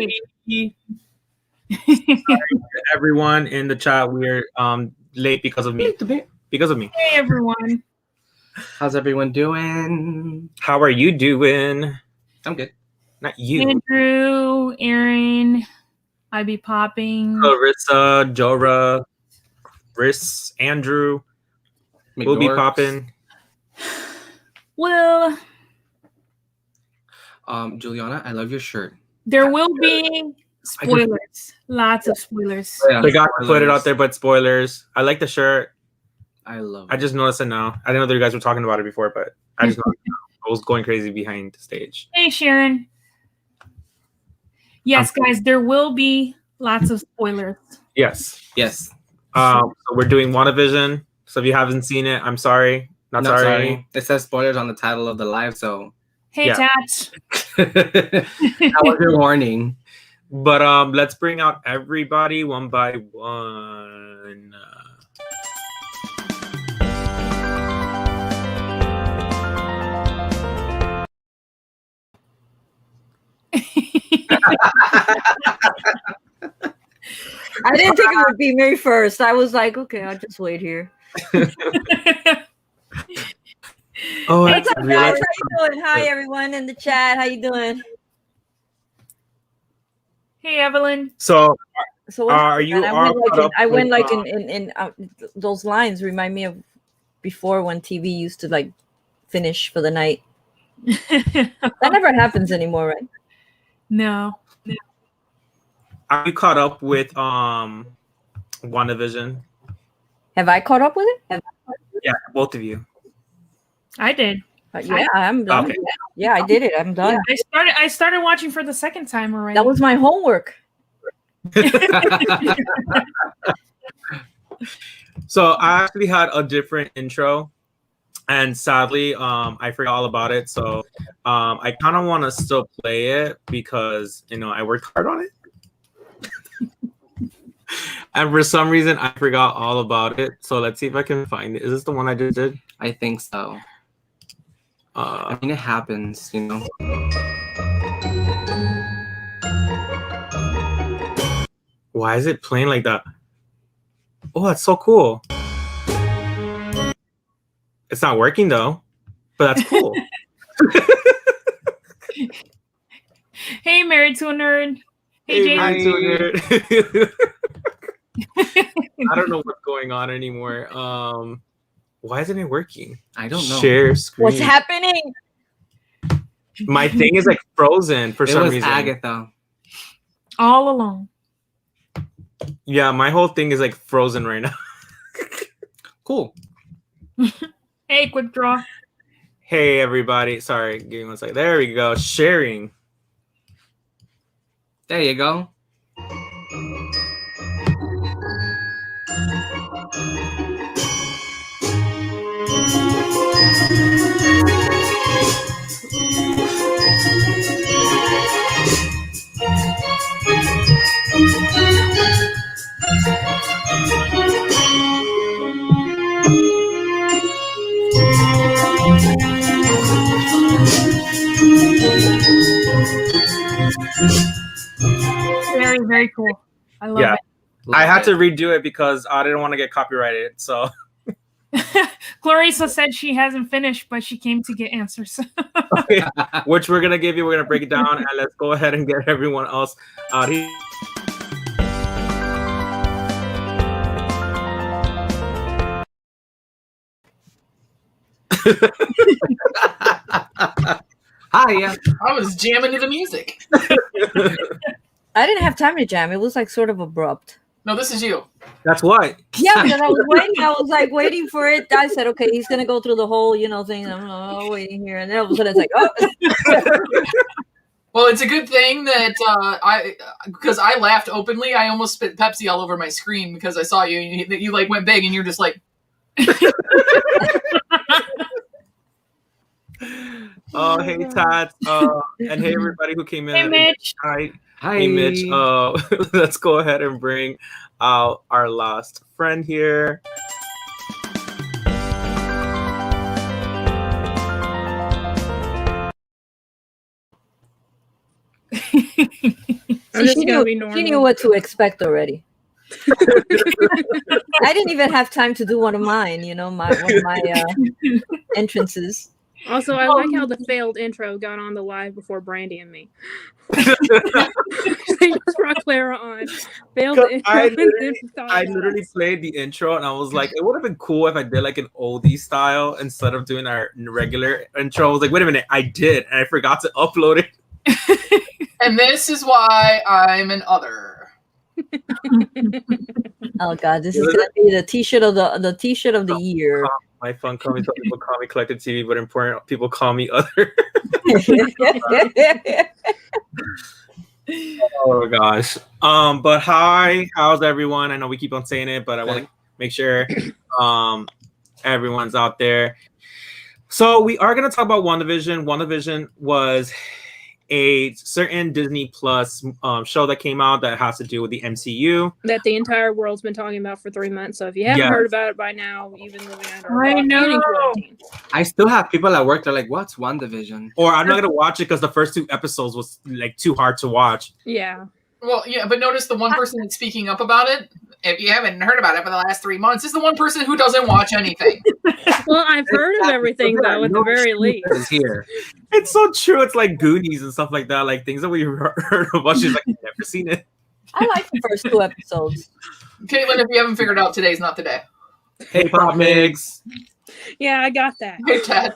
Sorry to everyone in the chat. We're late because of me. Because of me. Hey everyone. How's everyone doing? How are you doing? I'm good. Not you. Andrew, Aaron, I be popping. Clarissa, Jora, Chris, Andrew. We'll be popping. Well, Juliana, I love your shirt. there will be spoilers. Lots of spoilers. Yeah, They got to put it out there, but spoilers. I like the shirt. I love it. I just noticed it now. I didn't know that you guys were talking about it before, but I just noticed it now. I was going crazy behind the stage. Hey Sharon. Yes, guys, there will be lots of spoilers. Yes. Yes. So we're doing Wandavision. So if you haven't seen it, I'm sorry. Not sorry. It says spoilers on the title of the live, so Hey Yeah. Tats. that was your warning. But let's bring out everybody one by one. I didn't think it would be me first. I was like, okay, I'll just wait here. Oh, What's up, guys? How you doing? Hi, everyone in the chat. How you doing? Hey Evelyn. So So are you? I went like in those lines remind me of before when TV used to like finish for the night. That never happens anymore, right? No. Are you caught up with WandaVision? Have I caught up with it? Yeah, both of you. I did. Yeah, I'm done. Okay. Yeah, I did it. I'm done. I started watching for the second time already. That was my homework. So I actually had a different intro, and sadly, I forgot all about it. So I kind of want to still play it because I worked hard on it. And for some reason, I forgot all about it. So let's see if I can find it. Is this the one I just did? I think so. I mean, it happens, Why is it playing like that? Oh, that's so cool. It's not working though, but that's cool. Hey, Married to a Nerd. Hey, James. Married to a Nerd. I don't know what's going on anymore. Why isn't it working? I don't know. Share screen. What's happening? My thing is like frozen for some reason. Agatha. All alone. Yeah, my whole thing is like frozen right now. Cool. Hey, quick draw. Hey, everybody. Sorry, give me one second. There we go. Sharing. There you go. Very, very cool. I love it. I had to redo it because I didn't want to get copyrighted. So Clarissa said she hasn't finished, but she came to get answers. okay. Which we're gonna give you. We're gonna break it down, and let's go ahead and get everyone else out here. Hi, yeah. I was jamming to the music. I didn't have time to jam. It was like sort of abrupt. No, this is you. That's what. Yeah, because I was waiting. I was like waiting for it. I said, okay, he's gonna go through the whole, thing. I'm waiting here, and then all of a sudden it's like, oh. Well, it's a good thing that because I laughed openly. I almost spit Pepsi all over my screen because I saw you. You like went big, and you're just like. Oh, hey, Tats. And hey, everybody who came in. Hey, Mitch. Hi. Hey, Mitch. Let's go ahead and bring out our last friend here. this she is gonna knew, be normal. she knew what to expect already. I didn't even have time to do one of mine, one of my entrances. Also, I like how the failed intro got on the live before Brandy and me. They just brought Clara on. Failed the intro. I literally played the intro and I was like, it would have been cool if I did like an oldie style instead of doing our regular intro. I was like, wait a minute, I did, and I forgot to upload it. And this is why I'm an other. Oh God, this is gonna be the T-shirt of the T-shirt of the year. My Funko, people call me Collected TV, but important people call me other. Oh gosh. But how's everyone? I know we keep on saying it, but I want to make sure everyone's out there. So we are gonna talk about WandaVision. WandaVision was a certain Disney Plus show that came out that has to do with the MCU. That the entire world's been talking about for 3 months. So if you haven't heard about it by now, you've been living under a rock. I know. I still have people at work that are like, what's WandaVision? Or I'm not gonna watch it because the first 2 episodes was like too hard to watch. Yeah. Well, yeah, but notice the one person that's speaking up about it, if you haven't heard about it for the last 3 months, is the one person who doesn't watch anything. Well, I've heard of everything, though, at the very least. Is here. It's so true. It's like Goonies and stuff like that. Like things that we heard about. She's like, I've never seen it. I like the first 2 episodes. Caitlin, if you haven't figured out, today's not the day. Hey, Pop Migs. Yeah, I got that. Hey, Ted.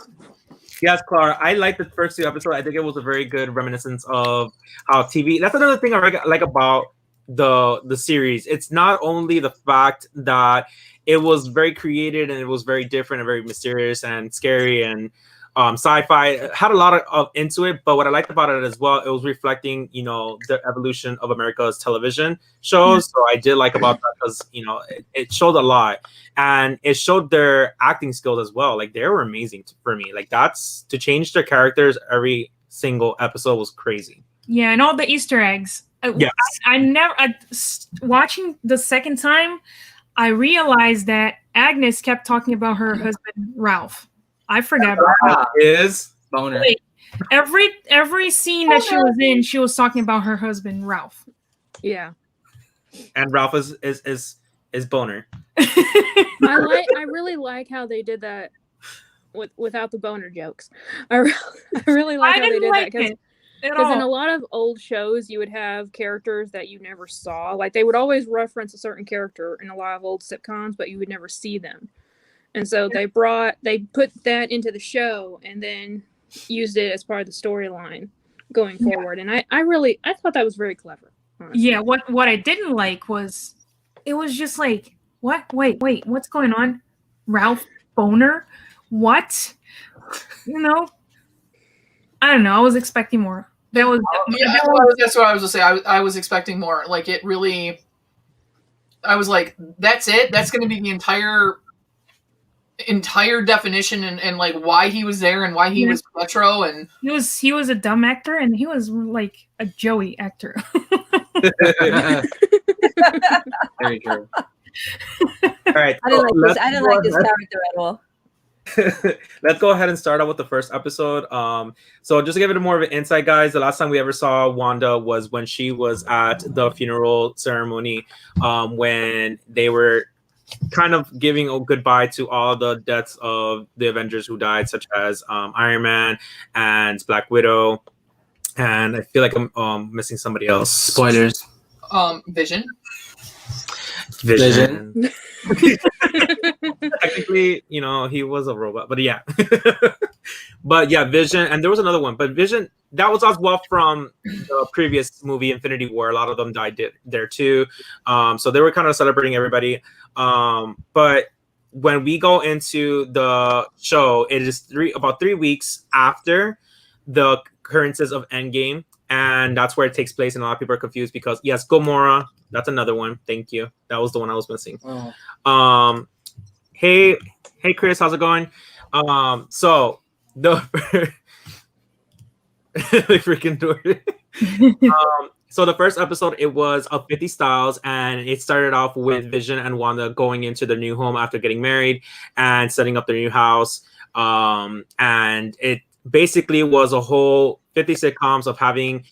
Yes, Clara. I liked the first 2 episodes. I think it was a very good reminiscence of how TV. That's another thing I like about the series. It's not only the fact that it was very created and it was very different and very mysterious and scary and sci-fi. It had a lot of into it, but what I liked about it as well, it was reflecting, the evolution of America's television shows. So I did like about that because, it showed a lot and it showed their acting skills as well. Like they were amazing for me. Like that's to change their characters every single episode was crazy. Yeah, and all the Easter eggs. Yes. Watching the second time, I realized that Agnes kept talking about her husband Ralph. I forgot about that. Is Boner. Wait, every scene that she was in, she was talking about her husband Ralph. Yeah. And Ralph is Boner. I really like how they did that without the boner jokes. I really like how they did that because in a lot of old shows you would have characters that you never saw. Like they would always reference a certain character in a lot of old sitcoms, but you would never see them. And so they put that into the show and then used it as part of the storyline going forward. And I thought that was very clever. Honestly. Yeah, what I didn't like was it was just like, what? Wait, what's going on? Ralph Boner? What? I don't know. I was expecting more. That's what I was gonna say. I was expecting more. Like it really. I was like, that's it. That's going to be the entire definition and like why he was there and why he was Metro and he was a dumb actor and he was like a Joey actor. Very true. All right. I didn't like this character at all. Let's go ahead and start out with the first episode. So just to give it more of an insight, guys, the last time we ever saw Wanda was when she was at the funeral ceremony, when they were kind of giving a goodbye to all the deaths of the Avengers who died, such as Iron Man and Black Widow, and I feel like I'm missing somebody else. Spoilers. Vision. Technically, he was a robot, but yeah. But yeah, Vision, and there was another one, but Vision, that was as well from the previous movie, Infinity War. A lot of them died there too. So they were kind of celebrating everybody. But when we go into the show, it is about 3 weeks after the occurrences of Endgame, and that's where it takes place. And a lot of people are confused because yes, Gamora. That's another one. Thank you. That was the one I was missing. Oh. Hey, Chris, how's it going? So the freaking door. So the first episode, it was of 50 Styles, and it started off with Vision and Wanda going into their new home after getting married and setting up their new house. And it basically was a whole 50 sitcoms of having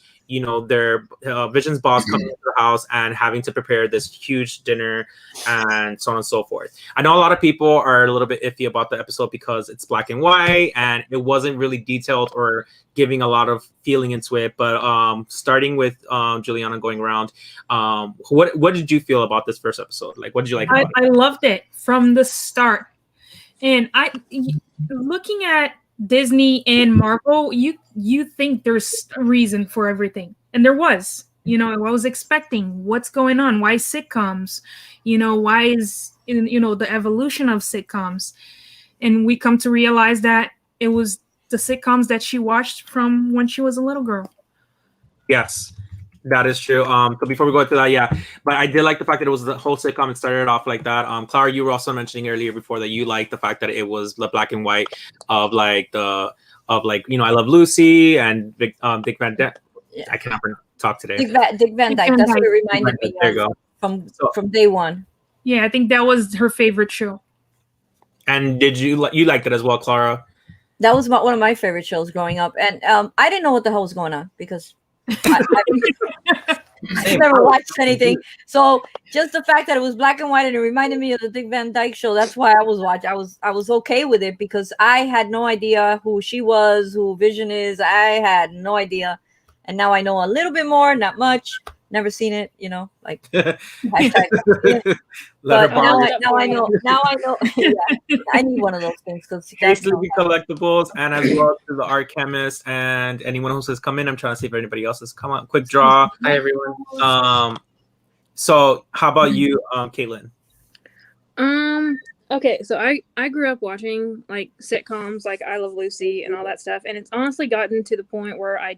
their Vision's boss coming into the house and having to prepare this huge dinner and so on and so forth. I know a lot of people are a little bit iffy about the episode because it's black and white and it wasn't really detailed or giving a lot of feeling into it. But starting with Juliana going around, what did you feel about this first episode? Like, what did you like about it? I loved it from the start. And looking at Disney and Marvel, you think there's a reason for everything, and there was. I was expecting what's going on. Why sitcoms? Why is the evolution of sitcoms? And we come to realize that it was the sitcoms that she watched from when she was a little girl. Yes. That is true. So before we go into that, but I did like the fact that it was the whole sitcom and started off like that. Clara, you were also mentioning earlier before that you liked the fact that it was the black and white of I Love Lucy and Dick Van Dyke. Yeah. I cannot talk today. Dick Van Dyke. That's what it reminded me There you go. From day one. Yeah, I think that was her favorite show. And did you liked it as well, Clara? That was one of my favorite shows growing up, and I didn't know what the hell was going on because I never watched anything. So just the fact that it was black and white and it reminded me of the Dick Van Dyke Show, that's why I was watching. I was okay with it because I had no idea who she was, who Vision is. I had no idea, and now I know a little bit more, not much. Never seen it, like hashtag. But now I know. Now I know. Yeah, I need one of those things because Sleepy Collectibles, and as well to the Art Chemist and anyone who has come in. I'm trying to see if anybody else has come on. Quick draw. Hi everyone. So how about you, Caitlin? Okay, so I grew up watching like sitcoms like I Love Lucy and all that stuff, and it's honestly gotten to the point where I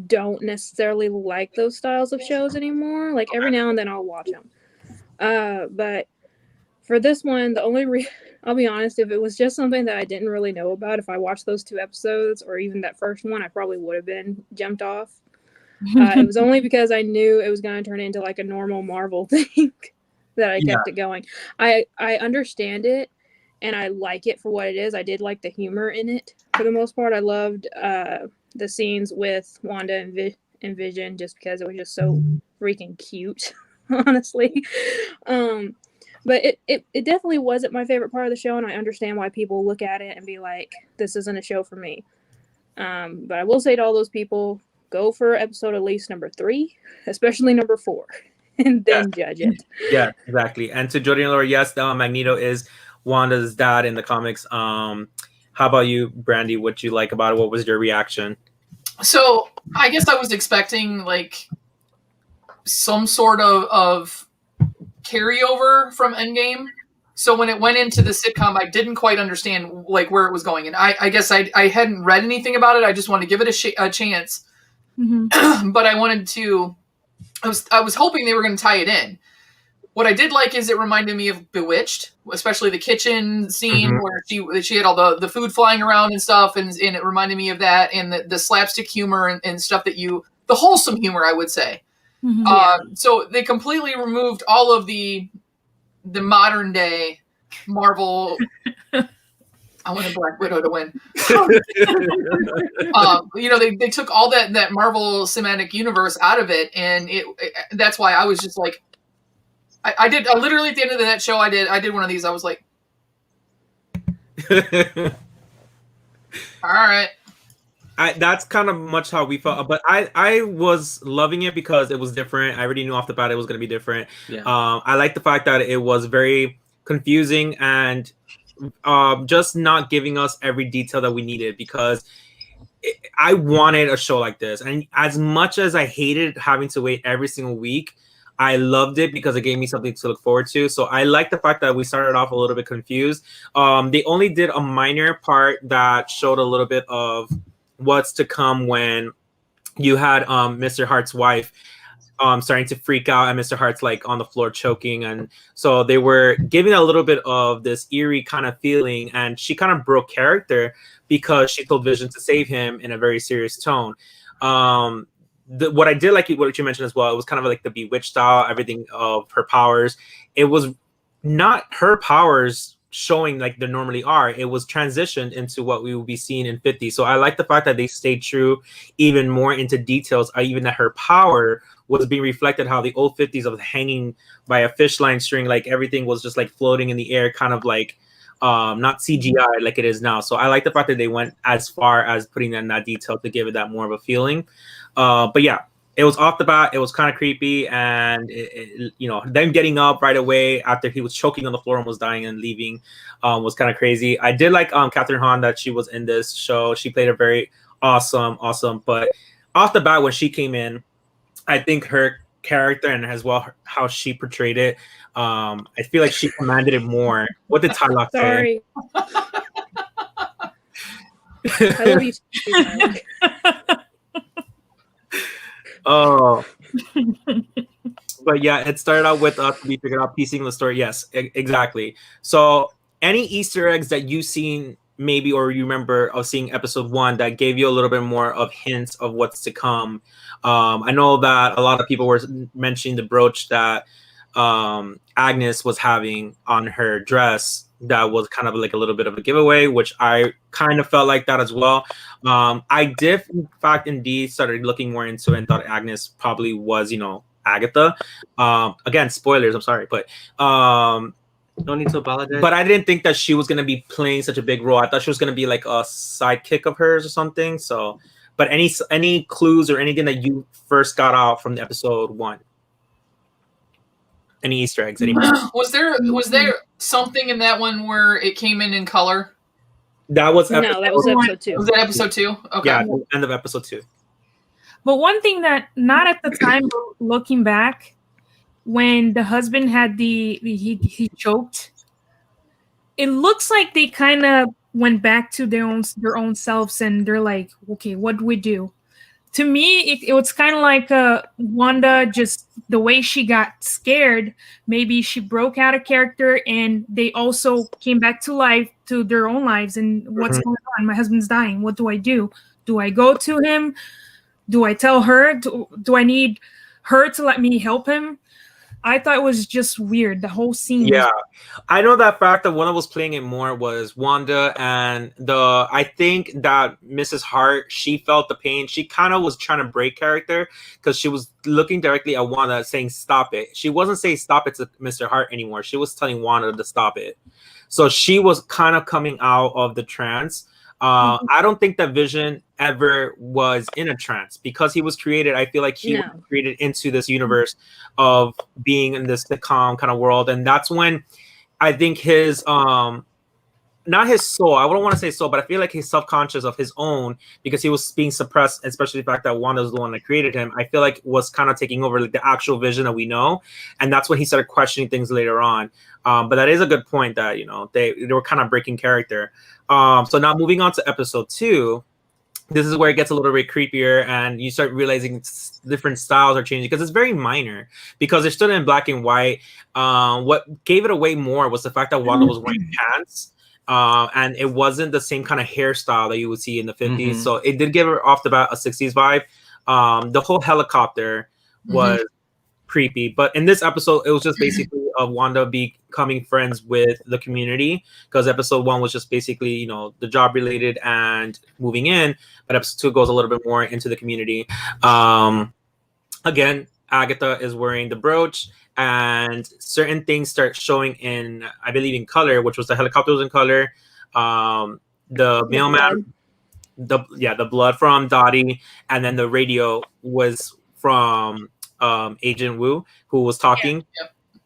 don't necessarily like those styles of shows anymore. Like every now and then I'll watch them. But for this one, the only I'll be honest, if it was just something that I didn't really know about, if I watched those 2 episodes or even that first one, I probably would have been jumped off. It was only because I knew it was going to turn into like a normal Marvel thing that I kept it going. I understand it and I like it for what it is. I did like the humor in it for the most part. I loved the scenes with Wanda and Vision just because it was just so freaking cute, honestly. But it definitely wasn't my favorite part of the show, and I understand why people look at it and be like, this isn't a show for me. But I will say to all those people, go for episode at least number 3, especially number 4, and then judge it. Yeah, exactly. And to Jody and Laura, yes, Magneto is Wanda's dad in the comics. How about you, Brandy? What you like about it? What was your reaction? So I guess I was expecting like some sort of carryover from Endgame. So when it went into the sitcom, I didn't quite understand like where it was going. And I guess I hadn't read anything about it. I just wanted to give it a chance. Mm-hmm. But I was hoping they were going to tie it in. What I did like is it reminded me of Bewitched, especially the kitchen scene where she had all the food flying around and stuff, and it reminded me of that, and the slapstick humor and stuff the wholesome humor, I would say. Mm-hmm. So they completely removed all of the modern day Marvel. I wanted Black Widow to win. They took all that Marvel cinematic universe out of it, and that's why I was just like. I literally at the end of that show I did one of these. I was like, all right. That's kind of much how we felt, but I was loving it because it was different. I already knew off the bat it was going to be different. Yeah. I like the fact that it was very confusing and just not giving us every detail that we needed because I wanted a show like this. And as much as I hated having to wait every single week, I loved it because it gave me something to look forward to. So I like the fact that we started off a little bit confused. They only did a minor part that showed a little bit of what's to come when you had Mr. Hart's wife starting to freak out and Mr. Hart's like on the floor choking. And so they were giving a little bit of this eerie kind of feeling. And she kind of broke character because she told Vision to save him in a very serious tone. What I did like what you mentioned as well, it was kind of like the Bewitched style, everything of her powers. It was not her powers showing like they normally are. It was transitioned into what we will be seeing in 50. So I like the fact that they stayed true even more into details, even that her power was being reflected how the old 50s of hanging by a fish line string, like everything was just like floating in the air, kind of like not CGI like it is now. So I like the fact that they went as far as putting in that detail to give it that more of a feeling. But yeah, it was off the bat. It was kind of creepy, and them getting up right away after he was choking on the floor and was dying and leaving was kind of crazy. I did like Catherine Hahn that she was in this show. She played a very awesome. But off the bat when she came in, I think her character and as well how she portrayed it, I feel like she commanded it more. What did Tyler say? Sorry. I love you too, Tyler. Oh, but yeah, it started out with us we figured out piecing the story. Yes, exactly. So, any Easter eggs that you've seen, maybe, or you remember of seeing episode 1 that gave you a little bit more of hints of what's to come? I know that a lot of people were mentioning the brooch that Agnes was having on her dress. That was kind of like a little bit of a giveaway, which I kind of felt like that as well. I did, in fact, indeed started looking more into it and thought Agnes probably was, Agatha. Again, spoilers, I'm sorry, but no need to apologize. But I didn't think that she was going to be playing such a big role. I thought she was going to be like a sidekick of hers or something. So, but any clues or anything that you first got out from the episode 1? Any Easter eggs? Was there something in that one where it came in color? That was that was episode 2. Was that episode 2? Okay. Yeah, the end of episode 2. But one thing that not at the time, but looking back, when the husband had he choked, it looks like they kind of went back to their own selves, and they're like, okay, what do we do? To me, it was kind of like Wanda, just the way she got scared. Maybe she broke out of character, and they also came back to life, to their own lives. And what's going on? My husband's dying. What do I do? Do I go to him? Do I tell her? Do I need her to let me help him? I thought it was just weird, the whole scene. Yeah, I know that fact that one of was playing it more was Wanda, and I think that Mrs. Hart, she felt the pain. She kind of was trying to break character because she was looking directly at Wanda saying, stop it. She wasn't saying stop it to Mr. Hart anymore. She was telling Wanda to stop it. So she was kind of coming out of the trance. I don't think that Vision ever was in a trance because he was created. I feel like he was created into this universe of being in this sitcom kind of world, and that's when I think his not his soul, I wouldn't want to say soul, but I feel like he's self-conscious of his own because he was being suppressed, especially the fact that Wanda was the one that created him. I feel like was kind of taking over like the actual Vision that we know, and that's when he started questioning things later on. But that is a good point that they were kind of breaking character. So now moving on to episode 2, this is where it gets a little bit creepier, and you start realizing different styles are changing because it's very minor because they're still in black and white. What gave it away more was the fact that Wanda was wearing pants. And it wasn't the same kind of hairstyle that you would see in the 50s. So it did give her off the bat a 60s vibe. The whole helicopter was creepy. But in this episode, it was just basically Wanda becoming friends with the community because episode 1 was just basically, the job related and moving in. But episode 2 goes a little bit more into the community. Again, Agatha is wearing the brooch. And certain things start showing in, I believe, in color, which was the helicopter was in color. The mailman, the blood from Dottie, and then the radio was from Agent Wu, who was talking.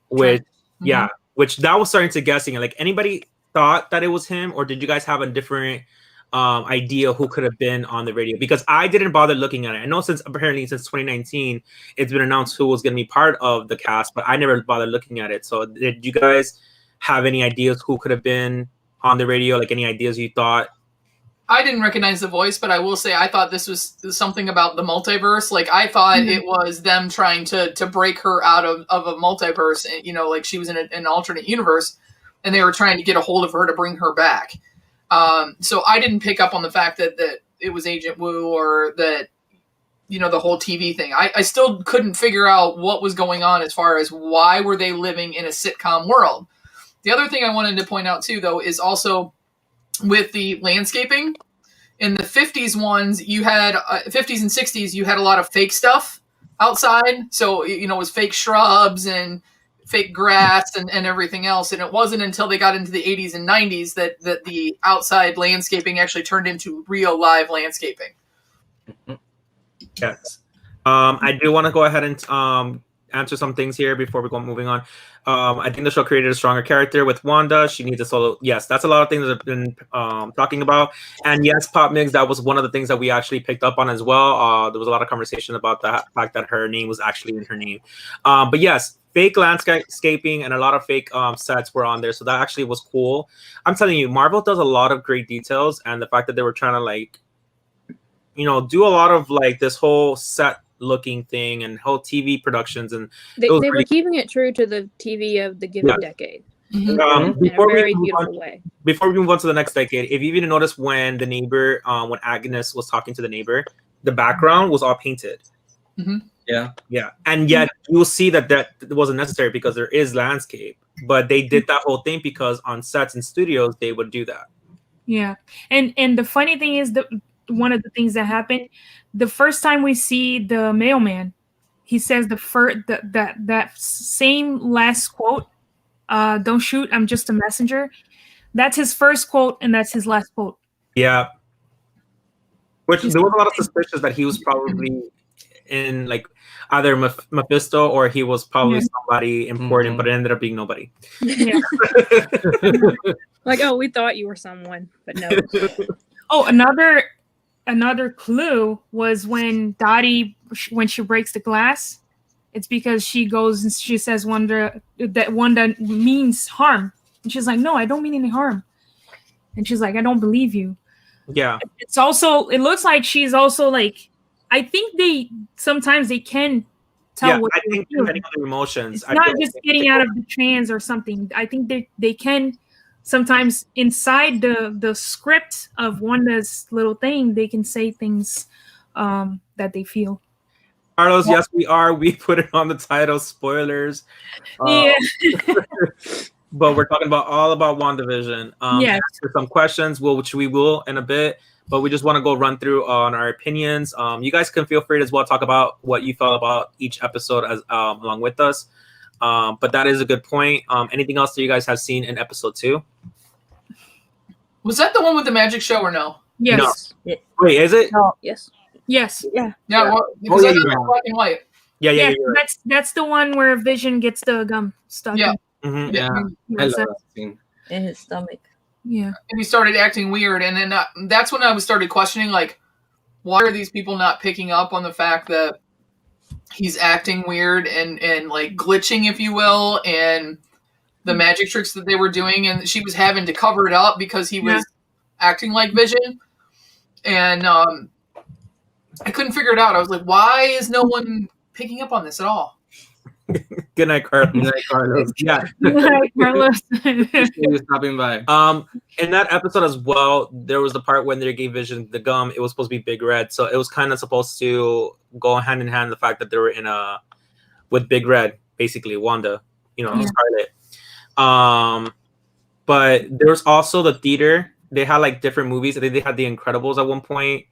Which that was starting to guessing. Like, anybody thought that it was him, or did you guys have a different idea who could have been on the radio? Because I didn't bother looking at it. I know since 2019 it's been announced who was going to be part of the cast, but I never bothered looking at it. So did you guys have any ideas who could have been on the radio? Like, any ideas you thought? I didn't recognize the voice, but I will say I thought this was something about the multiverse. Like, I thought it was them trying to break her out of a multiverse, like she was in an alternate universe, and they were trying to get a hold of her to bring her back. So I didn't pick up on the fact that it was Agent Wu or that, the whole TV thing. I still couldn't figure out what was going on as far as why were they living in a sitcom world. The other thing I wanted to point out too, though, is also with the landscaping. In the 50s ones, you had 50s and 60s, you had a lot of fake stuff outside. So, it was fake shrubs and fake grass and everything else. And it wasn't until they got into the 80s and 90s that the outside landscaping actually turned into real live landscaping. Yes. I do want to go ahead and answer some things here before we go moving on. I think the show created a stronger character with Wanda. She needs a solo. Yes, that's a lot of things that I've been talking about. And yes, Pop Mix, that was one of the things that we actually picked up on as well. There was a lot of conversation about the fact that her name was actually in her name. But yes, fake landscaping and a lot of fake sets were on there. So that actually was cool. I'm telling you, Marvel does a lot of great details. And the fact that they were trying to do a lot of this whole set looking thing and whole TV productions, and they were keeping it true to the TV of the given decade. In a very beautiful way. Before we move on to the next decade, if you even notice when the neighbor, when Agnes was talking to the neighbor, the background was all painted. Yeah, and yet you'll see that wasn't necessary because there is landscape, but they did that whole thing because on sets and studios they would do that. Yeah, and the funny thing is that one of the things that happened, the first time we see the mailman, he says that same last quote, "Don't shoot, I'm just a messenger." That's his first quote, and that's his last quote. Yeah, which there was a lot of suspicions that he was probably in either Mephisto or he was probably somebody important, but it ended up being nobody. Yeah. We thought you were someone, but no. Oh, another clue was when Dottie, when she breaks the glass, it's because she goes and she says Wanda means harm, and she's like, no, I don't mean any harm, and she's like, I don't believe you. Yeah, it looks like she's also I think sometimes they can tell what they're feeling. Depending on their emotions, it's not just getting out of the trance or something. I think they can sometimes inside the script of Wanda's little thing, they can say things that they feel. Carlos, yes, we are. We put it on the title, spoilers. Yeah. But we're talking all about WandaVision. Yes. Answer some questions, which we will in a bit. But we just want to go run through on our opinions. You guys can feel free to as well talk about what you felt about each episode as along with us. But that is a good point. Anything else that you guys have seen in episode 2? Was that the one with the magic show or no? Yes. No. Wait, is it? No. Yes. Yeah. Well, because I thought black and white. Yeah. Yes, that's the one where Vision gets the gum stuck. Yeah. Mm-hmm. Yeah. I love that scene. In his stomach. Yeah. And he started acting weird, and then that's when I started questioning, why are these people not picking up on the fact that he's acting weird and glitching, if you will, and the magic tricks that they were doing, and she was having to cover it up because he was acting like Vision, and I couldn't figure it out. I was like, why is no one picking up on this at all? Good night, Carlos. Good night, Carlos. Yeah. Good night, Carlos. You're stopping by. In that episode as well, there was the part when they gave Vision the gum. It was supposed to be Big Red, so it was kind of supposed to go hand in hand. The fact that they were with Big Red, basically Wanda, Scarlet. But there was also the theater. They had different movies. I think they had The Incredibles at one point.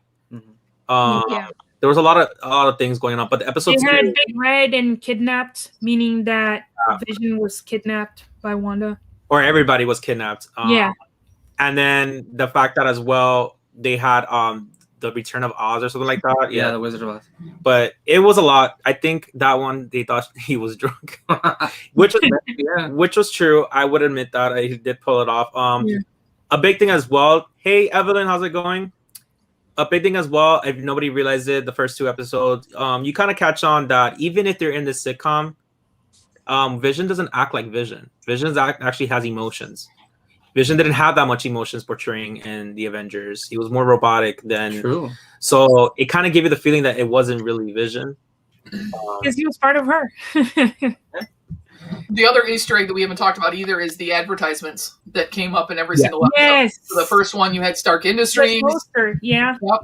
There was a lot of things going on, but the episode they had Big Red and kidnapped, meaning that Vision was kidnapped by Wanda, or everybody was kidnapped. And then the fact that as well they had the Return of Oz or something like that. Yeah, the Wizard of Oz. But it was a lot. I think that one they thought he was drunk, which was true. I would admit that I did pull it off. A big thing as well. Hey Evelyn, how's it going? A big thing as well, if nobody realized it, the first 2 episodes, you kind of catch on that even if they're in the sitcom, Vision doesn't act like Vision. Vision actually has emotions. Vision didn't have that much emotions portraying in the Avengers. He was more robotic than. True. So it kind of gave you the feeling that it wasn't really Vision. Because he was part of her. The other Easter egg that we haven't talked about either is the advertisements that came up in every single episode. Yes. So the first one, you had Stark Industries. Yeah. Yep.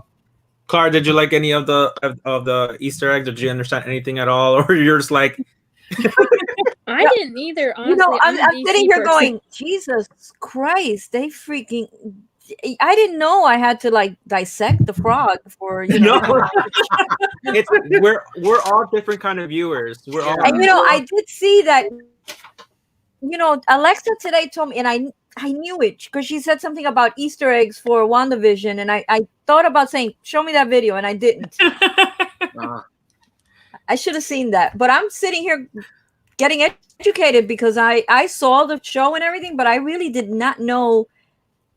Clara, did you like any of the Easter eggs? Did you understand anything at all, or you're just like? I I didn't either. Honestly, You know, I'm a sitting DC here person. going, Jesus Christ, they freaking. I didn't know I had to like dissect the frog for No. We're all different kind of viewers. We're all. And you know, I did see that. You know, Alexa today told me, and I knew it because she said something about Easter eggs for WandaVision, and I thought about saying, "Show me that video," and I didn't. I should have seen that, but I'm sitting here getting educated because I saw the show and everything, but I really did not know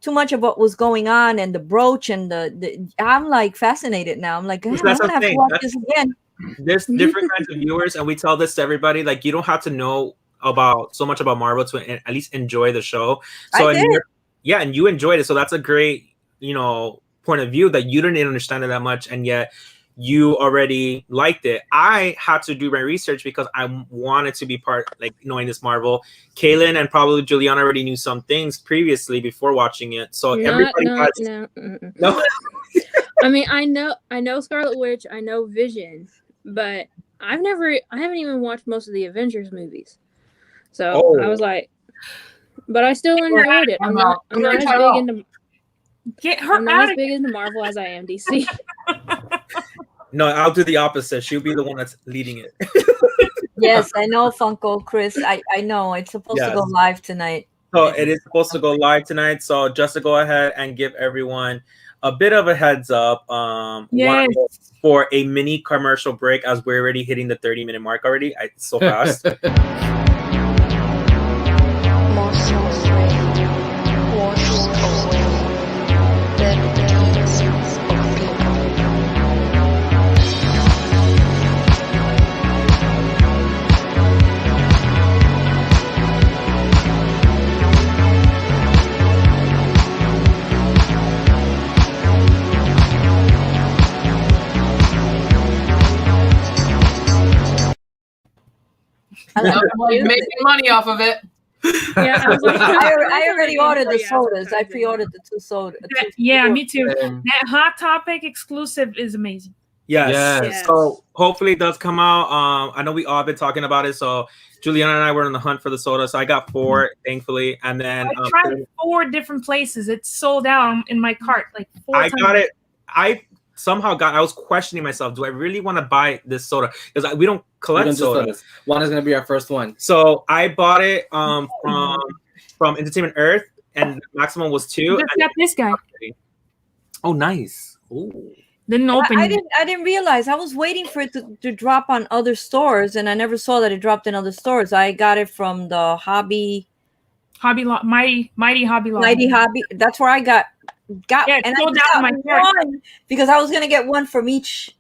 too much of what was going on and the brooch and the I'm like fascinated now. I'm like, God, I'm gonna have to watch this again. There's different kinds of viewers, and we tell this to everybody. Like, you don't have to know about so much about Marvel to at least enjoy the show. So and you enjoyed it. So that's a great, point of view that you didn't understand it that much, and yet you already liked it. I had to do my research because I wanted to be part, like, knowing this Marvel. Kaylin and probably Juliana already knew some things previously before watching it. So everybody no. I mean, I know Scarlet Witch, I know Vision, but I haven't even watched most of the Avengers movies. So I was like, but I still enjoyed it. I'm not as big into Marvel as I am DC. No, I'll do the opposite. She'll be the one that's leading it. Yes, I know, Funko, Chris. I know it's supposed to go live tonight. So it is supposed to go live tonight. So just to go ahead and give everyone a bit of a heads up, for a mini commercial break, as we're already hitting the 30-minute mark already. It's so fast. I'm like making money off of it. Yeah, I was like, I already ordered the sodas. I pre-ordered the 2 sodas. Me too. That Hot Topic exclusive is amazing. Yes. So hopefully it does come out. I know we all been talking about it. So Juliana and I were on the hunt for the soda. So I got 4, thankfully. And then I tried 4 different places. It's sold out in my cart. Like 4 times. Got it. I was questioning myself. Do I really want to buy this soda? Because we don't collect sodas. One is going to be our first one. So I bought it from Entertainment Earth, and maximum was 2. Just got this guy. Oh, nice. Ooh. Didn't open. I didn't realize. I was waiting for it to drop on other stores, and I never saw that it dropped in other stores. I got it from the Mighty Hobby Lobby. Mighty Hobby. That's where I got, and I got one because I was gonna get one from each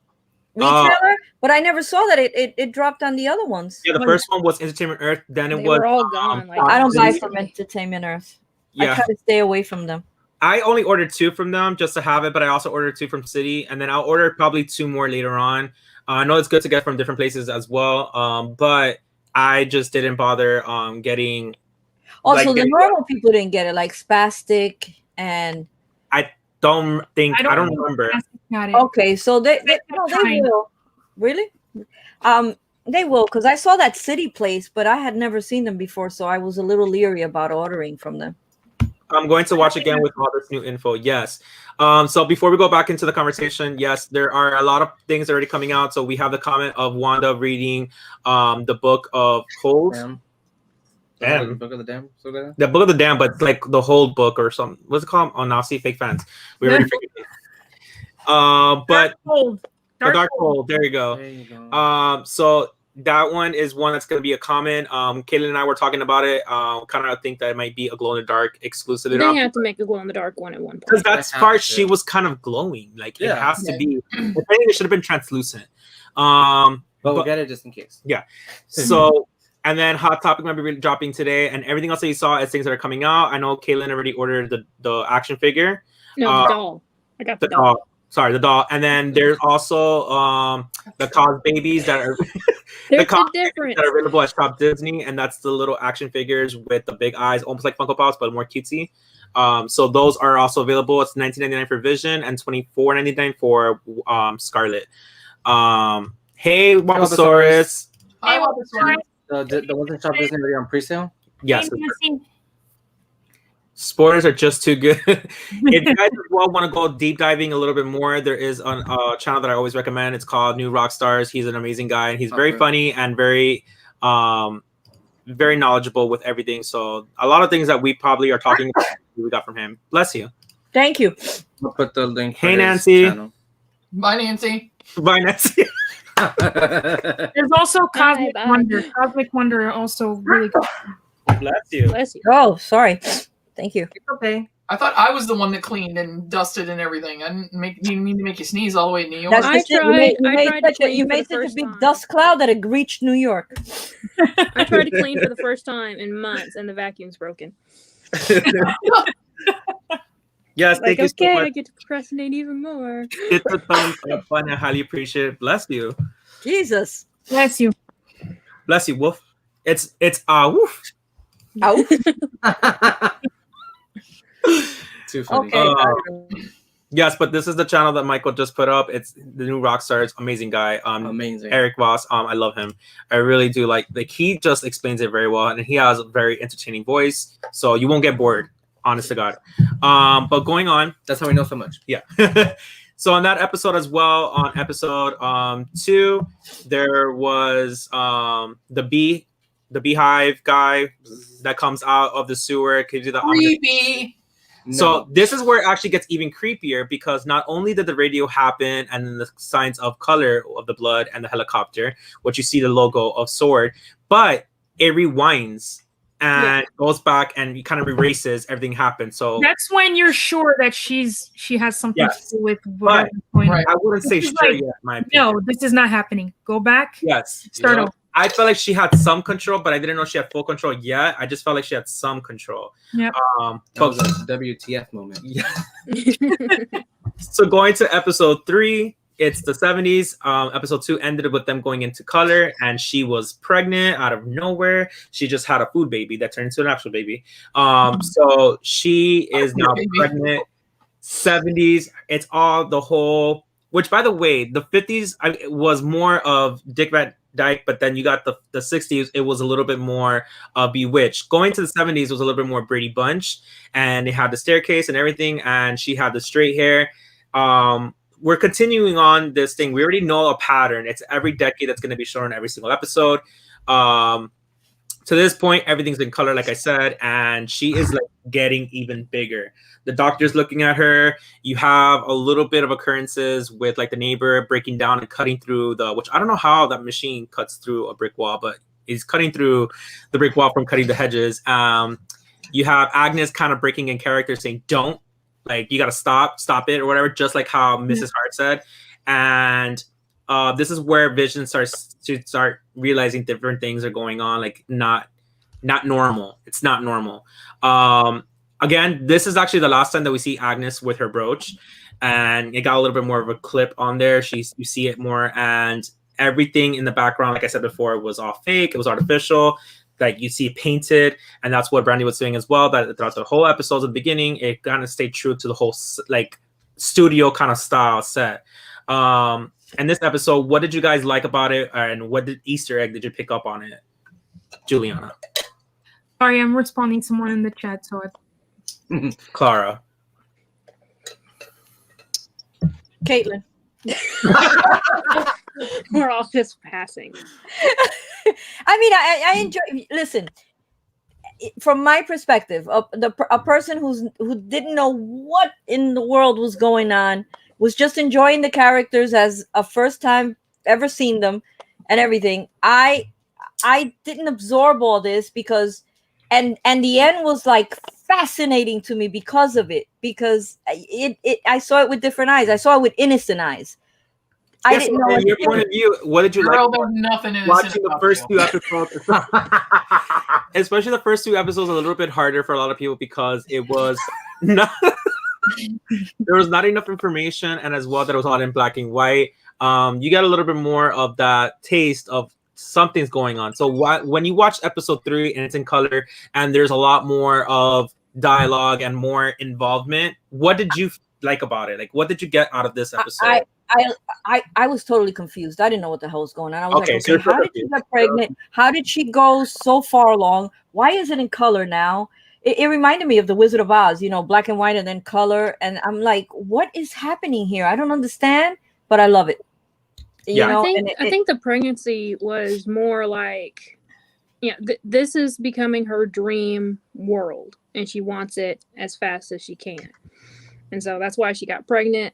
retailer, but I never saw that it dropped on the other ones. Yeah, the first one was Entertainment Earth. Then they were all gone. I don't buy from Entertainment Earth. I try to stay away from them. I only ordered 2 from them just to have it, but I also ordered 2 from City, and then I'll order probably 2 more later on. I know it's good to get from different places as well, but I just didn't bother getting. Also, the normal people didn't get it, like Spastic and. I don't remember. Okay, so they will. Really? They will, because I saw that City place, but I had never seen them before, so I was a little leery about ordering from them. I'm going to watch again with all this new info. Yes. So before we go back into the conversation, yes, there are a lot of things already coming out. So we have the comment of Wanda reading the book of Cold. The Book of the Dam. The Book of the Dam, but like the whole book or something. What's it called? Oh, now see, fake fans. We already figured it. But Dark Cold. There you go. So that one is one that's going to be a comment. Caitlin and I were talking about it. Kind of think that it might be a glow in the dark exclusive. They have to make a glow in the dark one at one point. Because that's part she was kind of glowing. Like it has to be. I think it should have been translucent. But we'll get it just in case. Yeah. So. And then Hot Topic might be dropping today, and everything else that you saw is things that are coming out. I know Caitlin already ordered the action figure. No, the doll. I got the doll. Sorry, the doll. And then there's also the Cos babies that are there's a difference that are available at Shop Disney, and that's the little action figures with the big eyes, almost like Funko Pops, but more cutesy. So those are also available. It's $19.99 for Vision and $24.99 for Scarlet. Hey, Wabasaurus. Hi, Wabasaurus. The wasn't shop Disney already on pre-sale? Yes. Spoilers are just too good. If you guys as well want to go deep diving a little bit more, there is a channel that I always recommend. It's called New Rockstars. He's an amazing guy, and he's very funny and very very knowledgeable with everything. So a lot of things that we probably are talking about we got from him. Bless you. Thank you. I'll put the link. Hey, Nancy. Bye, Nancy. Bye, Nancy. There's also Cosmic Wonder. Cosmic Wonder also really good. Bless you. Bless you. Oh, sorry. Thank you. It's okay. I thought I was the one that cleaned and dusted and everything. I didn't mean to make you sneeze all the way in New York. That's I just it. You made such a first big time. dust cloud that it reached New York. I tried to clean for the first time in months, and the vacuum's broken. Yes, Like, thank you so okay, much. I get to procrastinate even more. It's a thumbs up, fun. I highly appreciate it. Bless you. Jesus. Bless you. Bless you, Wolf. It's woof. Ow. Too funny. Okay. Yes, but this is the channel that Michael just put up. It's the New Rockstars, amazing guy. Amazing. Eric Voss. I love him. I really do like he just explains it very well, and he has a very entertaining voice, so you won't get bored. Honest to God. But going on, That's how we know so much. yeah. So on that episode as well, on episode 2, there was the beehive guy that comes out of the sewer. Could you do the Creepy. So this is where it actually gets even creepier, because not only did the radio happen and then the signs of color of the blood and the helicopter, which you see the logo of Sword, but it rewinds and goes back and kind of erases everything happened. So That's when you're sure that she has something Yes. to do with whatever's going on. Right. I wouldn't say This is sure like, yet, my opinion. No, this is not happening. Go back. Yes. Start Yeah. over. I felt like she had some control, but I didn't know she had full control yet. I just felt like she had some control. Yep. That was a WTF moment. Yeah. So going to episode 3, it's the 70s. Episode 2 ended with them going into color, and she was pregnant out of nowhere. She just had a food baby that turned into an actual baby. So she is now pregnant. 70s, it's all the whole. Which, by the way, the 50s was more of Dick Van Dyke, but then you got the 60s. It was a little bit more Bewitched. Going to the 70s was a little bit more Brady Bunch, and they had the staircase and everything, and she had the straight hair. We're continuing on this thing. We already know a pattern. It's every decade that's going to be shown in every single episode. To this point, everything's in color, like I said, and she is like getting even bigger. The doctor's looking at her. You have a little bit of occurrences with like the neighbor breaking down and cutting through which I don't know how that machine cuts through a brick wall, but he's cutting through the brick wall from cutting the hedges. You have Agnes kind of breaking in character, saying, "Don't, like, you got to stop it," or whatever, just like how Mrs. Hart said. And this is where Vision starts to realizing different things are going on, like not normal. It's not normal. Again, this is actually the last time that we see Agnes with her brooch, and it got a little bit more of a clip on there. You see it more, and everything in the background, like I said before, was all fake. It was artificial. Like you see painted, and that's what Brandy was doing as well. That throughout the whole episodes at the beginning, it kind of stayed true to the whole like studio kind of style set. And this episode, what did you guys like about it, and what Easter egg did you pick up on it, Juliana? Sorry, I'm responding to someone in the chat, so Clara. Caitlin. We're all just passing. I mean, I enjoy. Listen, from my perspective, a person who didn't know what in the world was going on, was just enjoying the characters as a first time ever seen them and everything. I didn't absorb all this because, and the end was like fascinating to me because of it, because I saw it with different eyes. I saw it with innocent eyes. I didn't know. From your point of view, what did you like? There's nothing in Watching the first 2 episodes, especially the first 2 episodes, a little bit harder for a lot of people because it was not. There was not enough information, and as well that it was all in black and white. You get a little bit more of that taste of something's going on. So when you watch episode 3 and it's in color and there's a lot more of dialogue and more involvement, what did you like about it? Like, what did you get out of this episode? I was totally confused. I didn't know what the hell was going on. I was Okay, like, so okay, you're how did she get pregnant? How did she go so far along? Why is it in color now? It reminded me of the Wizard of Oz, you know, black and white and then color. And I'm like, what is happening here? I don't understand, but I love it. You know, I think the pregnancy was more like, yeah, this is becoming her dream world, and she wants it as fast as she can. And so that's why she got pregnant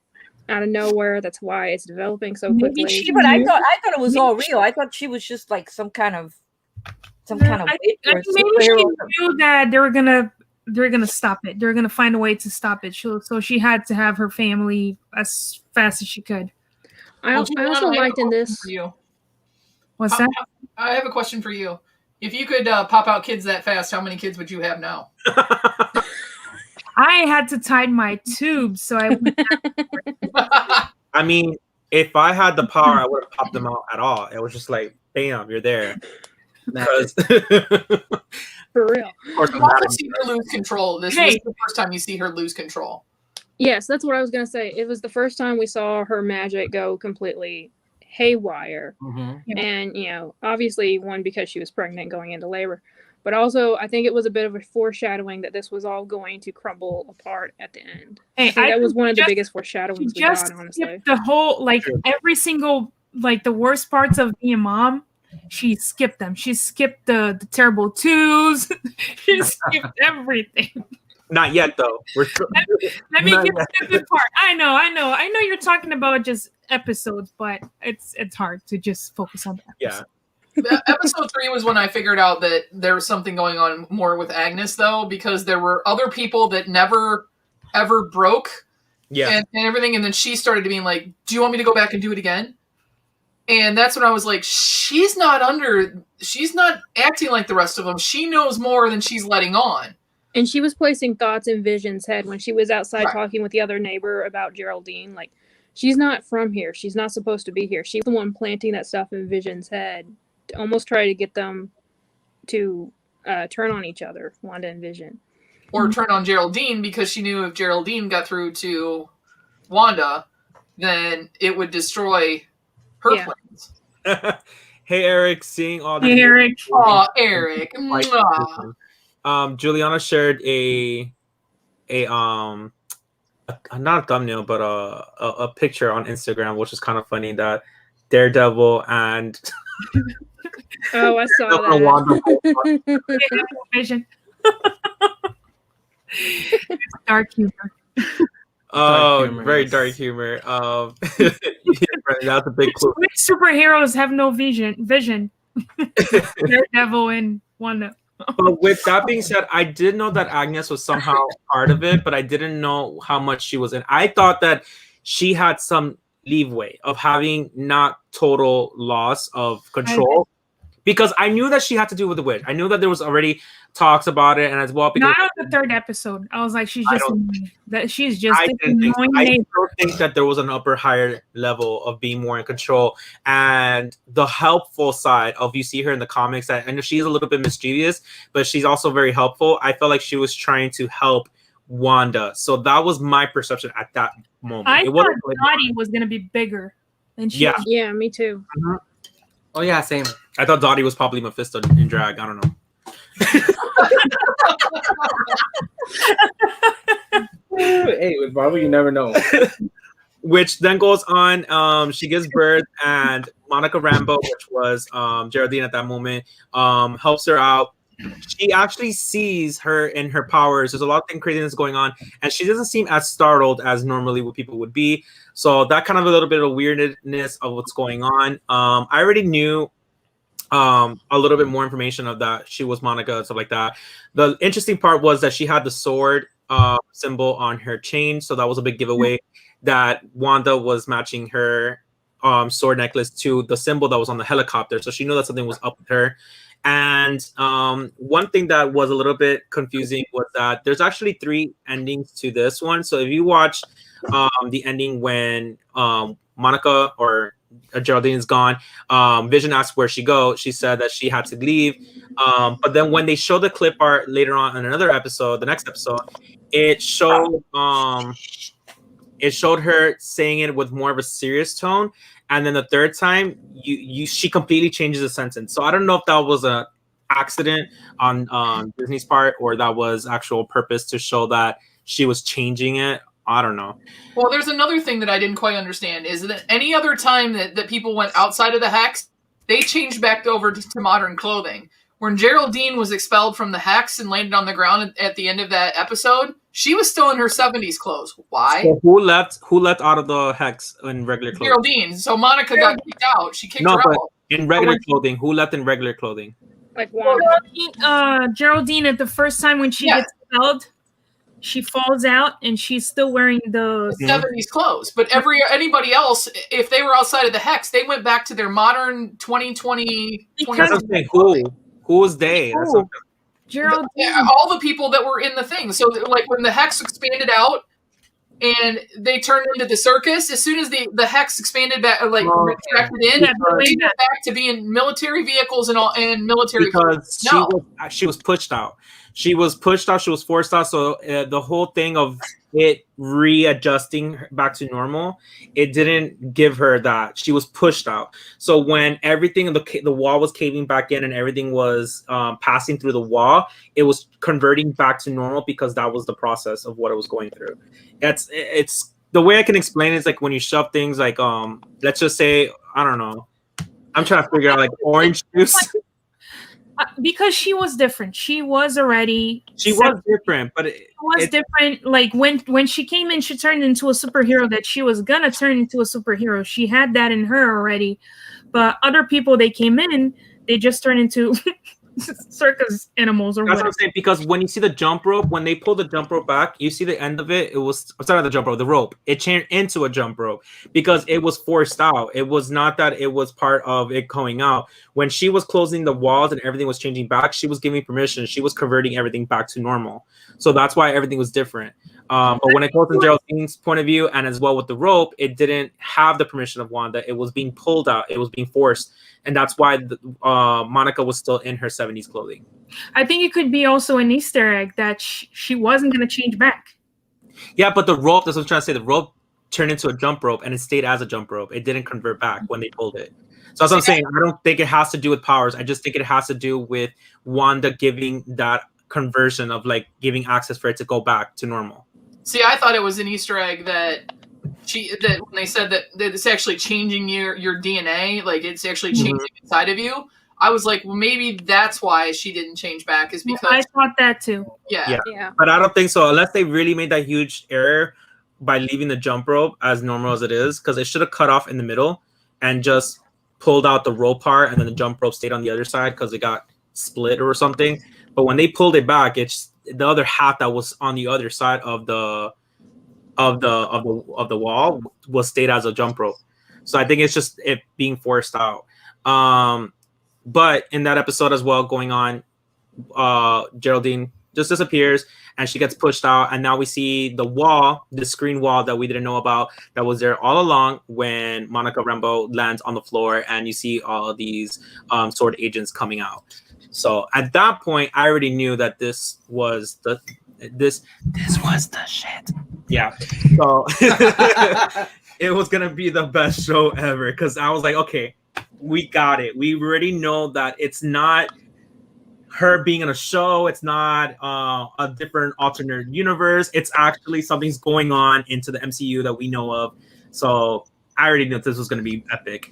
out of nowhere. That's why it's developing so quickly. But I thought it was all real. I thought she was just like some kind of maybe she knew that they were gonna stop it. They're gonna find a way to stop it. So she had to have her family as fast as she could. I also liked in this. What's that? I have a question for you. If you could pop out kids that fast, how many kids would you have now? I had to tie my tubes, so I. I mean, if I had the power, I wouldn't pop them out at all. It was just like, bam, you're there. Because for real. You want to see her lose control. This was the first time you see her lose control. Yes, that's what I was gonna say. It was the first time we saw her magic go completely haywire. Mm-hmm. And you know, obviously one, because she was pregnant going into labor, but also I think it was a bit of a foreshadowing that this was all going to crumble apart at the end. I think that was one of the biggest foreshadowings we got, honestly. The whole, like, every single, like, the worst parts of being a mom, she skipped them. She skipped the terrible twos. She skipped everything. Not yet, though. Let me get to the good part. I know you're talking about just episodes, but it's hard to just focus on that. Yeah. Episode 3 was when I figured out that there was something going on more with Agnes, though, because there were other people that never ever broke, and everything, and then she started to being like, "Do you want me to go back and do it again?" And that's when I was like, she's not acting like the rest of them. She knows more than she's letting on. And she was placing thoughts in Vision's head when she was outside talking with the other neighbor about Geraldine. Like, she's not from here. She's not supposed to be here. She's the one planting that stuff in Vision's head to almost try to get them to turn on each other, Wanda and Vision. Or turn on Geraldine, because she knew if Geraldine got through to Wanda, then it would destroy her plans. Hey, Eric, seeing all the... Hey, Eric. Oh, Eric. Juliana shared a not a thumbnail, but a picture on Instagram, which is kind of funny, that Daredevil and oh, I saw that. Vision. Dark humor. Very dark humor. That's a big clue. Which superheroes have no vision? Daredevil and Wanda. But with that being said, I did know that Agnes was somehow part of it, but I didn't know how much she was in. I thought that she had some leeway of having not total loss of control, because I knew that she had to do with the witch. I knew that there was already talks about it, and as well, because not on the third episode, I was like, she's just annoying. I still think that there was an higher level of being more in control, and the helpful side of, you see her in the comics, that I know she's a little bit mischievous, but she's also very helpful. I felt like she was trying to help Wanda, so that was my perception at that moment. I thought Dottie was gonna be bigger than she was. Yeah, me too. Mm-hmm. Oh yeah, same. I thought Dottie was probably Mephisto in drag. I don't know. Hey, with Marvel, you never know. Which then goes on. She gives birth, and Monica Rambeau, which was Geraldine at that moment, helps her out. She actually sees her in her powers. There's a lot of craziness going on, and she doesn't seem as startled as normally what people would be. So that kind of a little bit of weirdness of what's going on. I already knew a little bit more information of that she was Monica and stuff like that. The interesting part was that she had the sword symbol on her chain, so that was a big giveaway that Wanda was matching her sword necklace to the symbol that was on the helicopter, so she knew that something was up with her. And one thing that was a little bit confusing was that there's actually 3 endings to this one. So if you watch the ending when Monica or Geraldine is gone, Vision asked where she go. She said that she had to leave. But then when they show the clip art later on in another episode, the next episode, it showed it showed her saying it with more of a serious tone, and then the third time, she completely changes the sentence. So I don't know if that was a accident on Disney's part or that was actual purpose to show that she was changing it. I don't know. Well, there's another thing that I didn't quite understand is that any other time that people went outside of the hex, they changed back over to modern clothing. When Geraldine was expelled from the hex and landed on the ground at the end of that episode, she was still in her 70s clothes. Why? So who left out of the hex in regular clothing? Geraldine. So Monica got kicked out. She kicked her out. In regular clothing, who left in regular clothing? Like Wanda. Geraldine at the first time when she gets expelled, she falls out and she's still wearing the 70s clothes. But anybody else, if they were outside of the hex, they went back to their modern 2020. Who was they? Geraldine. All the people that were in the thing. So like when the hex expanded out and they turned into the circus, as soon as the hex expanded back, retracted in, they went back to being military vehicles and military. Because she was pushed out. She was pushed out. She was forced out. So the whole thing of it readjusting back to normal, it didn't give her that. She was pushed out. So when everything, the wall was caving back in and everything was passing through the wall, it was converting back to normal because that was the process of what it was going through. It's the way I can explain it is like when you shove things like let's just say, I don't know, I'm trying to figure out like orange juice. Because she was different. She was already. She was different, but it was different. Like when she came in, she turned into a superhero that she was gonna turn into a superhero. She had that in her already. But other people, they came in, they just turned into circus animals or That's whatever. what I'm saying, because when you see the jump rope, when they pull the jump rope back, you see the end of it. It was sorry, the jump rope, the rope. It changed into a jump rope because it was forced out. It was not that it was part of it going out. When she was closing the walls and everything was changing back, she was giving permission. She was converting everything back to normal. So that's why everything was different. But when it goes to Geraldine's point of view and as well with the rope, it didn't have the permission of Wanda. It was being pulled out. It was being forced. And that's why Monica was still in her 70s clothing. I think it could be also an Easter egg that she wasn't going to change back. Yeah, but the rope, that's what I'm trying to say. The rope turned into a jump rope and it stayed as a jump rope. It didn't convert back when they pulled it. So that's what I'm saying. I don't think it has to do with powers. I just think it has to do with Wanda giving that conversion of like giving access for it to go back to normal. See, I thought it was an Easter egg that when they said that it's actually changing your DNA, like it's actually changing inside of you. I was like, well, maybe that's why she didn't change back, is because I thought that too. Yeah. But I don't think so, unless they really made that huge error by leaving the jump rope as normal as it is, because it should have cut off in the middle and just pulled out the rope part, and then the jump rope stayed on the other side because it got split or something. But when they pulled it back, it's the other half that was on the other side of the wall was stayed as a jump rope. So I think it's just it being forced out. But in that episode as well, going on, Geraldine just disappears and she gets pushed out, and now we see the wall, the screen wall that we didn't know about, that was there all along when Monica Rambeau lands on the floor, and you see all of these sword agents coming out. So at that point, I already knew that this was the shit. Yeah. So it was gonna be the best show ever, because I was like, okay, we got it. We already know that it's not her being in a show. It's not a different alternate universe. It's actually something's going on into the MCU that we know of. So I already knew this was gonna be epic.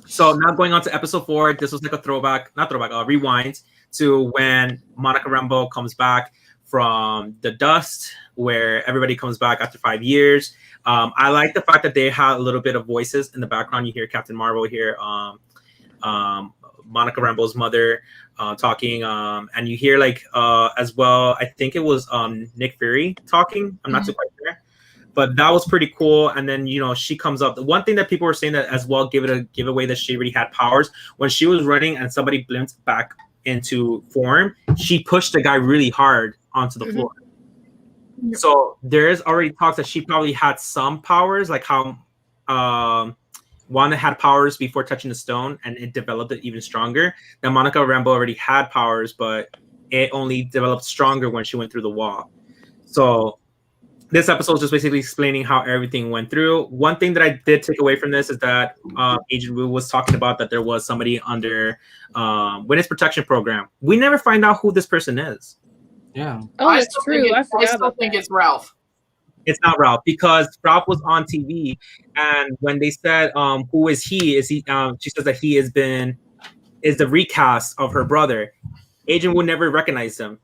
So now going on to episode 4, this was like a rewind to when Monica Rambeau comes back from the dust, where everybody comes back after 5 years. I like the fact that they had a little bit of voices in the background. You hear Captain Marvel here, Monica Rambeau's mother talking, and you hear like as well, I think it was Nick Fury talking. I'm not too quite sure. But that was pretty cool. And then, she comes up. The one thing that people were saying that as well gave it a giveaway that she already had powers. When she was running and somebody blimped back into form, she pushed the guy really hard onto the floor. So there is already talks that she probably had some powers, like how Wanda had powers before touching the stone, and it developed it even stronger. That Monica Rambeau already had powers, but it only developed stronger when she went through the wall. So this episode is just basically explaining how everything went through. One thing that I did take away from this is that Agent Wu was talking about that there was somebody under witness protection program. We never find out who this person is. Yeah. Oh, that's true. I forgot I still about think that. it's Ralph. It's not Ralph, because Ralph was on TV, and when they said, "Who is he?" She says that he is the recast of her brother. Agent Wu never recognized him.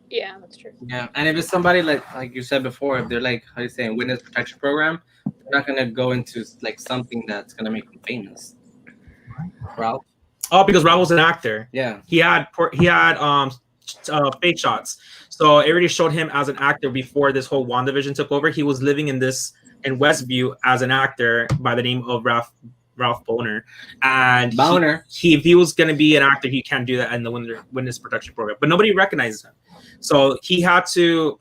Yeah, that's true. Yeah, and if it's somebody like you said before, if they're like, how you say, witness protection program, they're not gonna go into like something that's gonna make them famous. Ralph. Oh, because Ralph was an actor. Yeah. He had fake shots, so it already showed him as an actor before this whole WandaVision took over. He was living in Westview as an actor by the name of Ralph Boner, and if he was going to be an actor, he can't do that in the witness protection program. But nobody recognizes him, so it has to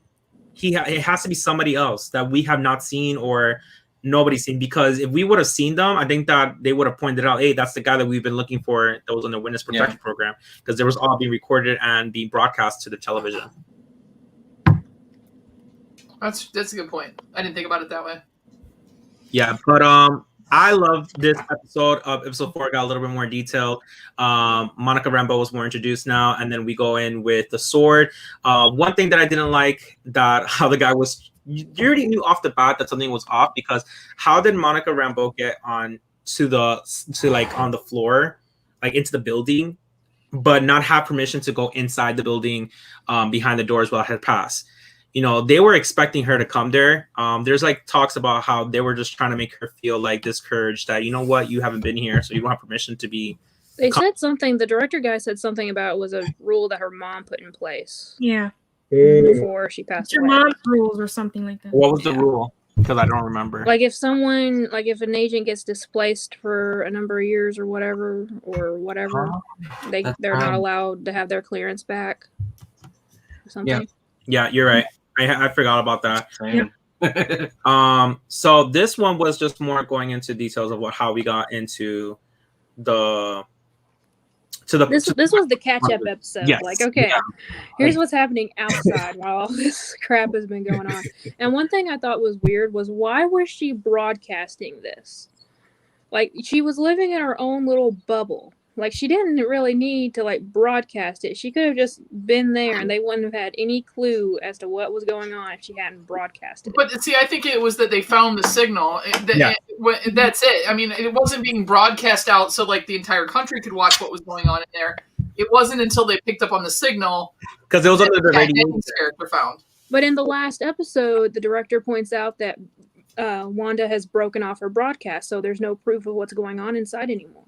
be somebody else that we have not seen or nobody's seen. Because if we would have seen them, I think that they would have pointed out, hey, that's the guy that we've been looking for that was on the witness protection program, because there was all being recorded and being broadcast to the television. That's a good point. I didn't think about it that way. Yeah, but I loved this episode of episode 4. Got a little bit more detail. Monica Rambeau was more introduced now, and then we go in with the sword. One thing that I didn't like, that how the guy was, you already knew off the bat that something was off, because how did Monica Rambeau get on to on the floor, like into the building, but not have permission to go inside the building behind the doors while it had passed? You know, they were expecting her to come there. There's like talks about how they were just trying to make her feel like discouraged, that, you know what, you haven't been here, so you don't have permission to be. They said something, the director guy said something about it was a rule that her mom put in place. Yeah. Before she passed away. Your mom's rules or something like that. What was the rule? Because I don't remember. Like if an agent gets displaced for a number of years or whatever, they're not allowed to have their clearance back. Or something. Yeah, you're right. I forgot about that. Yeah. So this one was just more going into details of how we got into this was the catch-up episode. Yes. Like, okay, here's what's happening outside while all this crap has been going on. And one thing I thought was weird was, why was she broadcasting this? Like, she was living in her own little bubble. Like, she didn't really need to, like, broadcast it. She could have just been there and they wouldn't have had any clue as to what was going on if she hadn't broadcasted it. But, see, I think it was that they found the signal. That's it. I mean, it wasn't being broadcast out so, like, the entire country could watch what was going on in there. It wasn't until they picked up on the signal. Because it was under the radio. Character found. But in the last episode, the director points out that Wanda has broken off her broadcast, so there's no proof of what's going on inside anymore.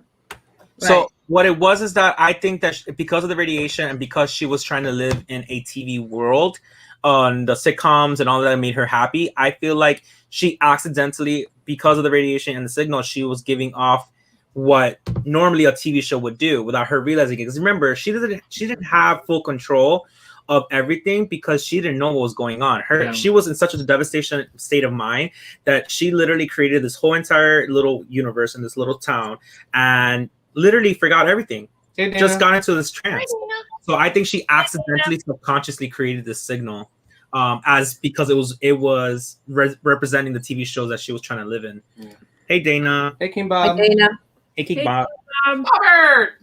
So what it was is that I think that because of the radiation and because she was trying to live in a TV world, on the sitcoms and all that made her happy, I feel like she accidentally, because of the radiation and the signal, she was giving off what normally a TV show would do without her realizing it. Because remember, she didn't have full control of everything because she didn't know what was going on. She was in such a devastation state of mind that she literally created this whole entire little universe in this little town and literally forgot everything. Just got into this trance. So I think she accidentally, subconsciously created this signal, because it was representing the TV shows that she was trying to live in. Yeah. Hey Dana. Hey King Bob. Hey Dana. Hey King Bob. Robert.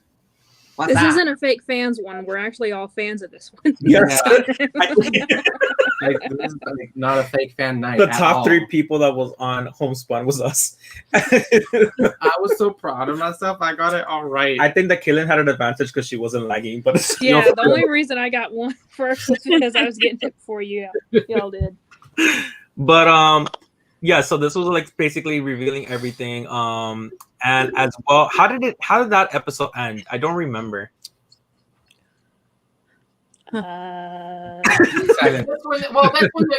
This isn't a fake fans one. We're actually all fans of this one. Yes. This is not a fake fan night. The top 3 people that was on Homespun was us. I was so proud of myself. I got it all right. I think that Kaylin had an advantage because she wasn't lagging. But the only reason I got one first was because I was getting it before y'all did. But yeah, so this was like basically revealing everything. And as well, how did that episode end? I don't remember. That's when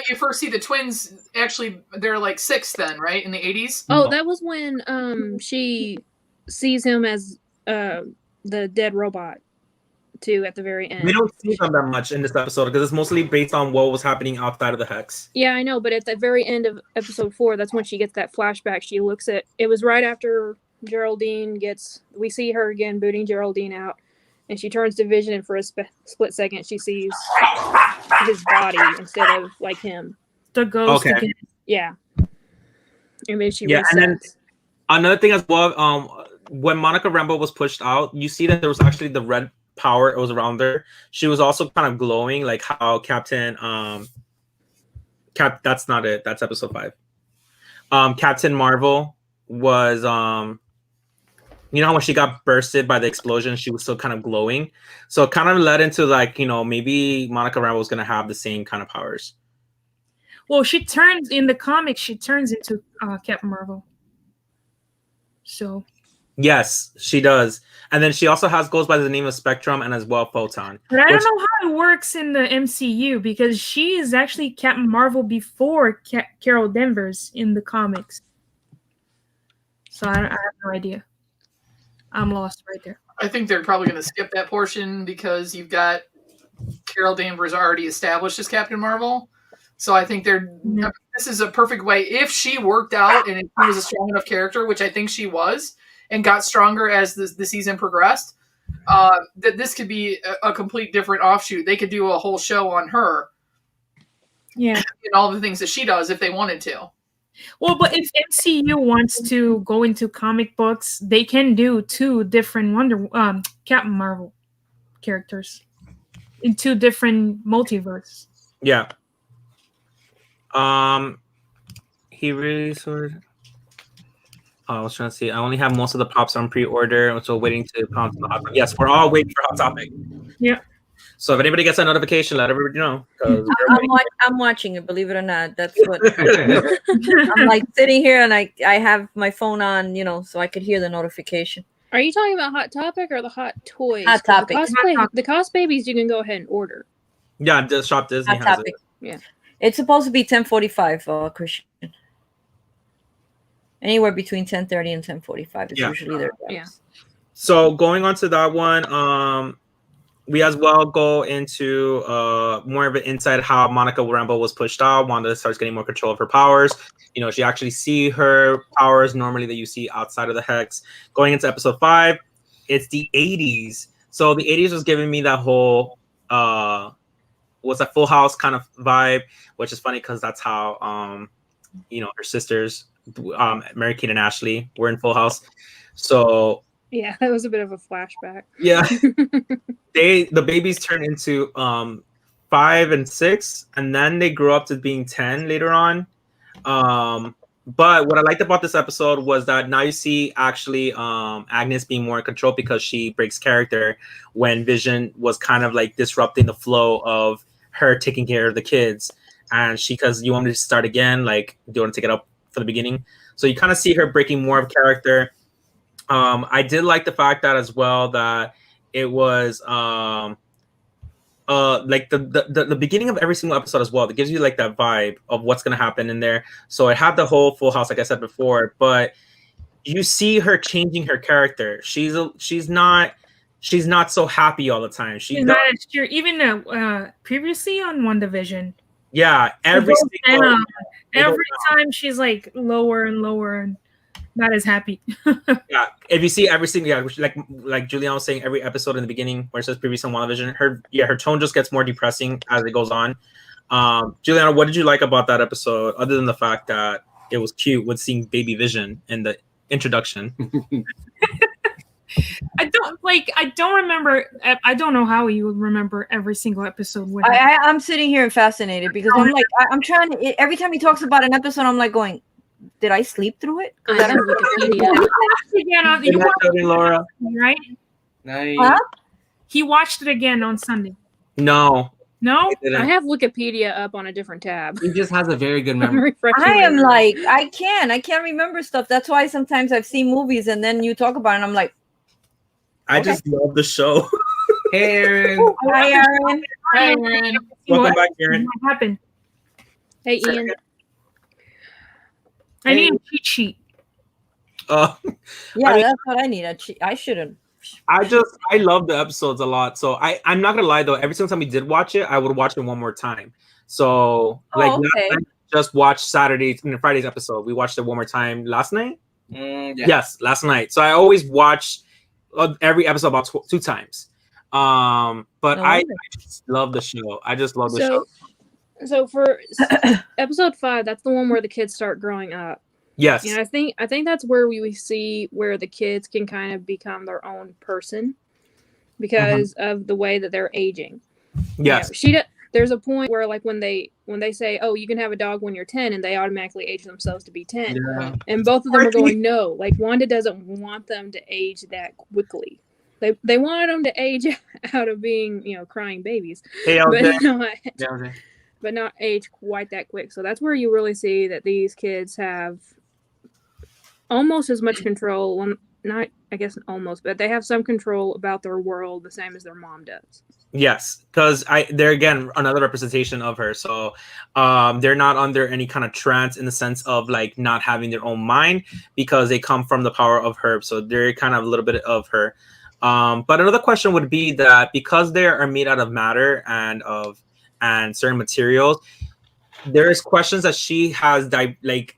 you first see the twins. Actually, they're like 6 then, right? In the 80s. Oh, that was when she sees him as the dead robot too at the very end. We don't see them that much in this episode because it's mostly based on what was happening outside of the hex. Yeah, I know, but at the very end of episode 4, that's when she gets that flashback. She looks at it was right after Geraldine we see her again booting Geraldine out, and she turns to Vision, and for a split second she sees his body instead of like him. the ghost Okay. again. Yeah. And then she Yeah, and then resets. another thing as well, when Monica Rambeau was pushed out, you see that there was actually the red power. It was around her. She was also kind of glowing, like how Captain That's not it. That's episode 5. Captain Marvel was you know when she got bursted by the explosion, she was still kind of glowing. So it kind of led into like, maybe Monica Rambeau was gonna have the same kind of powers. Well, she turns in the comics. She turns into Captain Marvel. So Yes, she does. And then she also goes by the name of Spectrum and as well Photon. but I don't know how it works in the MCU because she is actually Captain Marvel before Carol Danvers in the comics. So I have no idea. I'm lost right there. I think they're probably going to skip that portion because you've got Carol Danvers already established as Captain Marvel. So I think this is a perfect way. If she worked out and she was a strong enough character, which I think she was, and got stronger as the season progressed, that this could be a complete different offshoot. They could do a whole show on her. Yeah. And all the things that she does if they wanted to. Well, but if MCU wants to go into comic books, they can do 2 different Captain Marvel characters in 2 different multiverses. Yeah. He really sort of. Oh, I was trying to see. I only have most of the pops on pre-order, so waiting to pounce on the hot. Yes, we're all waiting for Hot Topic. Yeah. So if anybody gets a notification, let everybody know. I'm watching it. Believe it or not, that's what I'm like sitting here, and I have my phone on, so I could hear the notification. Are you talking about Hot Topic or the Hot Toys? Hot Topic. The Cos Babies you can go ahead and order. Yeah, the Shop Disney Hot has Topic. it. Yeah. It's supposed to be 10:45, Christian. Anywhere between 10:30 and 10:45 is usually their times. Yeah. So going on to that one, we as well go into more of an insight how Monica Rambeau was pushed out. Wanda starts getting more control of her powers. She actually see her powers normally that you see outside of the Hex. Going into episode 5, it's the 80s. So the 80s was giving me that whole was a Full House kind of vibe, which is funny because that's how her sisters, Mary Kate and Ashley, were in Full House. So yeah, that was a bit of a flashback. Yeah. The babies turn into 5 and 6, and then they grew up to being 10 later on. But what I liked about this episode was that now you see actually Agnes being more in control because she breaks character when Vision was kind of like disrupting the flow of her taking care of the kids. And because you want me to start again, like, do you want to take it up for the beginning? So you kind of see her breaking more of character. I did like the fact that as well that it was like the beginning of every single episode as well. That gives you like that vibe of what's gonna happen in there. So it had the whole Full House, like I said before, but you see her changing her character. She's not so happy all the time. She's not sure. Even previously on Wandavision. Yeah, every time she's like lower and lower and not as happy. Yeah, if you see every single like Julian was saying, every episode in the beginning where it says previous on WandaVision, her tone just gets more depressing as it goes on. Juliana, what did you like about that episode, other than the fact that it was cute with seeing Baby Vision in the introduction? I don't remember. I don't know how you would remember every single episode. I'm sitting here and fascinated because I'm like, I'm trying to, every time he talks about an episode, I'm like going, did I sleep through it? I have Wikipedia. You watched it, Laura, right? Nice. Huh? He watched it again on Sunday. No. I have Wikipedia up on a different tab. He just has a very good memory. I am like, I can't remember stuff. That's why sometimes I've seen movies and then you talk about it and I'm like, I just love the show. Hey, Aaron. Hi, Aaron. Hi, Aaron. Welcome back, Aaron. What happened? Hey, Ian. I need a cheat sheet. Yeah, that's what I need. I shouldn't. I love the episodes a lot. So I'm not gonna lie though, every single time we did watch it, I would watch it one more time. So just watch Friday's episode. We watched it one more time last night. Yeah. Yes, last night. So I always watch every episode about 2 times. But I just love the show. I just love the show. So for episode 5, that's the one where the kids start growing up. Yes. You know, I think that's where we see where the kids can kind of become their own person because of the way that they're aging. Yes. You know, there's a point where like when they say, "Oh, you can have a dog when you're 10," and they automatically age themselves to be 10. Yeah. And both of them are going, "No." Like Wanda doesn't want them to age that quickly. They wanted them to age out of being, you know, crying babies. Hey, but not age quite that quick. So that's where you really see that these kids have almost as much control. Well, not, I guess, almost, but they have some control about their world, the same as their mom does. Yes, because they're again another representation of her. So they're not under any kind of trance in the sense of like not having their own mind because they come from the power of her. So they're kind of a little bit of her. But another question would be that because they are made out of matter and certain materials, there's questions that she has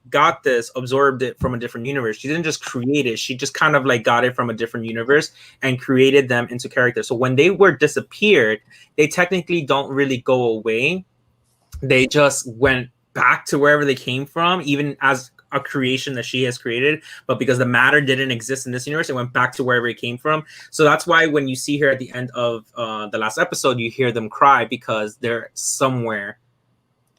got this, absorbed it from a different universe. She didn't just create it. She just kind of like got it from a different universe and created them into characters. So when they were disappeared, they technically don't really go away. They just went back to wherever they came from, even as a creation that she has created. But because the matter didn't exist in this universe, it went back to wherever it came from. So that's why when you see her at the end of the last episode, you hear them cry because they're somewhere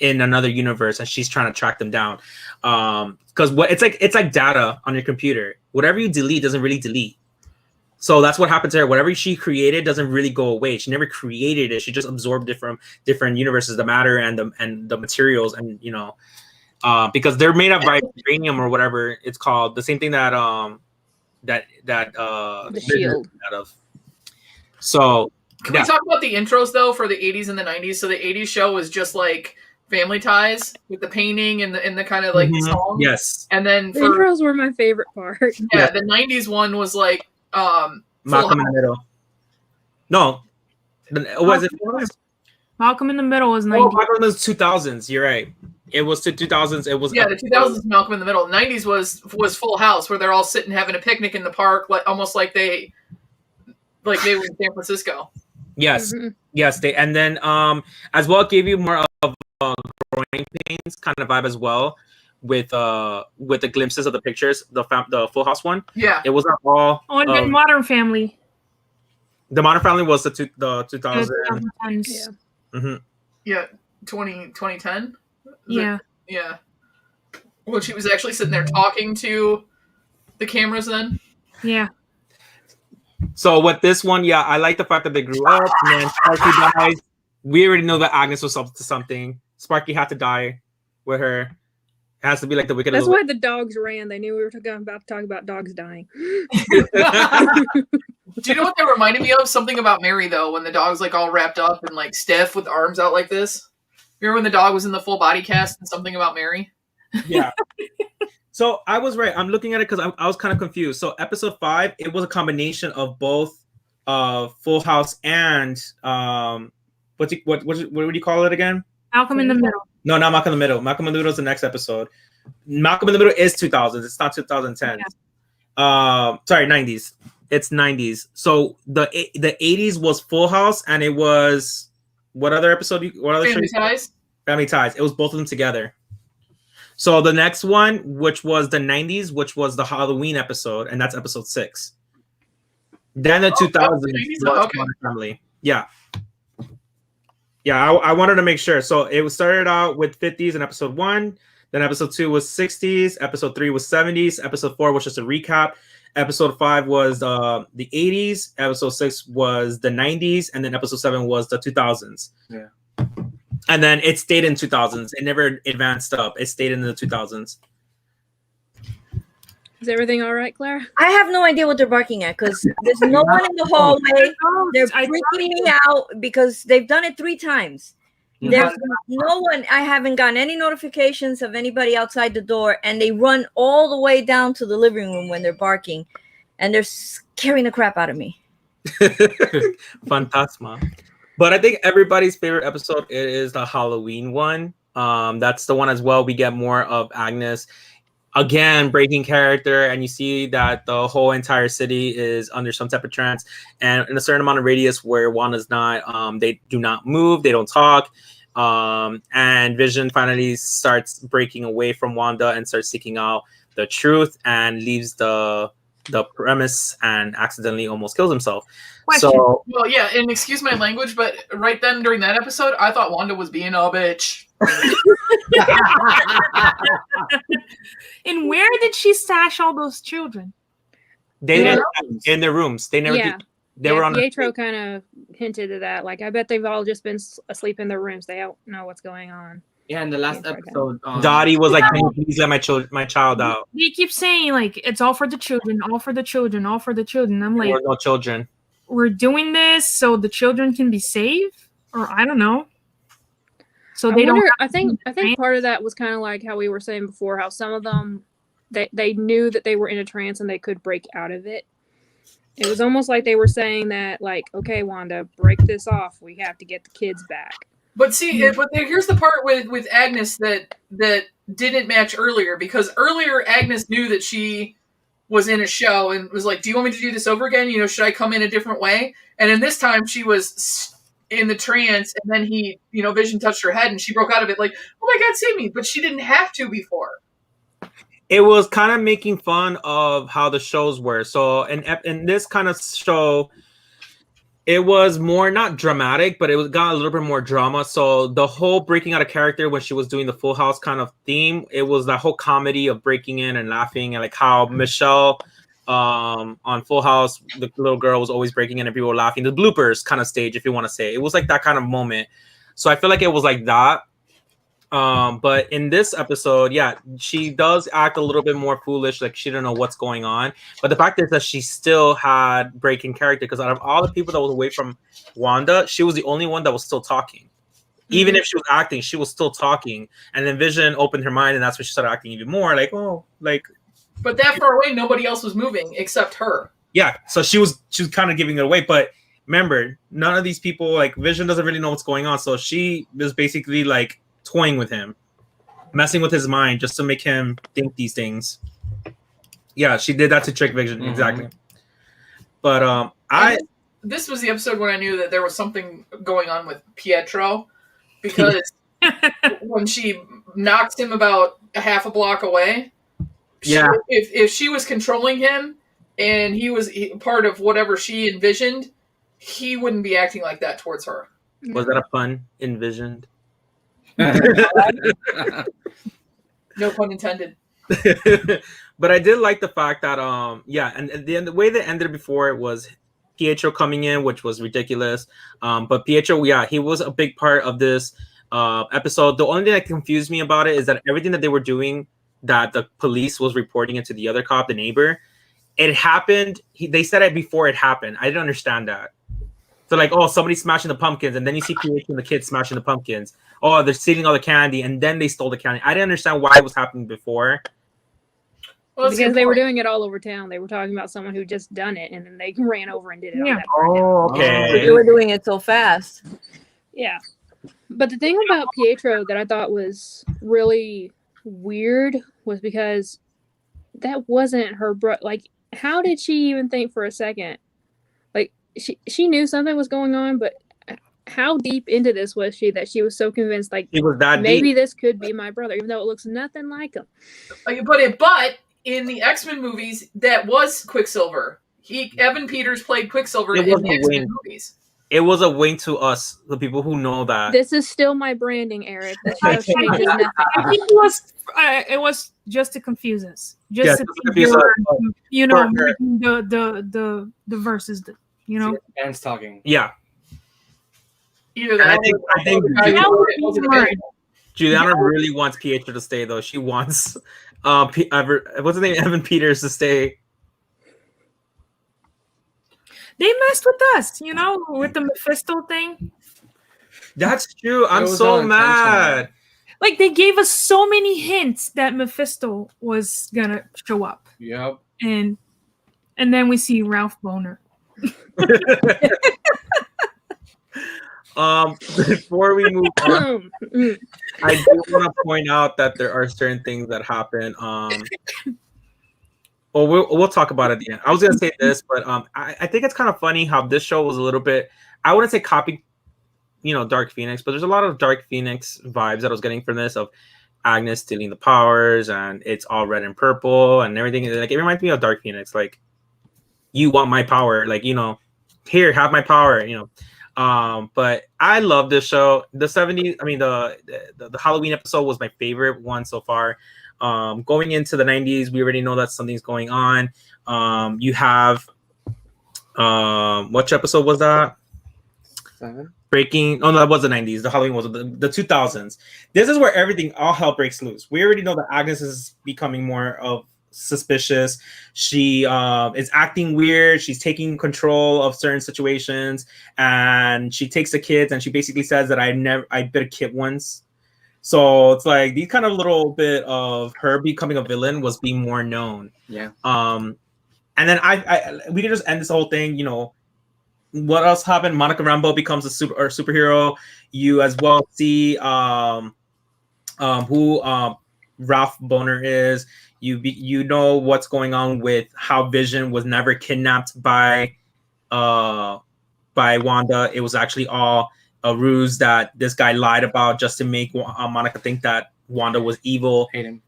in another universe and she's trying to track them down. Because it's like data on your computer. Whatever you delete doesn't really delete. So that's what happened to her. Whatever she created doesn't really go away. She never created it. She just absorbed it from different universes, the matter and the materials, and you know, because they're made of vibranium or whatever it's called. The same thing that the shield out of. So can we talk about the intros though for the 80s and the 90s? So the 80s show was just like Family Ties with the painting and the kind of like song. Yes. And then the intros were my favorite part. Yeah, the 90s one was like Malcolm in the Middle. No. Was it Malcolm in the Middle was 90s. Oh, Malcolm in the 2000s. You're right. It was to 2000s. It was the 2000s Malcolm in the Middle. 90s was Full House, where they're all sitting having a picnic in the park, like almost like they were in San Francisco. Yes. Yes, they, and then as well, it gave you more of growing pains kind of vibe as well, with the glimpses of the pictures, the Full House one. Yeah, it was not all. Oh, and then Modern Family. The Modern Family was the 2000s. Yeah. Yeah, 2010. Yeah. Yeah. When she was actually sitting there talking to the cameras then. Yeah. So with this one, yeah, I like the fact that they grew up and then Sparky dies. We already know that Agnes was up to something. Sparky had to die with her. It has to be like the wicked. That's why the dogs ran. They knew we were about to talk about dogs dying. Do you know what that reminded me of? Something about Mary, though, when the dog's like all wrapped up and like stiff with arms out like this. Remember when the dog was in the full body cast and Something About Mary? Yeah. So I was right. I'm looking at it because I was kind of confused. So episode 5, it was a combination of both Full House and what would you call it again? Malcolm in the Middle. No, not Malcolm in the Middle. Malcolm in the Middle is the next episode. Malcolm in the Middle is 2000s. It's not 2010. Yeah. Sorry, 90s. It's 90s. So the 80s was Full House, and it was what other episode? What other Family Ties? Family Ties. It was both of them together. So the next one, which was the 90s, which was the Halloween episode, and that's episode 6. Then the 2000s was Modern Family. Yeah. Yeah, I wanted to make sure. So it started out with 50s in episode 1. Then episode 2 was 60s. Episode 3 was 70s. Episode 4 was just a recap. Episode 5 was the 80s. Episode 6 was the 90s. And then episode 7 was the 2000s. Yeah. And then it stayed in 2000s. It never advanced up. It stayed in the 2000s. Is everything all right, Claire? I have no idea what they're barking at because there's no one in the hallway. They're freaking me out because they've done it 3 times. There's no one. I haven't gotten any notifications of anybody outside the door, and they run all the way down to the living room when they're barking, and they're scaring the crap out of me. Phantasma. But I think everybody's favorite episode is the Halloween one. That's the one as well. We get more of Agnes again breaking character, and you see that the whole entire city is under some type of trance, and in a certain amount of radius where Wanda's not, they do not move, they don't talk. And Vision finally starts breaking away from Wanda and starts seeking out the truth and leaves the premise and accidentally almost kills himself. Question. So, Well, yeah, and excuse my language, but right then during that episode, I thought Wanda was being a bitch. And where did she stash all those children? they didn't in their rooms. They never. Yeah. They were on. Pietro kind of hinted at that. Like, I bet they've all just been asleep in their rooms. They don't know what's going on. Yeah, in the last episode, Dottie was like, "Can you please let my child out?" They keep saying like it's all for the children, all for the children, all for the children. I'm like, There were no children. we're doing this so the children can be saved, or I don't know. So they don't. I think part of that was kind of like how we were saying before, how some of them they knew that they were in a trance and they could break out of it. It was almost like they were saying that, like, okay, Wanda, break this off. We have to get the kids back. But see, here's the part with Agnes that didn't match earlier, because earlier Agnes knew that she was in a show and was like, "Do you want me to do this over again? You know, should I come in a different way?" And in this time, she was in the trance, and then Vision touched her head, and she broke out of it like, "Oh my God, save me!" But she didn't have to before. It was kind of making fun of how the shows were. So in this kind of show, it was more not dramatic, but it got a little bit more drama. So the whole breaking out of character when she was doing the Full House kind of theme, it was that whole comedy of breaking in and laughing, and like how Michelle on Full House, the little girl was always breaking in and people were laughing. The bloopers kind of stage, if you want to say. It was like that kind of moment. So I feel like it was like that. But in this episode, yeah, she does act a little bit more foolish, like she didn't know what's going on. But the fact is that she still had breaking character, because out of all the people that was away from Wanda, she was the only one that was still talking. Even if she was acting, she was still talking. And then Vision opened her mind, and that's when she started acting even more like, oh, like. But that far away, nobody else was moving except her. Yeah, so she was kind of giving it away. But remember, none of these people, like Vision doesn't really know what's going on. So she was basically like toying with him, messing with his mind just to make him think these things. Yeah, she did that to trick Vision, exactly. But this was the episode when I knew that there was something going on with Pietro, because when she knocked him about a half a block away, if she was controlling him and he was part of whatever she envisioned, he wouldn't be acting like that towards her. Was that a pun? Envisioned? No pun intended. But I did like the fact that and at the end, the way they ended before, it was Pietro coming in, which was ridiculous. But Pietro, he was a big part of this episode. The only thing that confused me about it is that everything that they were doing, that the police was reporting it to the other cop, the neighbor, it happened. They said it before it happened. I didn't understand that. So like, oh, somebody's smashing the pumpkins, and then you see Pietro and the kids smashing the pumpkins. Oh, they're stealing all the candy, and then they stole the candy. I didn't understand why it was happening before. Well, because they were doing it all over town. They were talking about someone who just done it, and then they ran over and did it. Yeah. Oh, okay. They were doing it so fast. Yeah. But the thing about Pietro that I thought was really weird was because that wasn't her bro. Like, how did she even think for a second? Like, she knew something was going on, but how deep into this was she that she was so convinced, like, It was that maybe deep. this could be my brother, even though it looks nothing like him. But in the X-Men movies, that was Quicksilver. Evan Peters played Quicksilver in the X-Men movies. It was a wink to us, the people who know that. This is still my branding, Eric. This show changes nothing. I think it was just to confuse us, just to confuse us. the verses, Fans talking. Yeah. Either that. I think Juliana really wants Pietro to stay, though. She wants what's his name, Evan Peters, to stay. They messed with us, with the Mephisto thing. That's true. I'm so mad. Like, they gave us so many hints that Mephisto was gonna show up. Yep. And then we see Ralph Boner. Before we move on, I do want to point out that there are certain things that happen. Well, we'll talk about it at the end. I was gonna say this, but I think it's kind of funny how this show was a little bit, I wouldn't say copy Dark Phoenix, but there's a lot of Dark Phoenix vibes that I was getting from this of Agnes stealing the powers, and it's all red and purple and everything. Like, it reminds me of Dark Phoenix. Like, you want my power? Like, here, have my power. But I love this show. The 70s, I mean, the Halloween episode was my favorite one so far. Going into the 90s, we already know that something's going on. You have which episode was that? 7. Breaking. Oh no, that was the 90s. The Halloween was the 2000s. This is where all hell breaks loose. We already know that Agnes is becoming more of suspicious. She is acting weird. She's taking control of certain situations, and she takes the kids, and she basically says that I bit a kid once. So it's like these kind of little bit of her becoming a villain was being more known. Yeah. And then we can just end this whole thing. What else happened? Monica Rambeau becomes a superhero. You as well see who Ralph Boner is. You know what's going on with how Vision was never kidnapped by Wanda. It was actually all a ruse that this guy lied about just to make Monica think that Wanda was evil. Hate him.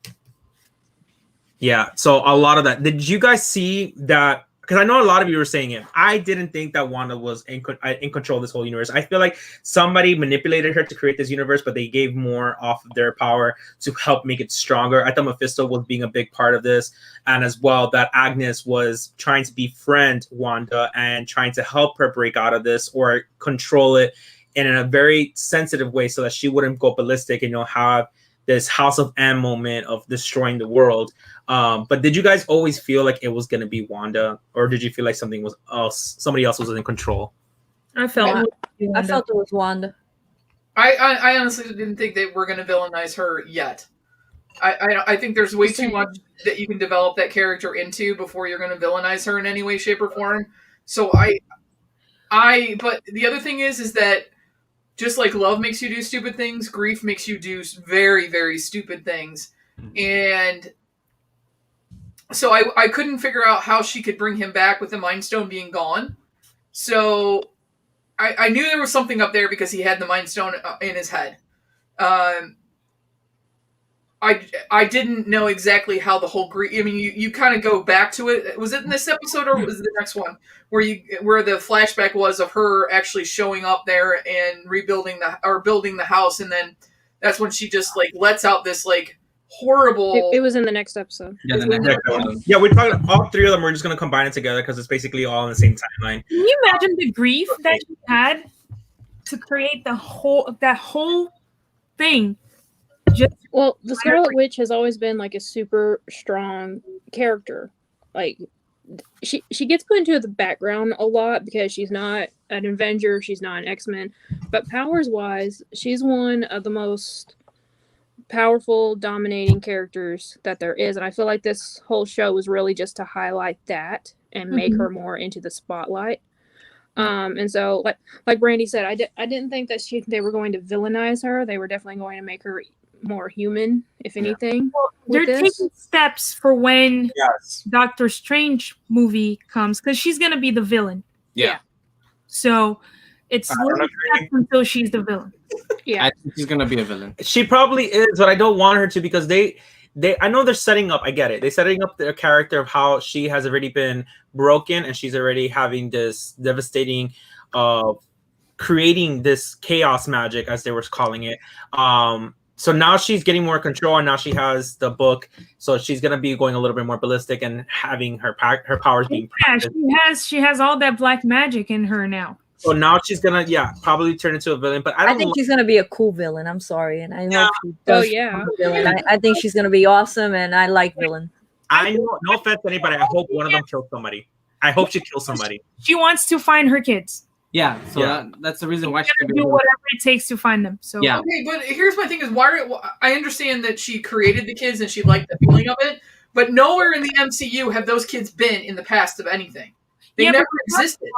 Yeah, so a lot of that. Did you guys see that? Because I know a lot of you were saying it. I didn't think that Wanda was in control of this whole universe. I feel like somebody manipulated her to create this universe, but they gave more off of their power to help make it stronger. I thought Mephisto was being a big part of this. And as well, that Agnes was trying to befriend Wanda and trying to help her break out of this or control it in a very sensitive way so that she wouldn't go ballistic and have this House of M moment of destroying the world. But did you guys always feel like it was going to be Wanda, or did you feel like somebody else was in control? I felt it was Wanda. I honestly didn't think they were going to villainize her yet. I think there's way too much that you can develop that character into before you're going to villainize her in any way, shape, or form. So but the other thing is that just like love makes you do stupid things, grief makes you do very, very stupid things. And so I couldn't figure out how she could bring him back with the Mind Stone being gone. So I knew there was something up there because he had the Mind Stone in his head. I didn't know exactly how the whole grief. I mean, you kind of go back to it. Was it in this episode or was it the next one where the flashback was of her actually showing up there and building the house, and then that's when she just like lets out this like horrible. It was in the next episode. Yeah, the next episode. Yeah, we're talking all three of them. We're just gonna combine it together because it's basically all in the same timeline. Can you imagine the grief that she had to create that whole thing? Well, the Scarlet Witch has always been like a super strong character. Like she gets put into the background a lot because she's not an Avenger, she's not an X-Men, but powers wise, she's one of the most powerful, dominating characters that there is, and I feel like this whole show was really just to highlight that and make her more into the spotlight. And so, like Brandy said, I didn't think that they were going to villainize her. They were definitely going to make her more human, if anything. Well, they're taking steps for when Doctor Strange movie comes, because she's gonna be the villain. Yeah. So it's until she's the villain. Yeah, I think she's gonna be a villain. She probably is, but I don't want her to because they I know they're setting up. I get it. They're setting up their character of how she has already been broken and she's already having this devastating, creating this chaos magic as they were calling it. So now she's getting more control, and now she has the book. So she's gonna be going a little bit more ballistic and having her powers being. Yeah, she has all that black magic in her now. So now she's gonna probably turn into a villain. But I think she's gonna be a cool villain. I'm sorry, and I hope she Oh does. yeah. I think she's gonna be awesome, and I like villains. I know, no offense to anybody. I hope one of them kills somebody. I hope she kills somebody. She wants to find her kids. Yeah, so that's the reason why she can do whatever it takes to find them. So yeah. Okay, but here's my thing: is I understand that she created the kids and she liked the feeling of it, but nowhere in the MCU have those kids been in the past of anything. They never existed.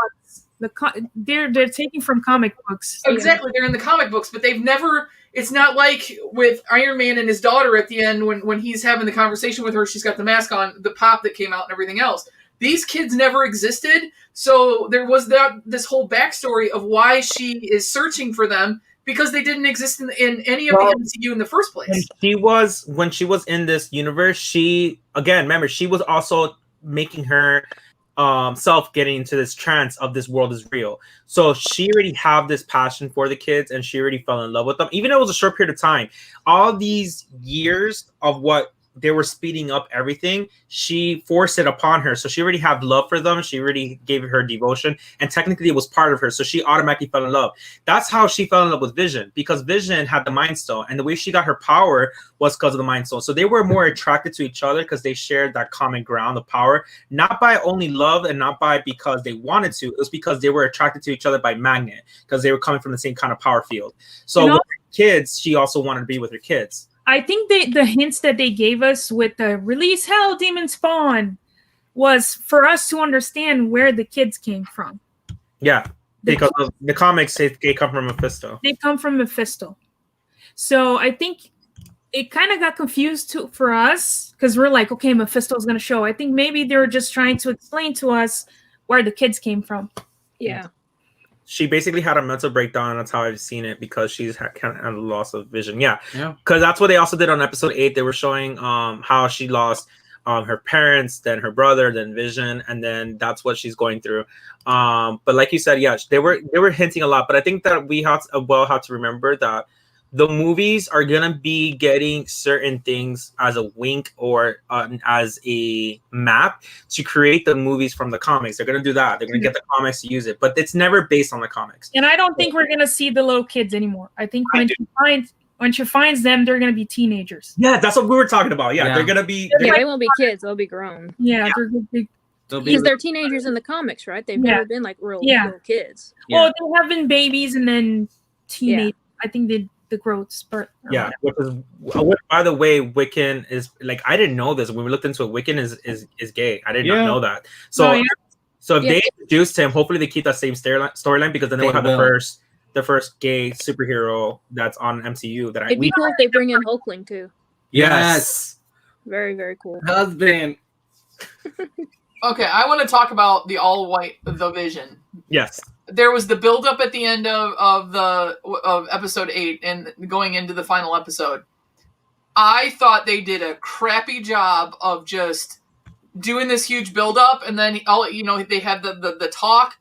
They're taking from comic books. Exactly, they're in the comic books, but they've never. It's not like with Iron Man and his daughter at the end when he's having the conversation with her. She's got the mask on, the pop that came out, and everything else. these kids never existed. So there was this whole backstory of why she is searching for them, because they didn't exist in any of the MCU in the first place. When she was in this universe, she was also making her self getting into this trance of this world is real. So she already have this passion for the kids, and she already fell in love with them. Even though it was a short period of time, all these years of what they were speeding up everything, she forced it upon her. So she already had love for them. She already gave her devotion, and technically it was part of her. So she automatically fell in love. That's how she fell in love with Vision, because Vision had the Mind Stone, and the way she got her power was because of the Mind Stone. So they were more attracted to each other because they shared that common ground of power, not by only love and not by because they wanted to. It was because they were attracted to each other by magnet, because they were coming from the same kind of power field. So with her kids, she also wanted to be with her kids. I think the hints that they gave us with the release hell demon spawn was for us to understand where the kids came from. Yeah, because of the comics, they come from Mephisto. They come from Mephisto. So I think it kind of got confused for us, because we're like, okay, Mephisto's going to show. I think maybe they were just trying to explain to us where the kids came from. Yeah. She basically had a mental breakdown, and that's how I've seen it, because she's kind of had a loss of vision. Yeah, because that's what they also did on episode 8. They were showing how she lost her parents, then her brother, then Vision, and then that's what she's going through. But like you said, yeah, they were hinting a lot. But I think that we have to remember that the movies are gonna be getting certain things as a wink or as a map to create the movies from the comics. They're gonna do that. They're gonna get the comics to use it, but it's never based on the comics. And I don't think we're gonna see the little kids anymore. I think when she finds them, they're gonna be teenagers. Yeah, that's what we were talking about. Yeah. They're gonna be. They won't be kids. They'll be grown. Yeah. They're gonna be. Because they're teenagers in the comics, right? They've never been like real little kids. Well, they have been babies and then teenagers. I think the growth spurt. Yeah, which by the way, Wiccan is like, I didn't know this. When we looked into it, Wiccan is gay. I did not know that. So so if they introduced him, hopefully they keep that same storyline, because then they will have the first gay superhero that's on MCU. It'd be cool if they bring in Hulkling too. Yes. Very, very cool. Husband. Okay, I want to talk about the all white The Vision. Yes. There was the build up at the end of episode 8 and going into the final episode. I thought they did a crappy job of just doing this huge build up, and then they had the talk.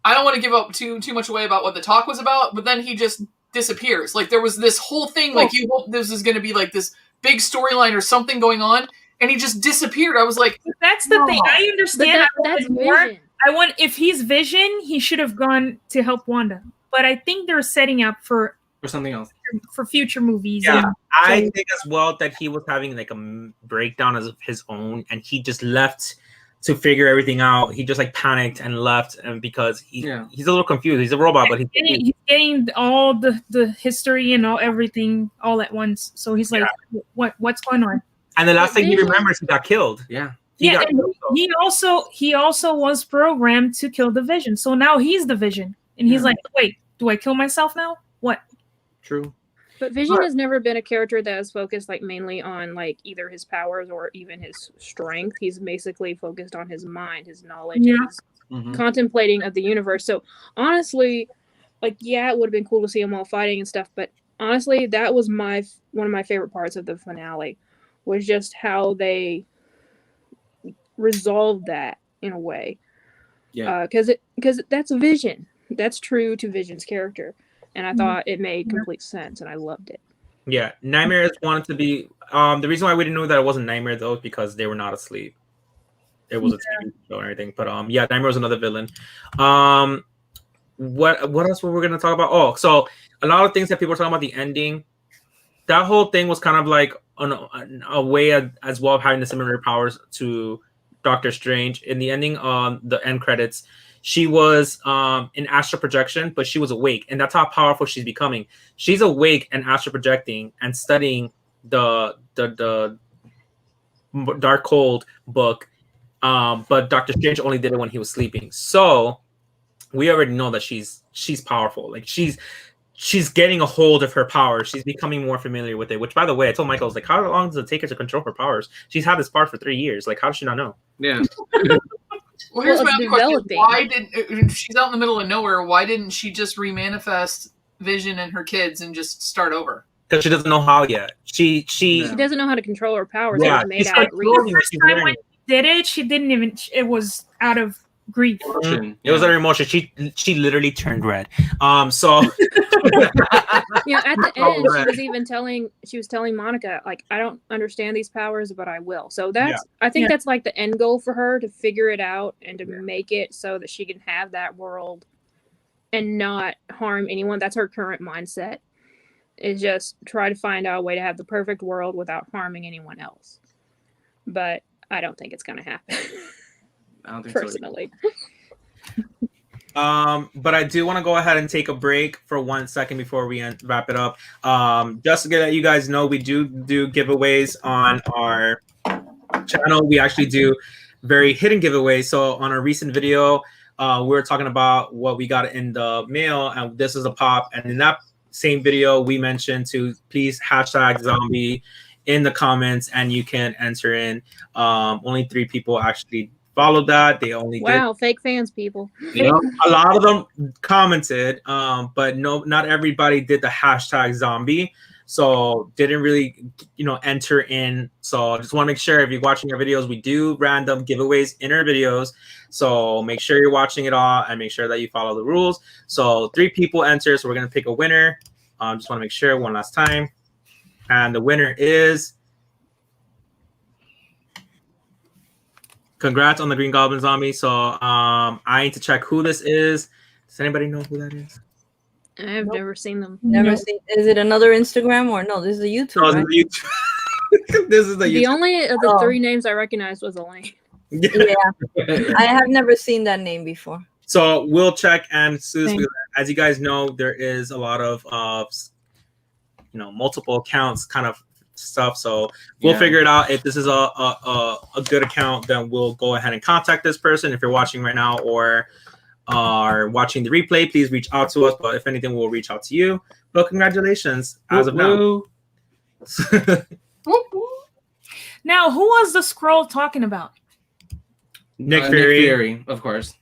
I don't want to give up too much away about what the talk was about, but then he just disappears. Like there was this whole thing, like you hope this is going to be like this big storyline or something going on, and he just disappeared. I was like, that's the thing. I understand. That's Vision. If he's Vision, he should have gone to help Wanda. But I think they're setting up for something else, for future movies. Yeah, I think as well that he was having like a breakdown of his own, and he just left to figure everything out. He just like panicked and left, and because he's a little confused. He's a robot, but he's getting all the history and everything all at once. So he's like, what's going on? And the last thing he remembers, he got killed. Yeah. He also was programmed to kill the Vision. So now he's the Vision. And he's like, wait, do I kill myself now? What? True. But Vision has never been a character that is focused like mainly on like either his powers or even his strength. He's basically focused on his mind, his knowledge, his contemplating of the universe. So honestly, like it would have been cool to see him while fighting and stuff. But honestly, that was one of my favorite parts of the finale, was just how they resolved that in a way. Yeah. Because that's Vision. That's true to Vision's character. And I thought it made complete sense, and I loved it. Yeah, Nightmares wanted to be. The reason why we didn't know that it wasn't Nightmare though is because they were not asleep. It was a TV show and everything, but Nightmare was another villain. What else were we gonna talk about? Oh, so a lot of things that people were talking about the ending. That whole thing was kind of like a way as well of having the similar powers to Doctor Strange. In the ending, the end credits, she was in astral projection, but she was awake, and that's how powerful she's becoming. She's awake and astral projecting and studying the Dark Cold book, but Doctor Strange only did it when he was sleeping. So we already know that she's powerful. Like she's getting a hold of her power. She's becoming more familiar with it. Which, by the way, I told Michael, I was like, how long does it take her to control her powers? She's had this power for 3 years. Like, how does she not know? Yeah. Well, here's Well, my it's other question. developing. Why did she's out in the middle of nowhere? Why didn't she just remanifest Vision and her kids and just start over? Because she doesn't know how yet. She doesn't know how to control her powers. Yeah, It was made she's out like of Reese. floating. First time when she did it, she didn't even. It was out of grief. It was her emotion. She literally turned red. So You know, at the Oh, end, right. she was telling Monica, like, I don't understand these powers, but I will. So that's, Yeah. I think Yeah. that's like the end goal for her, to figure it out and to make it so that she can have that world and not harm anyone. That's her current mindset, is just try to find out a way to have the perfect world without harming anyone else. But I don't think it's going to happen, I don't think personally. but I do want to go ahead and take a break for 1 second before we wrap it up. Just to let you guys know, we do giveaways on our channel. We actually do very hidden giveaways. So on a recent video, we were talking about what we got in the mail, and this is a pop. And in that same video, we mentioned to please hashtag zombie in the comments, and you can enter in. Only 3 people actually followed that. They only Wow, fake fans, people. did. A lot of them commented, but not everybody did the hashtag zombie. So didn't really, enter in. So just want to make sure if you're watching our videos, we do random giveaways in our videos. So make sure you're watching it all and make sure that you follow the rules. So 3 people enter. So we're going to pick a winner. Just want to make sure one last time. And the winner is... Congrats on the Green Goblin Zombie. So I need to check who this is. Does anybody know who that is? I've never seen them. Never seen. Is it another Instagram or no? This is a YouTube. Oh, right? this is YouTube. This is the The YouTube. only of the 3 names I recognized was Elaine. Yeah, I have never seen that name before. So we'll check, and Same. as you guys know, there is a lot of multiple accounts kind of stuff. So we'll figure it out. If this is a good account, then we'll go ahead and contact this person. If you're watching right now or are watching the replay, please reach out to us. But if anything, we'll reach out to you. But congratulations as of now. Now, who was the scroll talking about? Nick Fury. Nick Fury, of course.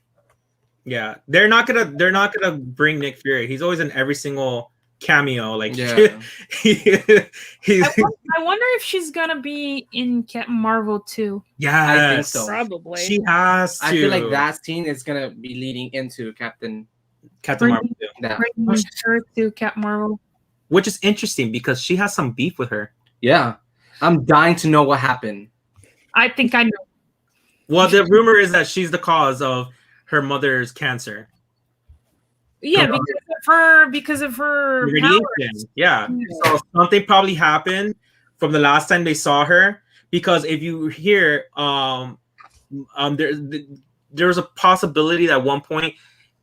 Yeah, they're not gonna bring Nick Fury. He's always in every single cameo. Like, Yeah. he's I wonder if she's gonna be in Captain Marvel too. yes, I think so. Probably. She has to. I feel like that scene is gonna be leading into Captain Marvel too. Yeah. Bring her to Captain Marvel. Which is interesting because she has some beef with her. Yeah. I'm dying to know what happened. I think I know. Well, the rumor is that she's the cause of her mother's cancer. Yeah, because of her Radiation. powers. Yeah. So something probably happened from the last time they saw her. Because if you hear, there was a possibility that at one point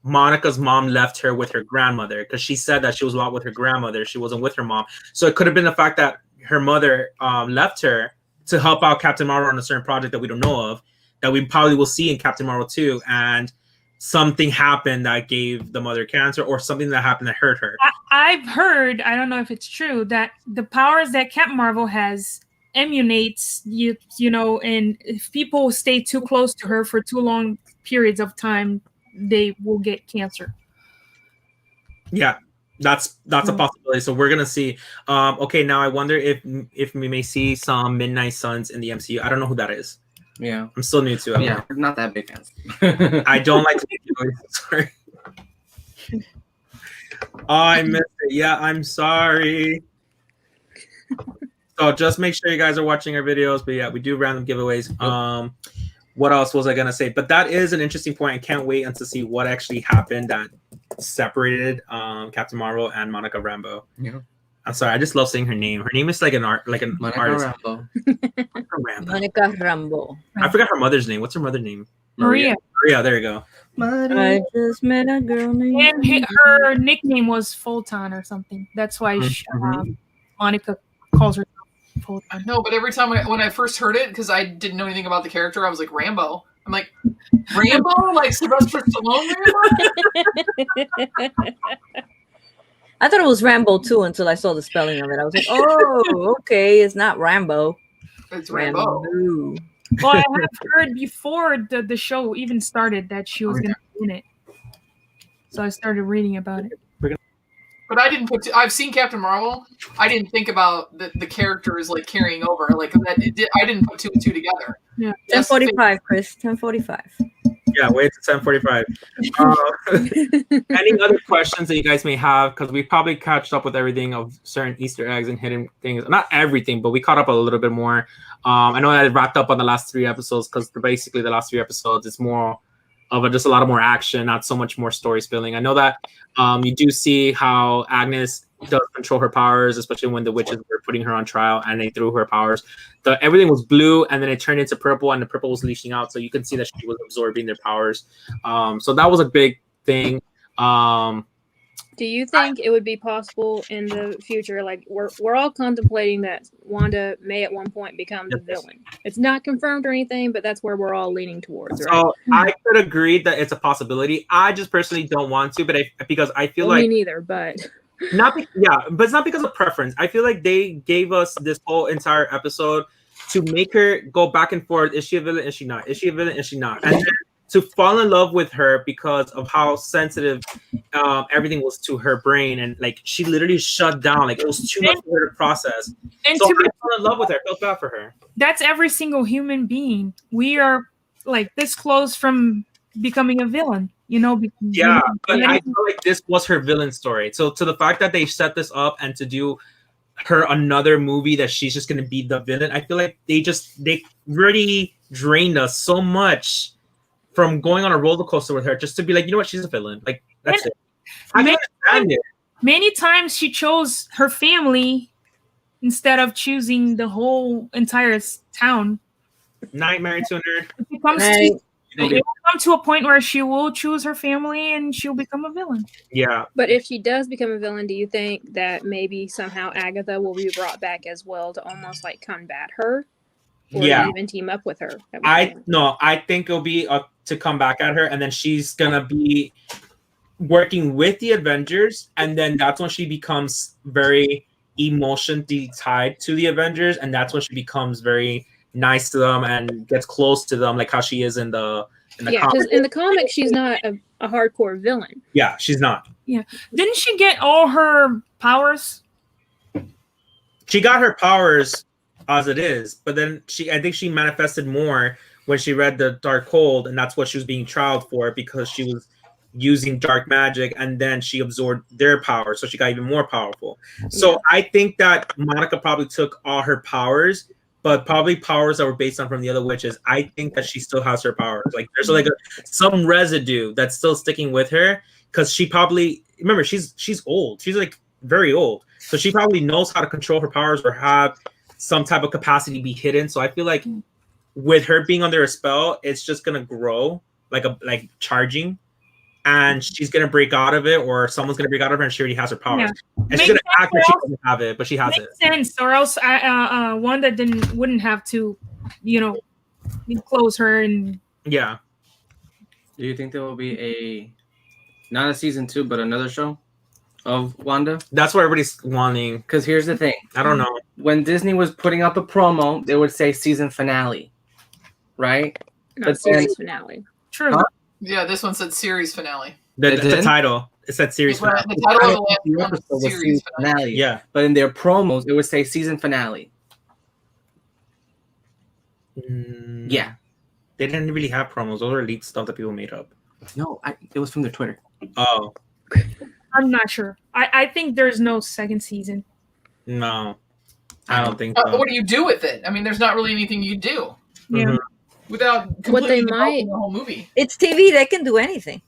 Monica's mom left her with her grandmother, because she said that she was a lot with her grandmother. She wasn't with her mom. So it could have been the fact that her mother left her to help out Captain Marvel on a certain project that we don't know of, that we probably will see in Captain Marvel 2. And something happened that gave the mother cancer, or something that happened that hurt her. I've heard, I don't know if it's true, that the powers that Captain Marvel has emulates, and if people stay too close to her for too long periods of time, they will get cancer. Yeah, that's a possibility. So we're gonna see. Okay, now I wonder if we may see some Midnight Suns in the MCU. I don't know who that is. Yeah. I'm still new to it. Yeah, we're not that big fans. I don't like to sorry. Oh, I missed it. Yeah, I'm sorry. So just make sure you guys are watching our videos. But yeah, we do random giveaways. What else was I gonna say? But that is an interesting point. I can't wait until see what actually happened that separated Captain Marvel and Monica Rambeau. Yeah. I'm sorry, I just love saying her name. Her name is like an artist. Monica Rambeau. Rambeau. Monica Rambeau. I forgot her mother's name. What's her mother's name? Maria. Maria, there you go. I just met a girl named. And her nickname was Fulton or something. That's why Monica calls her Fulton. No, but every time when I first heard it, because I didn't know anything about the character, I was like, Rambo. I'm like, Rambo? Like Sylvester Stallone Rambo? I thought it was Rambo too until I saw the spelling of it. I was like, oh, okay, it's not Rambo. It's Rambo. Well, I have heard before the show even started that she was going to be in it. So I started reading about it. But I didn't put. I've seen Captain Marvel. I didn't think about the characters like carrying over. Like that. I didn't put 2 and 2 together. Yeah. 10:45, Chris. 10:45. Yeah, wait to 10:45. Any other questions that you guys may have? Because we probably catched up with everything of certain Easter eggs and hidden things. Not everything, but we caught up a little bit more. I know that it wrapped up on the last 3 episodes because basically the last 3 episodes it's more of just a lot of more action, not so much more story spilling. I know that you do see how Agnes does control her powers, especially when the witches were putting her on trial and they threw her powers. Everything was blue and then it turned into purple and the purple was leaching out. So you can see that she was absorbing their powers. So that was a big thing. Do you think it would be possible in the future? Like we're all contemplating that Wanda may at one point become the villain. It's not confirmed or anything, but that's where we're all leaning towards. Right? So I could agree that it's a possibility. I just personally don't want to, but because I feel like me neither. But but it's not because of preference. I feel like they gave us this whole entire episode to make her go back and forth. Is she a villain? Is she not? Is she a villain? Is she not? And then to fall in love with her because of how sensitive everything was to her brain, and like she literally shut down. Like it was too much for her to process. And so I fell in love with her. I felt bad for her. That's every single human being. We are like this close from becoming a villain. Yeah, but I feel like this was her villain story. So to the fact that they set this up and to do her another movie that she's just gonna be the villain, I feel like they really drained us so much from going on a roller coaster with her just to be like, you know what, she's a villain. Like that's it. I can understand it. Many times she chose her family instead of choosing the whole entire town. Nightmare to a nerd. It will come to a point where she will choose her family and she'll become a villain. Yeah. But if she does become a villain, do you think that maybe somehow Agatha will be brought back as well to almost like combat her? Or even team up with her? I think it'll be to come back at her, and then she's gonna be working with the Avengers, and then that's when she becomes very emotionally tied to the Avengers, and that's when she becomes very nice to them and gets close to them, like how she is in the comics. Because in the comics, she's not a hardcore villain. Yeah, she's not. Yeah, didn't she get all her powers? She got her powers as it is, but then I think she manifested more when she read the Darkhold, and that's what she was being trialed for because she was using dark magic, and then she absorbed their power, so she got even more powerful. So I think that Monica probably took all her powers, but probably powers that were based on from the other witches. I think that she still has her powers. Like there's like some residue that's still sticking with her because she probably remember she's old. She's like very old, so she probably knows how to control her powers or have some type of capacity be hidden. So I feel like with her being under a spell, it's just gonna grow like charging, and she's gonna break out of it, or someone's gonna break out of her, and she already has her powers. Yeah. And she's gonna act like she doesn't have it, but she has it. Makes sense, or else Wanda wouldn't have to, close her and. Yeah. Do you think there will be not a season 2, but another show of Wanda? That's what everybody's wanting. Because here's the thing. I don't know. When Disney was putting out the promo, they would say season finale, right? Not series finale. True. Huh? Yeah, this one said series finale. The title. It said series finale. The title of the episode was series finale. Yeah. But in their promos, it would say season finale. Yeah. They didn't really have promos. Those are leaked stuff that people made up. No, it was from their Twitter. Oh. I'm not sure. I think there's no second season. No. I don't think so. What do you do with it? I mean, there's not really anything you do. Yeah. Mm-hmm. Without what they completely might the whole movie. It's TV. They can do anything.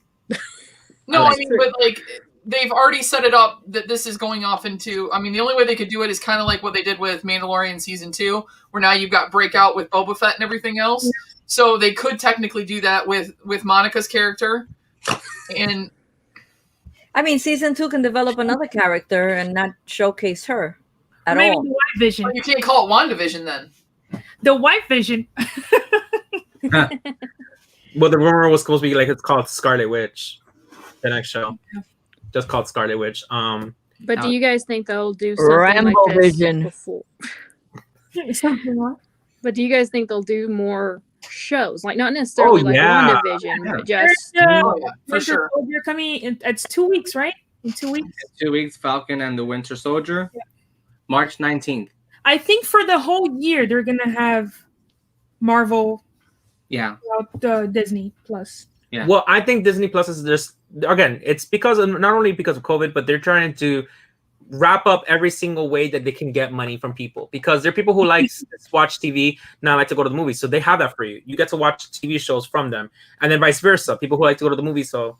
No, I mean, but like they've already set it up that this is going off into. I mean, the only way they could do it is kind of like what they did with Mandalorian season 2, where now you've got Breakout with Boba Fett and everything else. Yeah. So they could technically do that with Monica's character, and I mean, season 2 can develop another character and not showcase her at Maybe all. The White Vision. Well, you can't call it WandaVision then. The White Vision. Well, the rumor was supposed to be like it's called Scarlet Witch, the next show, just called Scarlet Witch. But do you guys think they'll do something like this before? Something what? But do you guys think they'll do more shows? Like not necessarily like WandaVision, but just for sure. You're coming. It's 2 weeks, right? In 2 weeks. 2 weeks, Falcon and the Winter Soldier. Yeah. March 19th. I think for the whole year they're gonna have Marvel. Yeah. Disney Plus. Yeah. Well, I think Disney Plus is just again. It's because of, not only because of COVID, but they're trying to wrap up every single way that they can get money from people, because there are people who like to watch TV, not like to go to the movies. So they have that for you. You get to watch TV shows from them, and then vice versa. People who like to go to the movies. So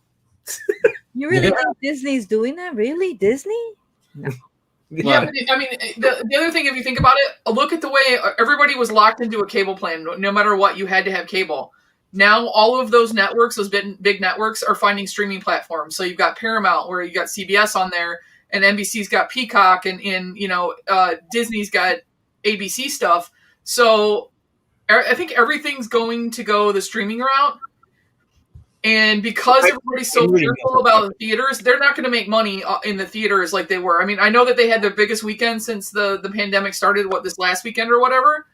you really think Disney's doing that? Really, Disney? Yeah, but I mean, the other thing, if you think about it, look at the way everybody was locked into a cable plan. No matter what, you had to have cable. Now, all of those networks, those big networks, are finding streaming platforms. So you've got Paramount, where you got CBS on there, and NBC's got Peacock, and Disney's got ABC stuff. So I think everything's going to go the streaming route. And because everybody's so fearful about the theaters, they're not going to make money in the theaters like they were. I mean, I know that they had their biggest weekend since the pandemic started, this last weekend or whatever.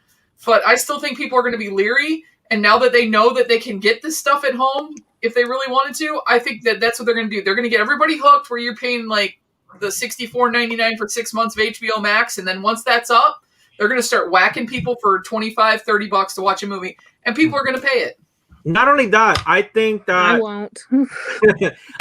But I still think people are going to be leery. And now that they know that they can get this stuff at home, if they really wanted to, I think that's what they're going to do. They're going to get everybody hooked where you're paying like the $64.99 for 6 months of HBO Max. And then once that's up, they're going to start whacking people for $25-$30 to watch a movie. And people are going to pay it. Not only that, I think that I won't.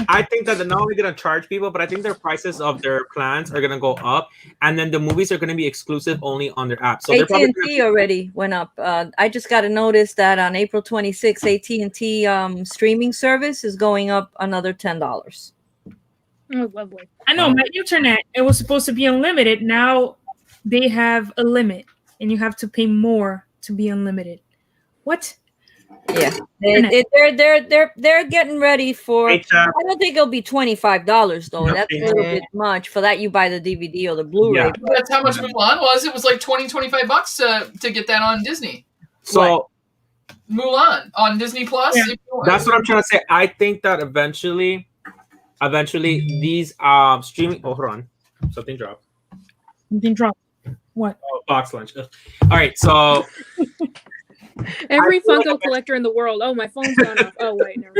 I think that they're not only going to charge people, but I think their prices of their plans are going to go up, and then the movies are going to be exclusive only on their app. So AT&T already went up. I just got a notice that on April 26th, AT&T streaming service is going up another $10. Oh, lovely. I know my internet. It was supposed to be unlimited. Now they have a limit, and you have to pay more to be unlimited. What? Yeah, they're getting ready for. I don't think it'll be $25 though. That's a little bit much. For that, you buy the DVD or the Blu-ray. Yeah. That's how much Mulan was. It was like $20-$25 to get that on Disney. So Mulan on Disney Plus. Yeah. That's what I'm trying to say. I think that eventually these streaming. Oh, hold on, something dropped. Something dropped. What? Oh, box lunch. All right, so. Every Funko collector in the world. Oh, my phone's gone off. Oh, wait, never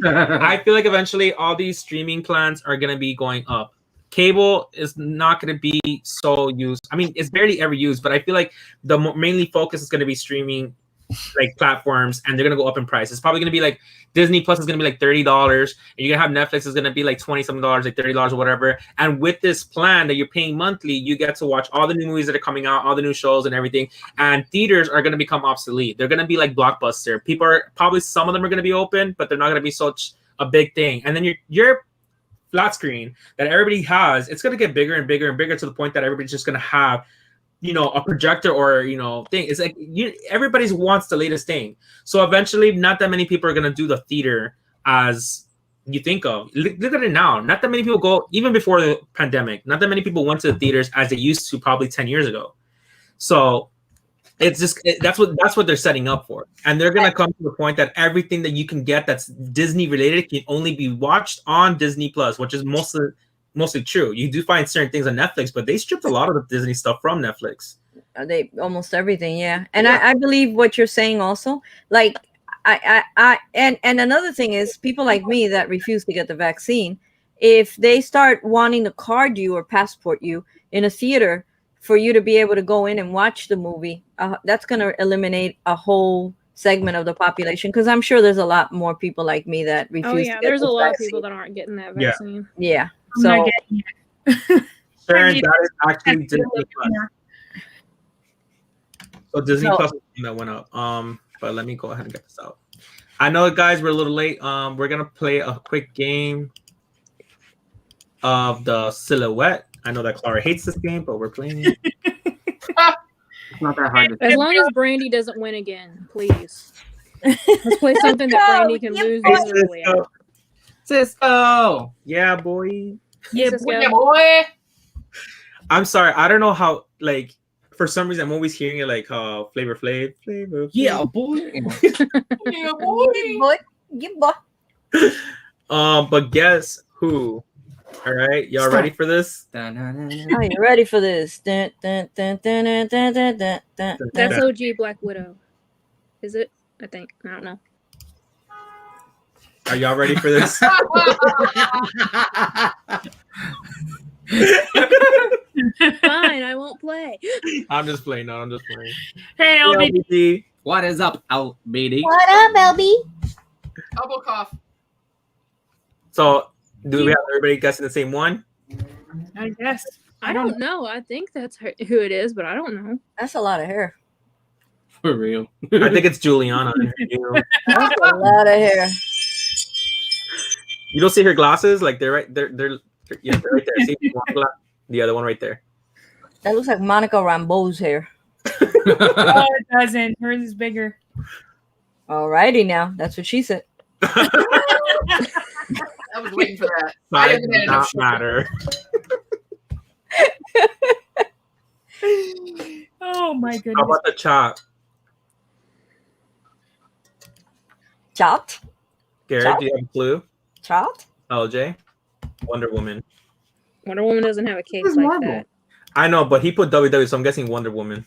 mind. I feel like eventually all these streaming plans are going to be going up. Cable is not going to be so used. I mean, it's barely ever used, but I feel like the mainly focus is going to be streaming like platforms, and they're going to go up in price. It's probably going to be like Disney Plus is going to be like $30, and you're going to have Netflix is going to be like $20-something, like $30 or whatever. And with this plan that you're paying monthly, you get to watch all the new movies that are coming out, all the new shows and everything. And theaters are going to become obsolete. They're going to be like Blockbuster. People are probably, some of them are going to be open, but they're not going to be such a big thing. And then your flat screen that everybody has, it's going to get bigger and bigger and bigger to the point that everybody's just going to have, a projector or, thing. It's like everybody wants the latest thing. So eventually, not that many people are going to do the theater as you think of. Look at it now. Not that many people go, even before the pandemic, not that many people went to the theaters as they used to probably 10 years ago. So it's just, that's what they're setting up for. And they're going to come to the point that everything that you can get that's Disney related can only be watched on Disney Plus, which is mostly true. You do find certain things on Netflix, but they stripped a lot of the Disney stuff from Netflix. They almost everything, yeah. And yeah. I believe what you're saying also. Like and another thing is people like me that refuse to get the vaccine, if they start wanting to card you or passport you in a theater for you to be able to go in and watch the movie, that's going to eliminate a whole segment of the population, because I'm sure there's a lot more people like me that refuse. Oh yeah, there's a lot of people that aren't getting that vaccine. Yeah. I'm not getting it. Sharon, that is actually Disney Plus. So Disney Plus that went up. But let me go ahead and get this out. I know, guys, we're a little late. We're gonna play a quick game of the silhouette. I know that Clara hates this game, but we're playing it. It's not that hard. As long as Brandy doesn't win again, please. Let's play something that Brandy can lose miserably at. Cisco. Yeah, boy. Yeah, boy. I'm sorry. I don't know how, like, for some reason, I'm always hearing it like Flavor Flav. Yeah, boy. Yeah, boy. Yeah, boy. But guess who All right, y'all ready for this? Are you ready for this? Dun, dun, dun, dun, dun, dun, dun, dun, dun, That's dun. OG Black Widow. Is it? I think. I don't know. Are y'all ready for this? Fine, I won't play. I'm just playing. No, I'm just playing. Hey, LB. LBD. What is up, LBD? What up, LB? Elbow cough. So, do we have everybody guessing the same one? I guess. I don't know. I think that's who it is, but I don't know. That's a lot of hair. For real. I think it's Juliana. That's a lot of hair. You don't see her glasses? Like they're right. They're right there. See the other one right there. That looks like Monica Rambeau's hair. Oh, it doesn't. Hers is bigger. Alrighty now. That's what she said. I was waiting for that. I Size didn't does have not enough matter. Oh my goodness. How about the chop? Chopped? Garrett, Chop? do you have a clue? Chopped? LJ? Wonder Woman. Wonder Woman doesn't have a cape Who's like Marvel? that. I know, but he put WW, so I'm guessing Wonder Woman.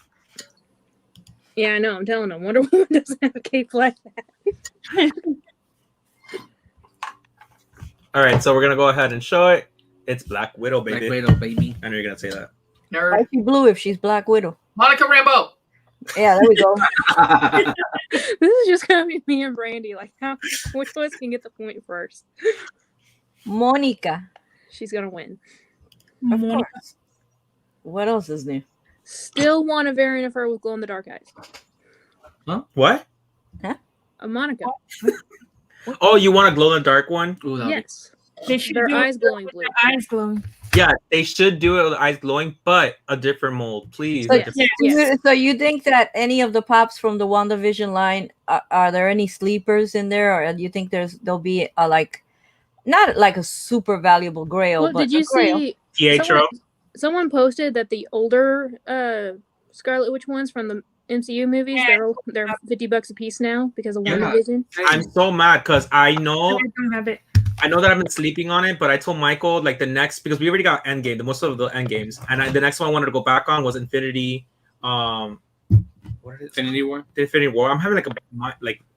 Yeah, I know. I'm telling him. Wonder Woman doesn't have a cape like that. All right, so we're gonna go ahead and show it. It's Black Widow, baby. Black Widow, baby. I know you're gonna say that. nerd. Why she blue if she's Black Widow? Monica Rambeau. Yeah, there we go. This is just gonna be me and Brandy. Like, which of us can get the point first? Monica. She's gonna win. Of Monica. course. What else is new? Still want a variant of her with glow in the dark eyes. What? A Monica. Oh, you want a glow in the dark one? Ooh, that'll be- Yes. They should Their do eyes it glowing with blue. their eyes glowing. Yeah, they should do it with the eyes glowing, but a different mold, please. So, Like a- Yes. so you think that any of the pops from the WandaVision line, are there any sleepers in there, or do you think there'll be a like, not like a super valuable grail, Well, but did you a grail? see? Pietro. Someone posted that the older Scarlet Witch ones from the MCU movies, they're $50 a piece now because of Yeah. WandaVision. I'm so mad because I I know don't have it. that I've been sleeping on it, but I told Michael like the next, because we already got Endgame, the most of the Endgames, and the next one I wanted to go back on was Infinity. What is it? Infinity War. The Infinity War. I'm having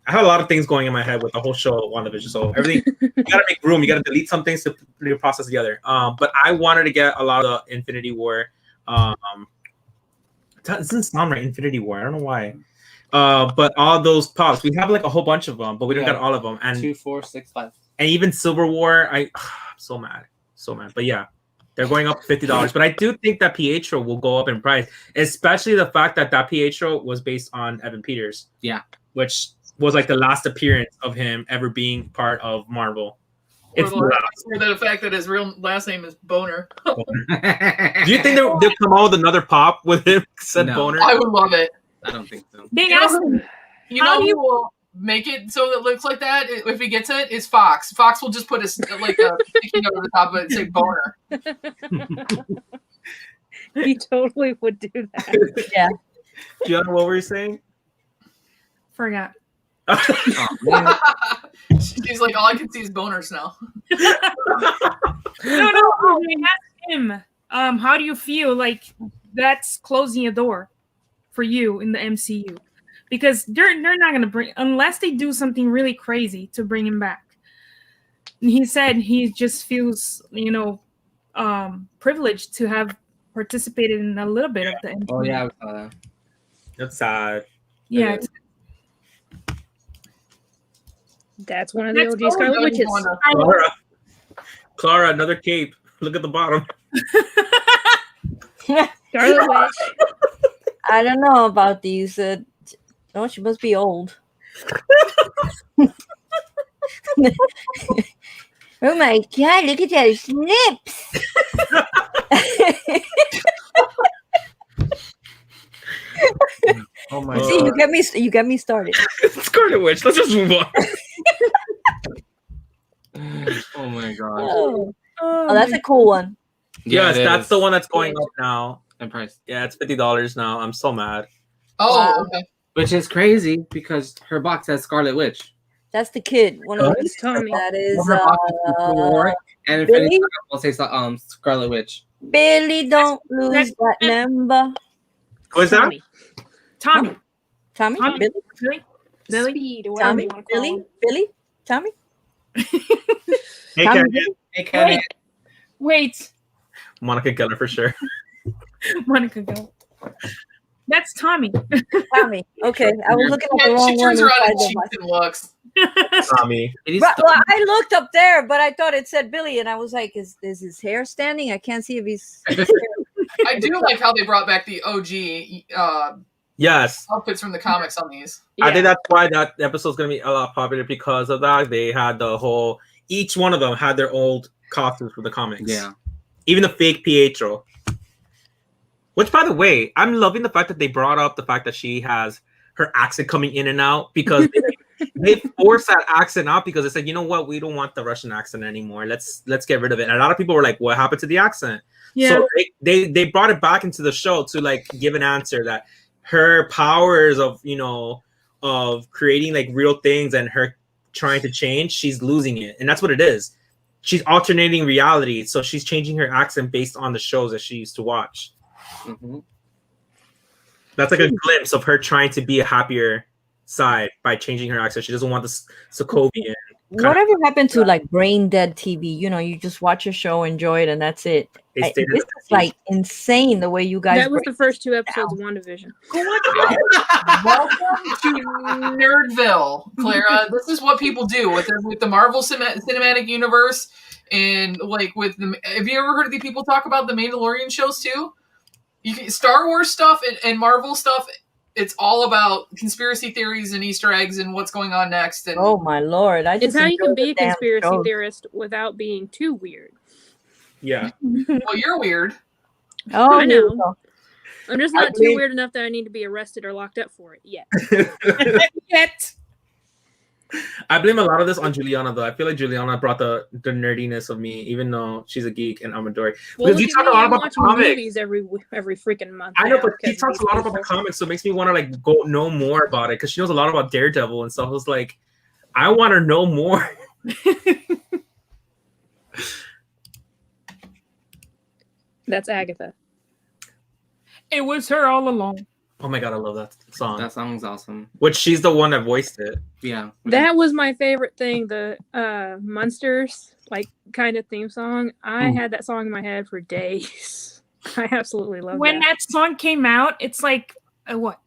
I have a lot of things going in my head with the whole show of WandaVision. So everything, you gotta make room. You gotta delete some things to put your process together. But I wanted to get a lot of the Infinity War. It doesn't sound right, Infinity War. I don't know why. But all those pops, we have like a whole bunch of them, but we don't got all of them. And 2, 4, 6, 5. and even Silver War, I'm so mad. But yeah, they're going up $50. But I do think that Pietro will go up in price, especially the fact that Pietro was based on Evan Peters. Yeah. Which was like the last appearance of him ever being part of Marvel. Or It's the fact that his real last name is Boner. Do you think they'll come out with another pop with him said No. Boner? I would love it. I don't think so. Being You know asked, who- You How know do who you- will make it so it looks like that if he gets it? Is Fox. Fox will just put a sticky note over the top of it and say Boner. He totally would do that. Gianna, what were you saying? forgot. Oh, man. She's like, all I can see is boners now. No. I asked him, how do you feel like that's closing a door for you in the MCU? Because they're not gonna bring, unless they do something really crazy to bring him back. And he said he just feels, privileged to have participated in a little bit of the MCU. Oh, yeah, I saw that. That's sad. Yeah, it's- That's one of the That's OG Scarlet Totally Witches. Wanda. Clara, another cape. Look at the bottom. Scarlet Witch. I don't know about these. Oh, she must be old. Oh my god! Look at those lips. Oh, my See, God. you get me started. Scarlet Witch. Let's just move on. Oh, my God. Oh, that's a cool one. Yes, it that's is. the one that's going up now. In price. Yeah, it's $50 now. I'm so mad. Oh, Wow. okay. Which is crazy because her box has Scarlet Witch. That's the kid. One of It's the Tommy. that is. Her box is Civil War, And if Billy? anything, I'll say Scarlet Witch. Billy, don't lose that number. What's that? Tommy. Tommy? Tommy? Billy? Billy? Speed, or whatever Tommy? you want to call Billy? him. Billy? Tommy? Hey, Tommy? Ken. Billy? Hey, Kenny. Wait. Monica Geller for sure. Monica, go. That's Tommy. Tommy. Okay, I was looking at the Yeah, wrong she one. turns around and inside cheeks the- and looks. Tommy. Right, well, I looked up there, but I thought it said Billy, and I was like, is his hair standing? I can't see if he's... I do like how they brought back the OG Yes. outfits from the comics on these. I think that's why that episode's going to be a lot popular because of that. They had the whole... Each one of them had their old costumes from the comics. Yeah. Even the fake Pietro. Which, by the way, I'm loving the fact that they brought up the fact that she has her accent coming in and out because they forced that accent out because they said, you know what, we don't want the Russian accent anymore. Let's get rid of it. And a lot of people were like, what happened to the accent? Yeah. So they brought it back into the show to like give an answer that her powers of, you know, of creating like real things and her trying to change, she's losing it. And that's what it is. She's alternating reality. So she's changing her accent based on the shows that she used to watch. Mm-hmm. That's like a glimpse of her trying to be a happier side by changing her accent. She doesn't want the Sokovian. Whatever happened to like brain dead TV? You know, you just watch a show, enjoy it, and that's it. They stayed in This the is like insane the way you guys. That was break the first 2 episodes of WandaVision. Welcome to Nerdville, Clara. This is what people do with the Marvel Cinematic Universe, and like with the. Have you ever heard the people talk about the Mandalorian shows too? Star Wars stuff and Marvel stuff. It's all about conspiracy theories and Easter eggs and what's going on next. And Oh my lord! It's how you can be a conspiracy shows. theorist without being too weird. Yeah. well, you're weird. Oh, I here we know. go. I'm just not too weird enough that I need to be arrested or locked up for it yet. Yet. I blame a lot of this on Juliana, though. I feel like Juliana brought the nerdiness of me, even though she's a geek and I'm a dork. Well, Because you talk a lot about the comics. movies every freaking month. I know, now but she because talks a lot about the comics, so it makes me want to like go know more about it because she knows a lot about Daredevil and stuff. It's like, I want to know more. That's Agatha. It was her all along. Oh my god, I love that song. That song's awesome. Which she's the one that voiced it. Yeah. That was my favorite thing. The Munsters like kind of theme song. I had that song in my head for days. I absolutely love When that song came out, it's like what?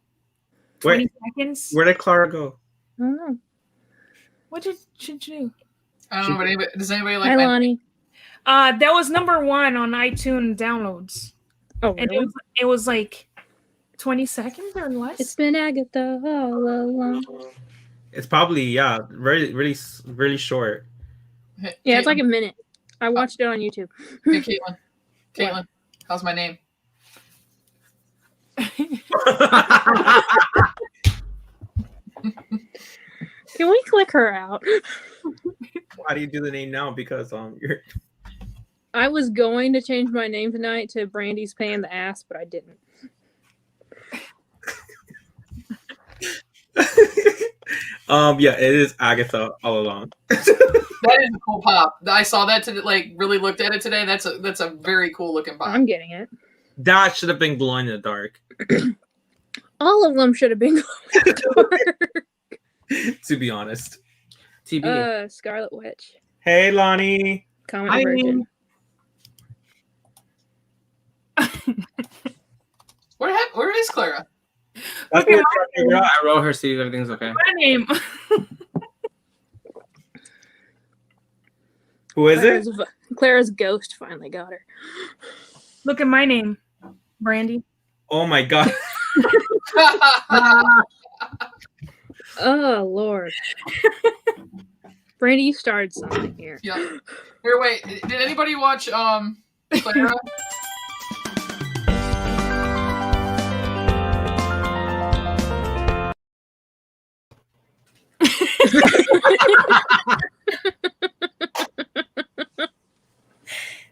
20 seconds? Where did Clara go? I don't know. What should you do? I don't know, but does anybody like Hi, Lonnie. That was #1 on iTunes downloads. Oh, and really? it was like 20 seconds or less. It's been Agatha all along. It's probably really, really, really short. Yeah, it's like a minute. I watched it on YouTube. Hey, Caitlin, how's my name? Can we click her out? Why do you do the name now? Because you're. I was going to change my name tonight to Brandy's Pain in the Ass, but I didn't. Yeah, it is Agatha all along. That is a cool pop. I saw that today. Like, really looked at it today. That's a very cool looking pop. I'm getting it. That should have been glowing in the dark. All of them should have been glowing in the dark. To be honest. TB. Scarlet Witch. Hey, Lonnie. Comment Hi. virgin. Where is Clara? That's Okay, what we're trying to figure out. I wrote her, see if everything's okay. My name. Who is it? Clara's ghost finally got her. Look at my name, Brandy. Oh my god. Oh, Lord. Brandy, you started something here. Yeah. Here, wait. Did anybody watch Clara?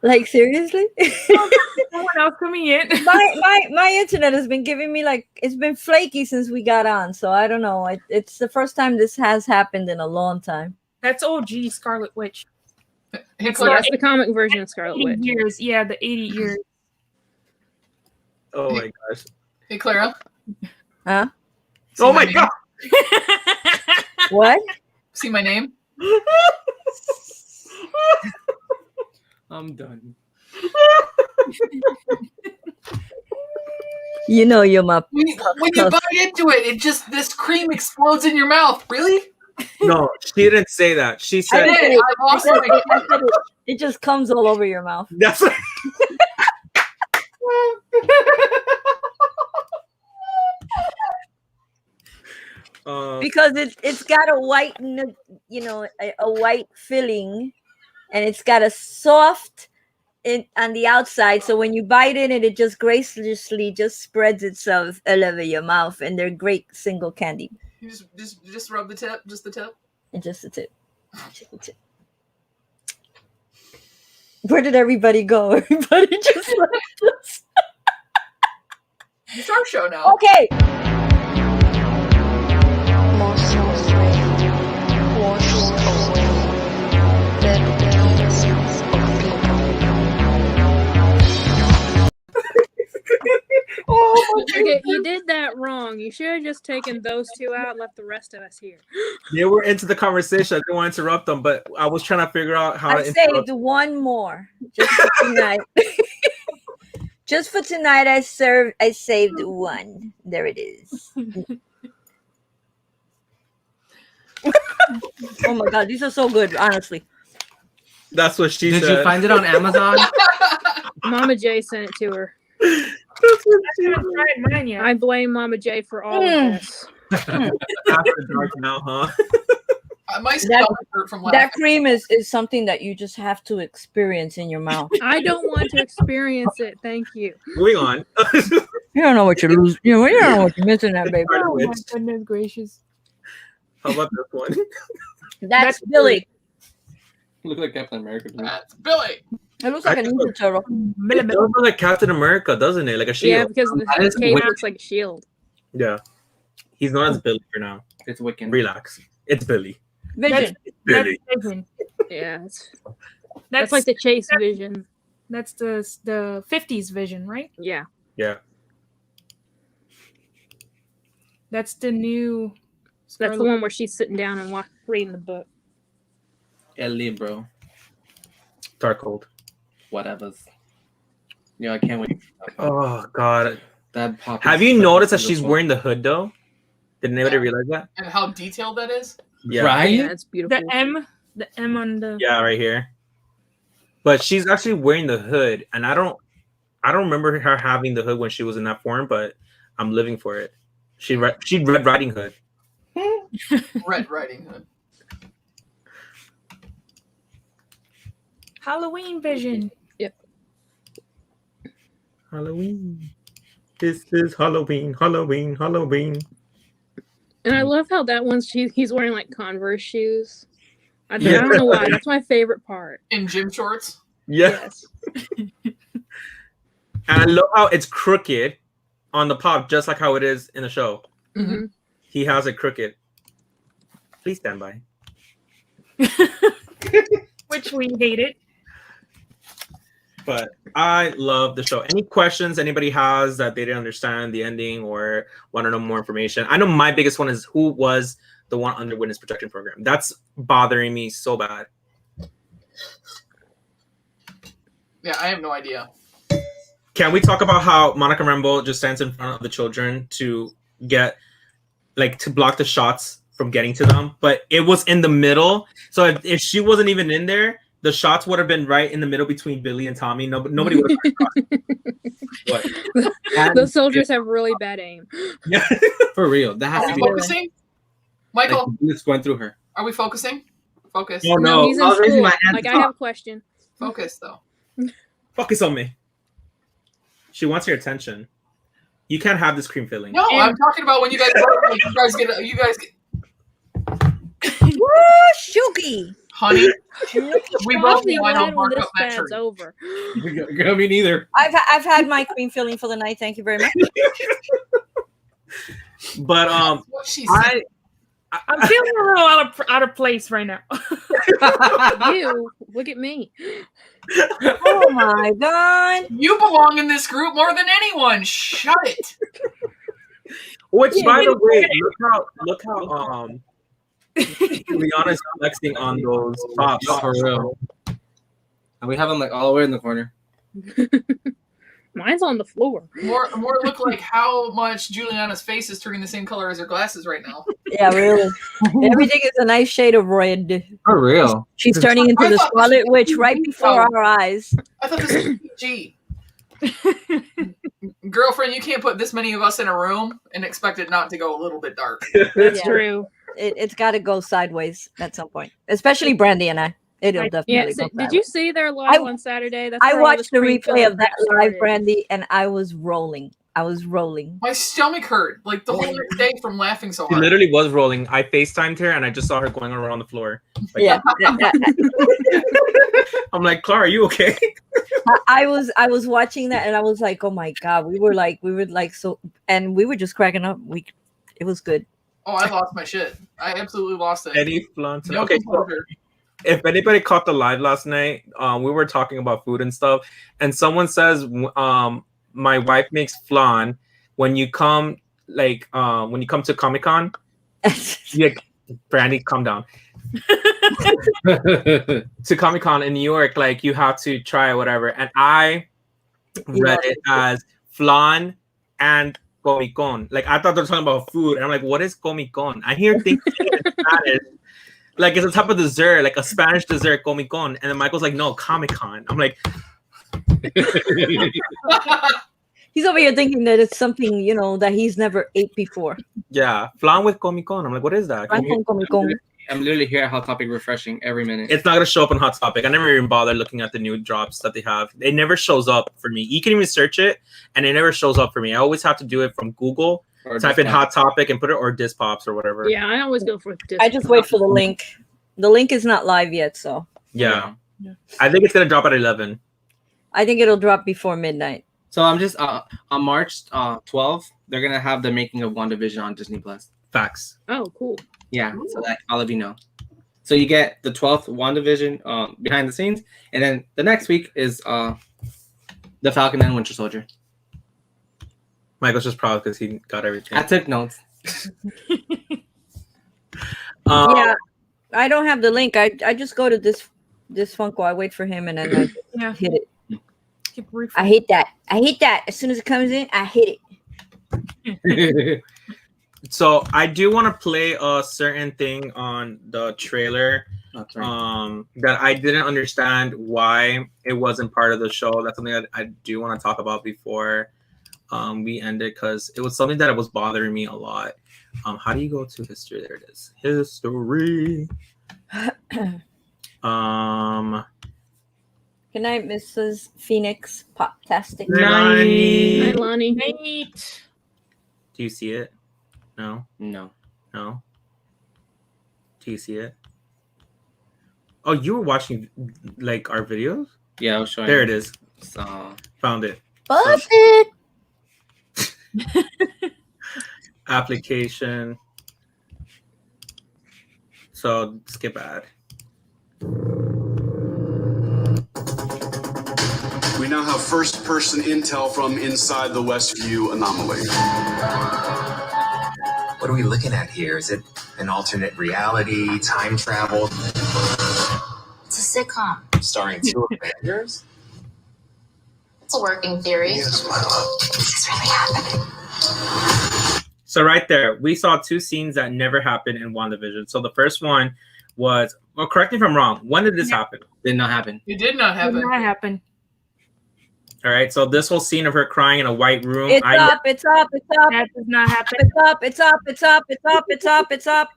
Like seriously? Someone else coming in. my internet has been giving me like it's been flaky since we got on, so I don't know. It's the first time this has happened in a long time. That's OG Scarlet Witch. Hey, It's Clara. That's the comic version of Scarlet 80 Witch. years. Yeah, the 80 years. Oh my gosh. Hey, Clara. Huh? See Oh my name? god. What? See my name? I'm done. You know you're my. When you bite into it, this cream explodes in your mouth. Really? No, she didn't say that. She I said didn't say I it. lost I said my. it just comes all over your mouth. that's Because it's got a white, a white filling, and it's got a soft on the outside. So when you bite in it, it just graciously just spreads itself all over your mouth, and they're great single candy. You just rub the tip, just the tip. And just the tip. Just the tip. Where did everybody go? Everybody just left us. It's our show now. Okay. Okay, you did that wrong. You should have just taken those two out and left the rest of us here. they were into the conversation. I didn't want to interrupt them, but I was trying to figure out how I to interrupt. saved one more just for tonight. Just for tonight, I saved one. There it is. Oh my god, these are so good, honestly. That's what she Did said. you find it on Amazon? Mama J sent it to her. That's what I she haven't tried mine yet. I blame Mama J for all of this. After dark now, huh? My stomach hurt from That laughing. cream is something that you just have to experience in your mouth. I don't want to experience it. Thank you. Moving on. You don't know what you're losing. You don't know what you're missing, that baby. Scarlet Oh my Witch. goodness gracious. How about this one? That's Billy. Look like Captain America. To me. That's Billy. It looks like a Ninja Turtle. It does look like Captain America, doesn't it? Like a Yeah, shield. because That the is cape weird. looks like a shield. Yeah. He's known as Billy for now. It's Wiccan. Relax. It's Billy. Vision. Billy. That's Vision. Yeah, That's that's like the Chase Vision. that's the 50s Vision, right? Yeah. Yeah. That's the new. That's the one where she's sitting down and reading the book. El Libro. Darkhold. Whatever's. Yeah, I can't wait. Oh god. That pop. Have is you so noticed that she's beautiful. wearing the hood though? Did anybody Yeah. realize that? And how detailed that is. Yeah. Right? Yeah, it's beautiful. The M on the. Yeah, right here. But she's actually wearing the hood, and I don't remember her having the hood when she was in that form, but I'm living for it. She Red Riding Hood. Red Riding Hood. Halloween Vision. Halloween. This is Halloween, Halloween, Halloween. And I love how that one's he's wearing like Converse shoes. I don't know why. That's my favorite part. In gym shorts. Yeah. Yes. And I love how it's crooked on the pop, just like how it is in the show. Mm-hmm. He has it crooked. Please stand by. Which we hated. But I love the show. Any questions anybody has that they didn't understand the ending or want to know more information? I know my biggest one is who was the one under witness protection program. That's bothering me so bad. Yeah, I have no idea. Can we talk about how Monica Rambeau just stands in front of the children to get, like, to block the shots from getting to them? But it was in the middle. So if she wasn't even in there, the shots would have been right in the middle between Billy and Tommy. Nobody would have. Those soldiers have really bad aim. Yeah. For real. That has Are to we be. focusing? Michael, It's going through her. are we focusing? Focus. Oh, no. He's I in was raising school. my hand. Like, I have a question. Focus, though. Focus on me. She wants your attention. You can't have this cream filling. No, I'm talking about when you guys get. Woo, Shuki. Honey, we I'll both be went glad on when mark this up that fad's tree. over. Girl, me neither. I've had my cream filling for the night. Thank you very much. But What she said. I'm feeling a little out of place right now. You look at me. Oh my god! You belong in this group more than anyone. Shut it. Which, by the way, look how Liana's flexing on those pops. For real. And we have them like all the way in the corner. Mine's on the floor. More look like how much Juliana's face is turning the same color as her glasses right now. Yeah, really. Everything is a nice shade of red. For real. She's turning into the Scarlet Witch right before our eyes. I thought this was PG. Girlfriend, you can't put this many of us in a room and expect it not to go a little bit dark. That's true. It's got to go sideways at some point, especially Brandy and I. It'll definitely go So, did sideways. you see their live on Saturday? That's I where all watched the replay Springfield of that stuff live, started. Brandy, and I was rolling. My stomach hurt like the whole next day from laughing so She hard. literally was rolling. I FaceTimed her and I just saw her going around the floor. Like, Yeah. I'm like, Clara, are you okay? I was watching that and I was like, oh my god, we were like so, and we were just cracking up. It was good. Oh, I lost my shit. I absolutely lost it. Eddie Flaunt. No Okay, so composure. if anybody caught the live last night, we were talking about food and stuff, and someone says, my wife makes flan when you come to Comic-Con. Yeah, Brandy, calm down. To Comic-Con in New York, like you have to try whatever, and I read it as flan and Comic-Con. Like I thought they were talking about food, and I'm like, what is Comic-Con? I hear things in Spanish. Like it's a type of dessert, like a Spanish dessert, Comic-Con. And then Michael's like, no, Comic-Con. I'm like, He's over here thinking that it's something, that he's never ate before. yeah, flan with Comic-Con. I'm like, what is that? I'm literally here at Hot Topic refreshing every minute. It's not gonna show up on Hot Topic. I never even bother looking at the new drops that they have. It never shows up for me. You can even search it, and it never shows up for me. I always have to do it from Google. Or Type in Hot Topic and put it, or Disc Pops or whatever. Yeah, I always go for this. I just wait for the link. The link is not live yet, so Yeah. I think it's gonna drop at 11. I think it'll drop before midnight. So I'm just on March 12th, they're gonna have the making of WandaVision on Disney Plus. Facts. Oh, cool. Yeah, so that all of you know. So you get the 12th WandaVision behind the scenes, and then the next week is the Falcon and Winter Soldier. Michael's just proud because he got everything. I took notes. Yeah, I don't have the link. I just go to this Funko. I wait for him and then I hit it. I hate that. As soon as it comes in, I hit it. So I do want to play a certain thing on the trailer that I didn't understand why it wasn't part of the show. That's something that I do want to talk about before we end it, because it was something that was bothering me a lot. How do you go to history? There it is. History. Good night, Mrs. Phoenix Poptastic. Hi, Lonnie. Night. Do you see it? No. No. Do you see it? Oh, you were watching like our videos? Yeah, I was showing. There it is. So Found it. Busted. Application. So skip ad. We now have first-person intel from inside the Westview anomaly. What are we looking at here? Is it an alternate reality, time travel? It's a sitcom. Starring two Avengers? It's a working theory. Yes, my love. This is really happening. So right there, we saw two scenes that never happened in WandaVision. So the first one was, well, correct me if I'm wrong. When did this happen? did not happen. It did not Did happen. not happen. All right. So this whole scene of her crying in a white room. It's up. That does not happen. It's up.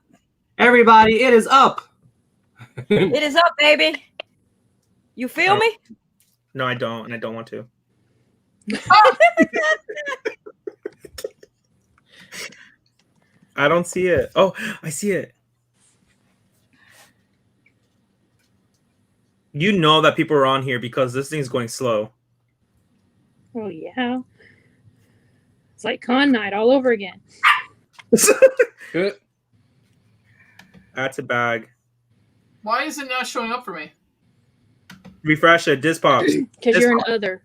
Everybody, it is up. It is up, baby. You feel me? No, I don't, and I don't want to. I don't see it. Oh, I see it. You know that people are on here because this thing's going slow. Oh, yeah. It's like con night all over again. Good. Add to bag. Why is it not showing up for me? Refresh it. Disc pops. Because you're an other.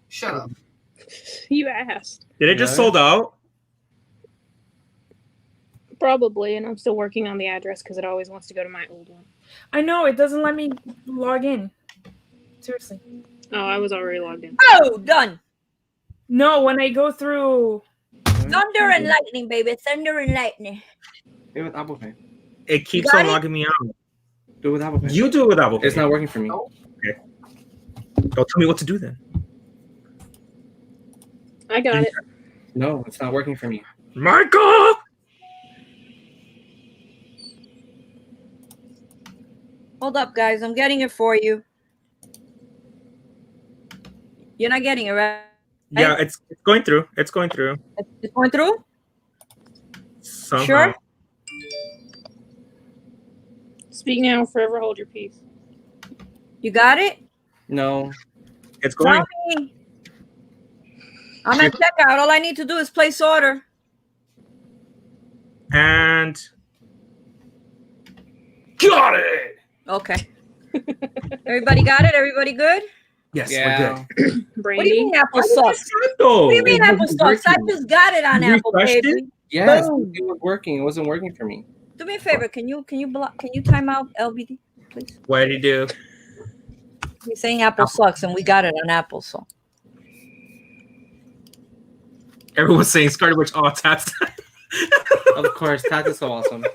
Shut up. You asked. Did it just sold out? Probably, and I'm still working on the address because it always wants to go to my old one. I know, it doesn't let me log in. Seriously. Oh, I was already logged in. Oh, done. No, when I go through... Thunder and lightning, baby. Thunder and lightning. Do it with Apple Pay. It keeps on logging me out. Do it with Apple Pay. You do it with Apple Pay. It's not working for me. Okay. Don't tell me what to do then. I got it. No, it's not working for me. Michael! Hold up, guys. I'm getting it for you. You're not getting it, right? Yeah, it's going through. It's going through. It's going through? Somehow. Sure. Speak now, forever hold your peace. You got it? No. It's going. Tell me. I'm at checkout. All I need to do is place order. And got it. Okay. Everybody got it? Everybody good? Yes, Yeah. we're good. Brandy. What do you mean applesauce? Though? What do you mean It wasn't applesauce? I working. just got it on You Apple refreshed Pay. it? Yes, Boom. it was working. It wasn't working for me. Do me a favor. Can you time out LBD, please? What did he do? He's saying Apple sucks, and we got it on Apple, so. Everyone's saying Scarlet Witch. Oh, Tats. Of course, Tat is so awesome.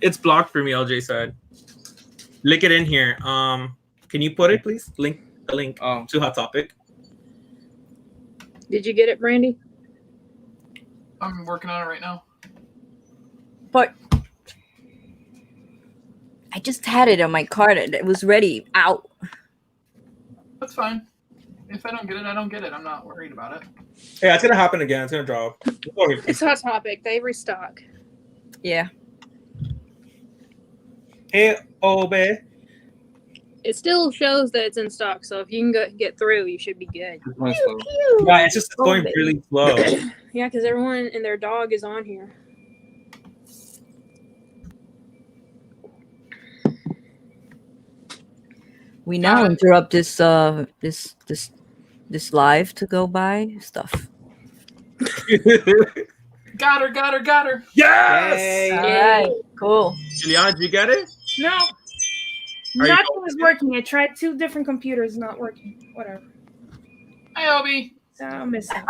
It's blocked for me. LJ said. Link it in here. Can you put it, please? The link to Hot Topic. Did you get it, Brandy? I'm working on it right now. But I just had it on my card. It was ready out. That's fine. If I don't get it, I don't get it. I'm not worried about it. Yeah, it's gonna happen again. It's gonna drop. It's Hot Topic. They restock. Yeah. Hey, Obe. It still shows that it's in stock, so if you can get through, you should be good. Yeah, it's just going really slow. Yeah, because everyone and their dog is on here. We now interrupt this this live to go buy stuff. Got her. Yes! All right, cool. Juliana, did you get it? No. Are you Nothing going was with it? working. I tried 2 different computers, not working. Whatever. Hi, Obi. So I'll miss out.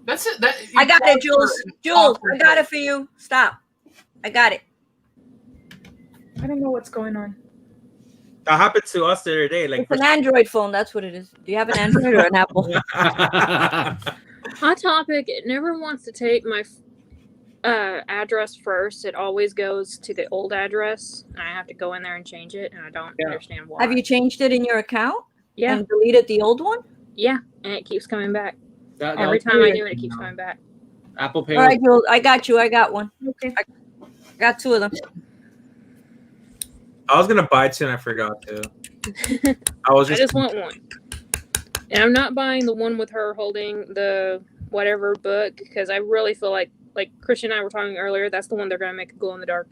That's it. I got it, Jules. Jules, I got it for you. Stop. I got it. I don't know what's going on. That happened to us the other day. Like It's an Android phone. That's what it is. Do you have an Android or an Apple? Hot Topic, it never wants to take my address first. It always goes to the old address. And I have to go in there and change it, and I don't understand why. Have you changed it in your account? Yeah. And deleted the old one? Yeah, and it keeps coming back. That Every was time I weird. do it, it keeps coming back. Apple Pay. All right, Jules. I got you. I got one. Okay. I got 2 of them. I was gonna buy 2 and I forgot to. I just want one. And I'm not buying the one with her holding the whatever book because I really feel like Christian and I were talking earlier, that's the one they're gonna make a glow in the dark.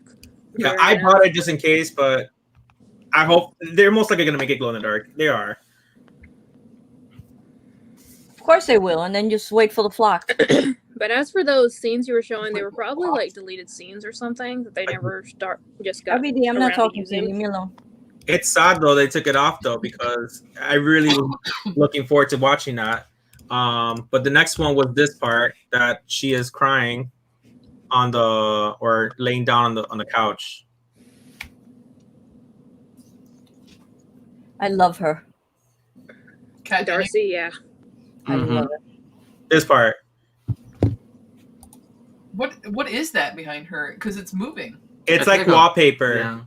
Yeah, I bought it just in case, but I hope they're most likely gonna make it glow in the dark. They are. Of course they will, and then just wait for the flock. But as for those scenes you were showing, they were probably like deleted scenes or something that they never got. WD, I'm not around to talking to you. using. Leave me alone. It's sad though they took it off though because I really was looking forward to watching that. But the next one was this part that she is crying on the or laying down on the couch. I love her. Cat Darcy, yeah. I love her. This part. What is that behind her? Because it's moving. It's like wallpaper. Yeah.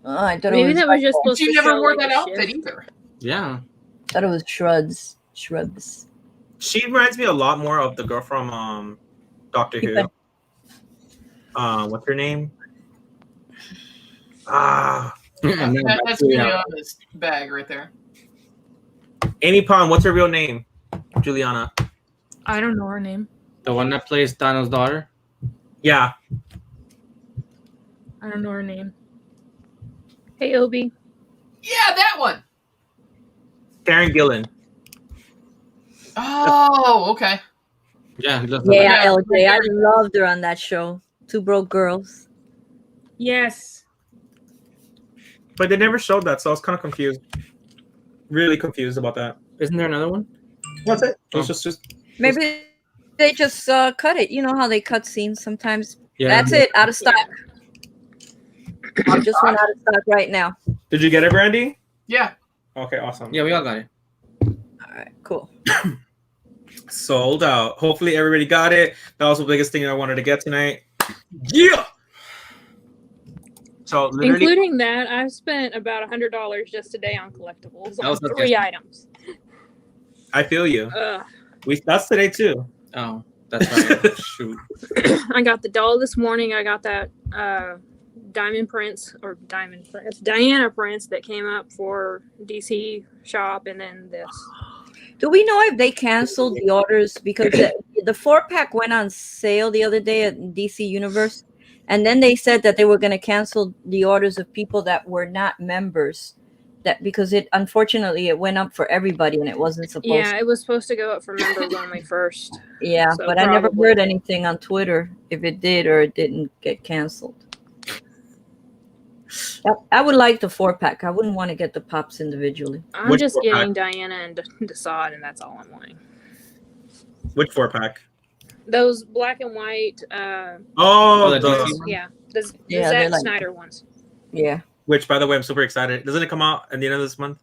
Oh, I thought Maybe it was that was just supposed She to never show, wore like, that a outfit shift. either. Yeah. thought it was shrubs. Shrubs. She reminds me a lot more of the girl from Doctor Who. What's her name? That's Juliana's bag right there. Amy Pond. What's her real name? Juliana. I don't know her name. The one that plays Donald's daughter. Yeah. I don't know her name. Hey, Obi. Yeah, that one. Karen Gillan. Oh, okay. Yeah, he looks Yeah, Yeah. LJ. I loved her on that show. Two Broke Girls. Yes. But they never showed that, so I was kind of confused. Really confused about that. Isn't there another one? That's it. It was Oh. just Maybe they just cut it. You know how they cut scenes sometimes. Yeah. That's it. Out of stock. I just went out of stock right now. Did you get it, Brandy? Yeah. Okay, awesome. Yeah, we all got it. All right, cool. Sold out. Hopefully everybody got it. That was the biggest thing I wanted to get tonight. Yeah. So literally, Including that, I've spent about $100 just today on collectibles That on was the 3 items. I feel you. That's today too. Oh, that's right. Shoot. I got the doll this morning. I got that Diana Prince that came up for DC shop, and then this. Do we know if they canceled the orders? Because the 4-pack went on sale the other day at DC Universe. And then they said that they were going to cancel the orders of people that were not members. That because unfortunately it went up for everybody and it wasn't supposed to. Yeah, it was supposed to go up for members only first. Yeah, So but I never probably. heard anything on Twitter if it did or it didn't get canceled. I would like the 4-pack. I wouldn't want to get the pops individually. I'm Which just 4-pack? getting Diana and Desaad, and that's all I'm wanting. Which 4-pack? Those black and white, Oh, the the, DC one? yeah, the Yeah, they're Zack like- Snyder ones. Yeah. which, by the way, I'm super excited. Doesn't it come out at the end of this month?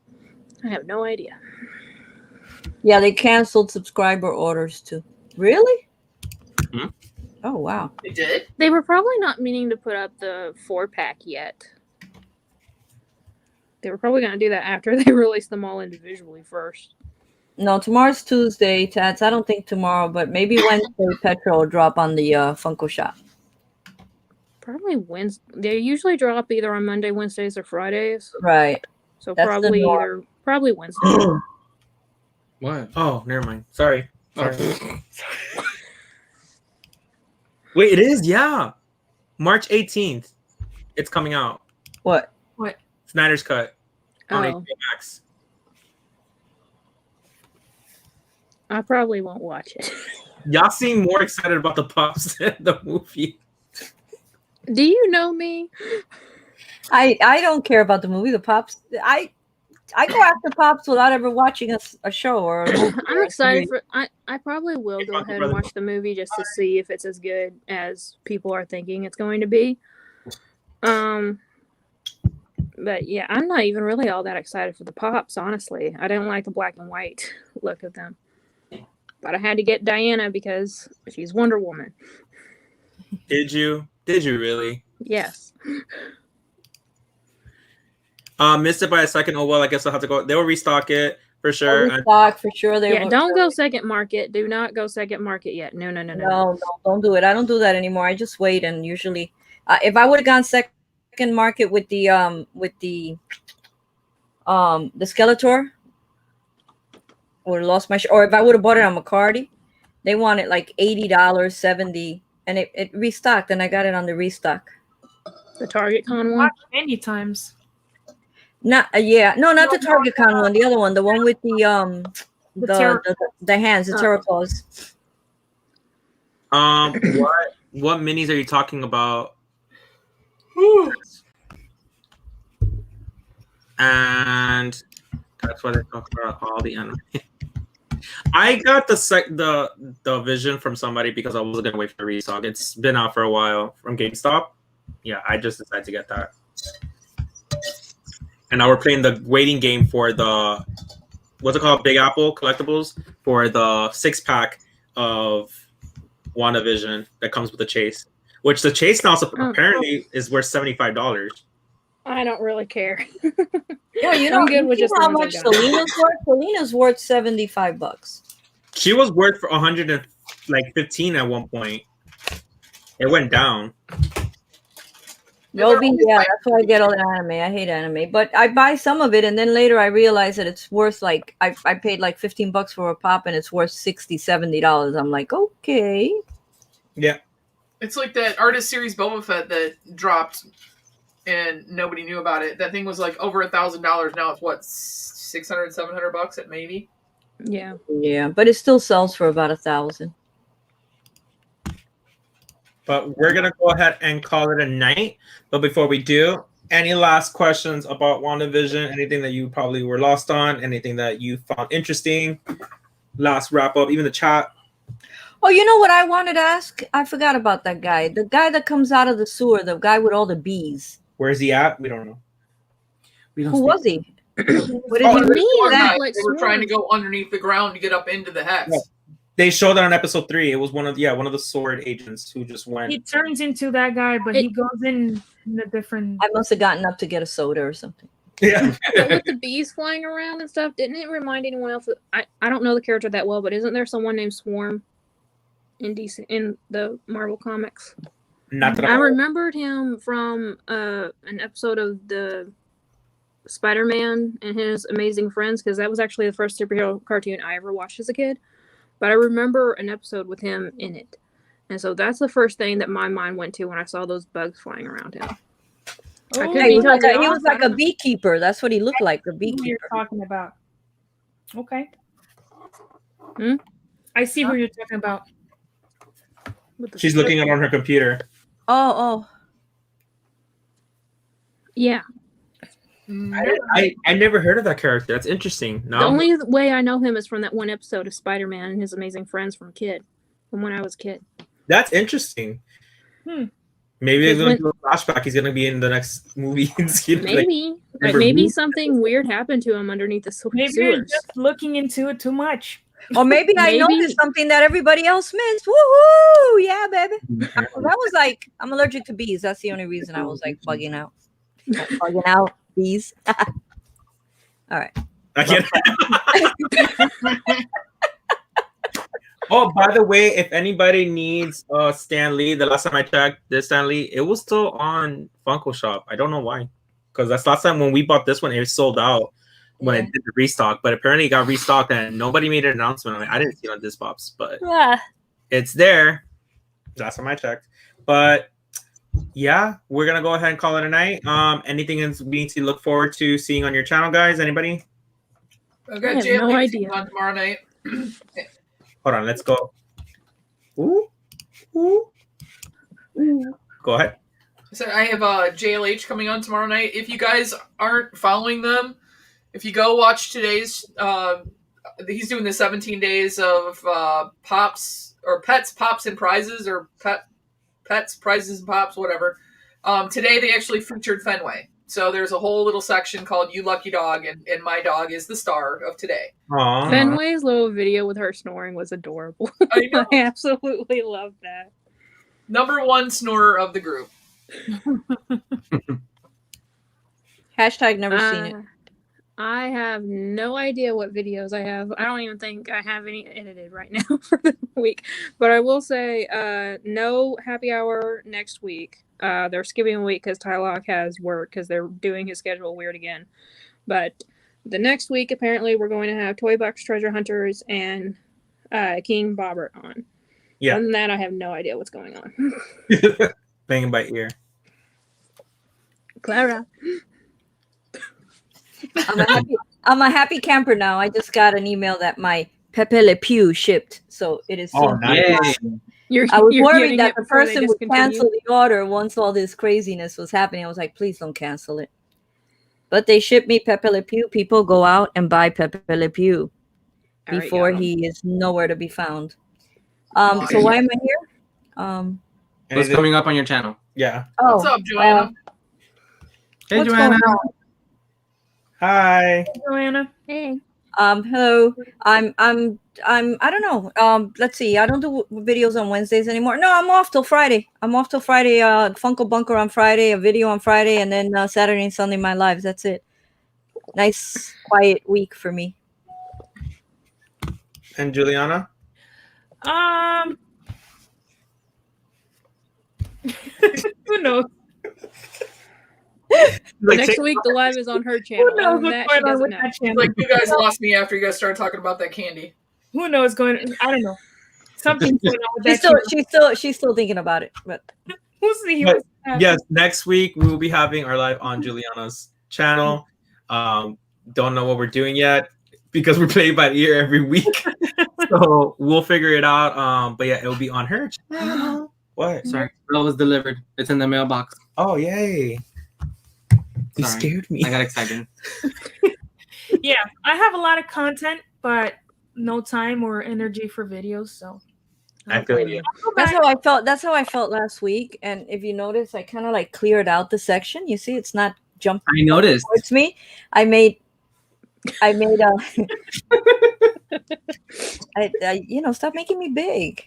I have no idea. Yeah, they canceled subscriber orders too. Really? Hmm? Oh, wow. They did. They were probably not meaning to put up the 4-pack yet. They were probably going to do that after they released them all individually first. No, tomorrow's Tuesday, Tats. I don't think tomorrow, but maybe Wednesday Petro will drop on the Funko shop. Probably Wednesday. They usually drop either on Monday, Wednesdays, or Fridays. Right. So That's the norm. probably Wednesday. What? Oh, never mind. Sorry. Oh. Wait, it is? Yeah. March 18th. It's coming out. What? Snyder's Cut on Oh, HBO Max. I probably won't watch it. Y'all seem more excited about the pops than the movie. Do you know me? I don't care about the movie. The pops. I go after pops without ever watching a show or. A movie I'm or a excited series. for. I probably will Hey, go Funko ahead brother. and watch the movie just to see if it's as good as people are thinking it's going to be. But yeah, I'm not even really all that excited for the pops. Honestly, I didn't like the black and white look of them, but I had to get Diana because she's Wonder Woman. Did you? Did you really? Yes. Missed it by a second. Oh well, I guess I'll have to go. They'll restock it for sure. And Restock for sure. They Yeah. will- Don't go second market. Do not go second market yet. No. No, don't do it. I don't do that anymore. I just wait and usually, if I would have gone second market with the Skeletor, would have lost my or if I would have bought it on McCarty, they wanted like $80, $70, and it restocked, and I got it on the restock. The Target Con one. Watch many times. Not not the Target Con one, the other one, the one with the hands, the Terror Claws. what minis are you talking about? And that's why they talk about all the anime. I got the Vision from somebody because I wasn't gonna wait for the restock. It's been out for a while from GameStop. Yeah, I just decided to get that. And now we're playing the waiting game for the what's it called, Big Apple collectibles for the 6-pack of WandaVision that comes with the chase. Which the chase now apparently is worth $75. I don't really care. Yeah, you know, I'm good with you just know how the much ones I got. Selena's worth? Selena's worth $75. She was worth for 115 at one point. It went down. Roby, yeah, that's why I get all the anime. I hate anime, but I buy some of it, and then later I realize that it's worth like I paid like $15 for a pop, and it's worth $60, $70. I'm like, okay. Yeah. It's like that artist series Boba Fett that dropped and nobody knew about it. That thing was like over $1,000. Now it's what, $600, $700 at maybe? Yeah. Yeah, but it still sells for about 1,000. But we're gonna go ahead and call it a night. But before we do, any last questions about WandaVision? Anything that you probably were lost on? Anything that you found interesting? Last wrap up, even the chat. Oh, you know what I wanted to ask? I forgot about that guy. The guy that comes out of the sewer, the guy with all the bees. Where's he at? We don't know. Who was he? What did he They like were trying to go underneath the ground to get up into the hex. Yeah. They showed that on episode 3. It was one of the sword agents who just went. He turns into that guy, but he goes in a different. I must have gotten up to get a soda or something. Yeah. But with the bees flying around and stuff, didn't it remind anyone else? I don't know the character that well, but isn't there someone named Swarm in DC in the Marvel comics? Not that I remembered him from an episode of the Spider-Man and His Amazing Friends, because that was actually the first superhero cartoon I ever watched as a kid. But I remember an episode with him in it. And so that's the first thing that my mind went to when I saw those bugs flying around him. He was like a beekeeper. That's what he looked like, a beekeeper. Who you're talking about. Okay. Hmm? I see who you're talking about. She's looking on her computer. Oh. Yeah. I never heard of that character. That's interesting. No. The only way I know him is from that one episode of Spider-Man and His Amazing Friends from when I was a kid. That's interesting. Maybe he's going to do a flashback. He's going to be in the next movie. Maybe something weird happened to him underneath the sewers. Maybe you're just looking into it too much. Or maybe I noticed something that everybody else missed. Woohoo! Yeah, baby. That was like, I'm allergic to bees. That's the only reason I was like bugging out. Bugging out, bees. All right. I get it. Oh, by the way, if anybody needs Stan Lee, the last time I checked, this Stan Lee, it was still on Funko Shop. I don't know why. Because that's last time when we bought this one, it was sold out when it did the restock. But apparently it got restocked and nobody made an announcement on it. I didn't see it on Disc Pops, but it's there. Last time I checked. But yeah, we're going to go ahead and call it a night. Anything we need to look forward to seeing on your channel, guys? Anybody? I've got no idea. on tomorrow night. Hold on, let's go. Ooh. Go ahead. So I have JLH coming on tomorrow night. If you guys aren't following them, if you go watch today's, he's doing the 17 days of pops or pets, pops, and prizes, or pets, prizes, and pops, whatever. Today they actually featured Fenway. So there's a whole little section called You Lucky Dog, and my dog is the star of today. Aww. Fenway's little video with her snoring was adorable. I absolutely loved that. Number one snorer of the group. Hashtag never seen it. I have no idea what videos I have. I don't even think I have any edited right now for the week. But I will say no happy hour next week. They're skipping a week because Tylock has work because they're doing his schedule weird again. But the next week, apparently, we're going to have Toy Box Treasure Hunters and King Bobbert on. Yeah. Other than that, I have no idea what's going on. Banging by ear. Clara. I'm a happy camper now. I just got an email that my Pepe Le Pew shipped. So it is. Oh, nice. I was worried that the person would cancel the order once all this craziness was happening. I was like, please don't cancel it. But they shipped me Pepe Le Pew. People go out and buy Pepe Le Pew before he is nowhere to be found. So why am I here? What's coming up on your channel? Yeah. Oh, what's up, Joanna? Hey, Joanna. Hi. Joanna. Hey. Hello. I don't know. Let's see. I don't do videos on Wednesdays anymore. No, I'm off till Friday. Funko Bunker on Friday, a video on Friday, and then Saturday and Sunday my lives. That's it. Nice, quiet week for me. And Juliana? Who knows? Next week, the live is on her channel. Who knows what's going on with that channel? Like, you guys lost me after you guys started talking about that candy. Who knows going? I don't know. Something's going on with that. She's still thinking about it, but we'll see. But, yes, next week we will be having our live on Juliana's channel. Don't know what we're doing yet because we play by ear every week. So we'll figure it out. But yeah, it'll be on her channel. What? Sorry, it was delivered. It's in the mailbox. Oh, yay. You scared me. I got excited. Yeah, I have a lot of content, but no time or energy for videos. So I feel you. That's how I felt. That's how I felt last week. And if you notice, I kind of like cleared out the section. You see, it's not jumping. I noticed. Towards me. I made stop making me big.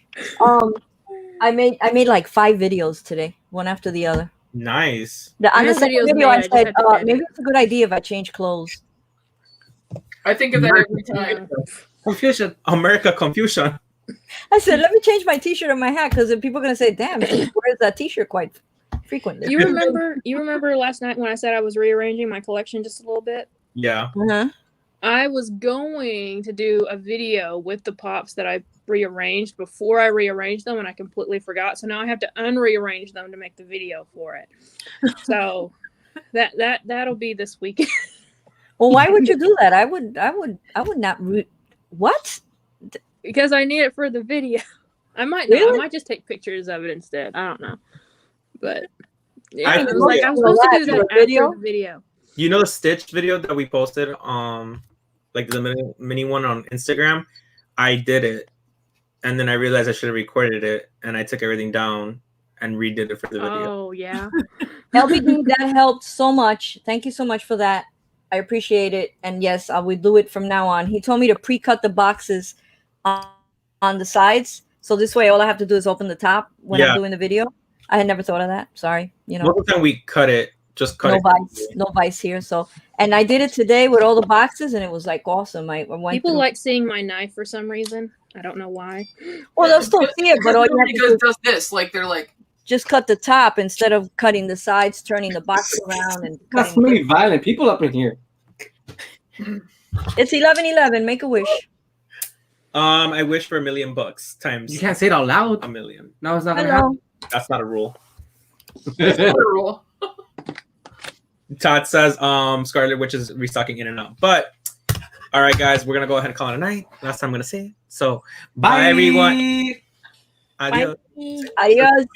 I made like 5 videos today, one after the other. Nice. On the second video, I said maybe it's a good idea if I change clothes. I think of that every time. Confusion. America confusion. I said, let me change my T-shirt and my hat because people are gonna say, "Damn, she wears that T-shirt quite frequently." You remember last night when I said I was rearranging my collection just a little bit? Yeah. Uh-huh. I was going to do a video with the pops that I rearranged before I rearranged them, and I completely forgot. So now I have to unrearrange them to make the video for it. So that'll be this weekend. Well, why would you do that? I would not. What? Because I need it for the video. I might just take pictures of it instead. I don't know, but yeah, I was like, I'm supposed to do that after the video. You know the Stitch video that we posted, like the mini one on Instagram? I did it, and then I realized I should have recorded it, and I took everything down and redid it for the video. Oh yeah, LBD, that helped so much. Thank you so much for that. I appreciate it, and yes, I will do it from now on. He told me to pre-cut the boxes on the sides, so this way all I have to do is open the top when I'm doing the video. I had never thought of that. Sorry, Most of the time we cut it. Just cut no vice here. So, and I did it today with all the boxes, and it was like awesome. I went People like seeing my knife for some reason. I don't know why. Well, they'll still see it, but all you have to do does this. Like they're like, just cut the top instead of cutting the sides, turning the box around, and got so many violent people up in here. It's 11/11. Make a wish. I wish for $1 million times. You can't say it out loud. $1 million. No, it's not gonna happen. That's not a rule. that's not a rule. Todd says Scarlet Witch is restocking In and Out. But all right, guys, we're gonna go ahead and call it a night. Last time I'm gonna say it. So bye everyone. Adios. Bye. Adios.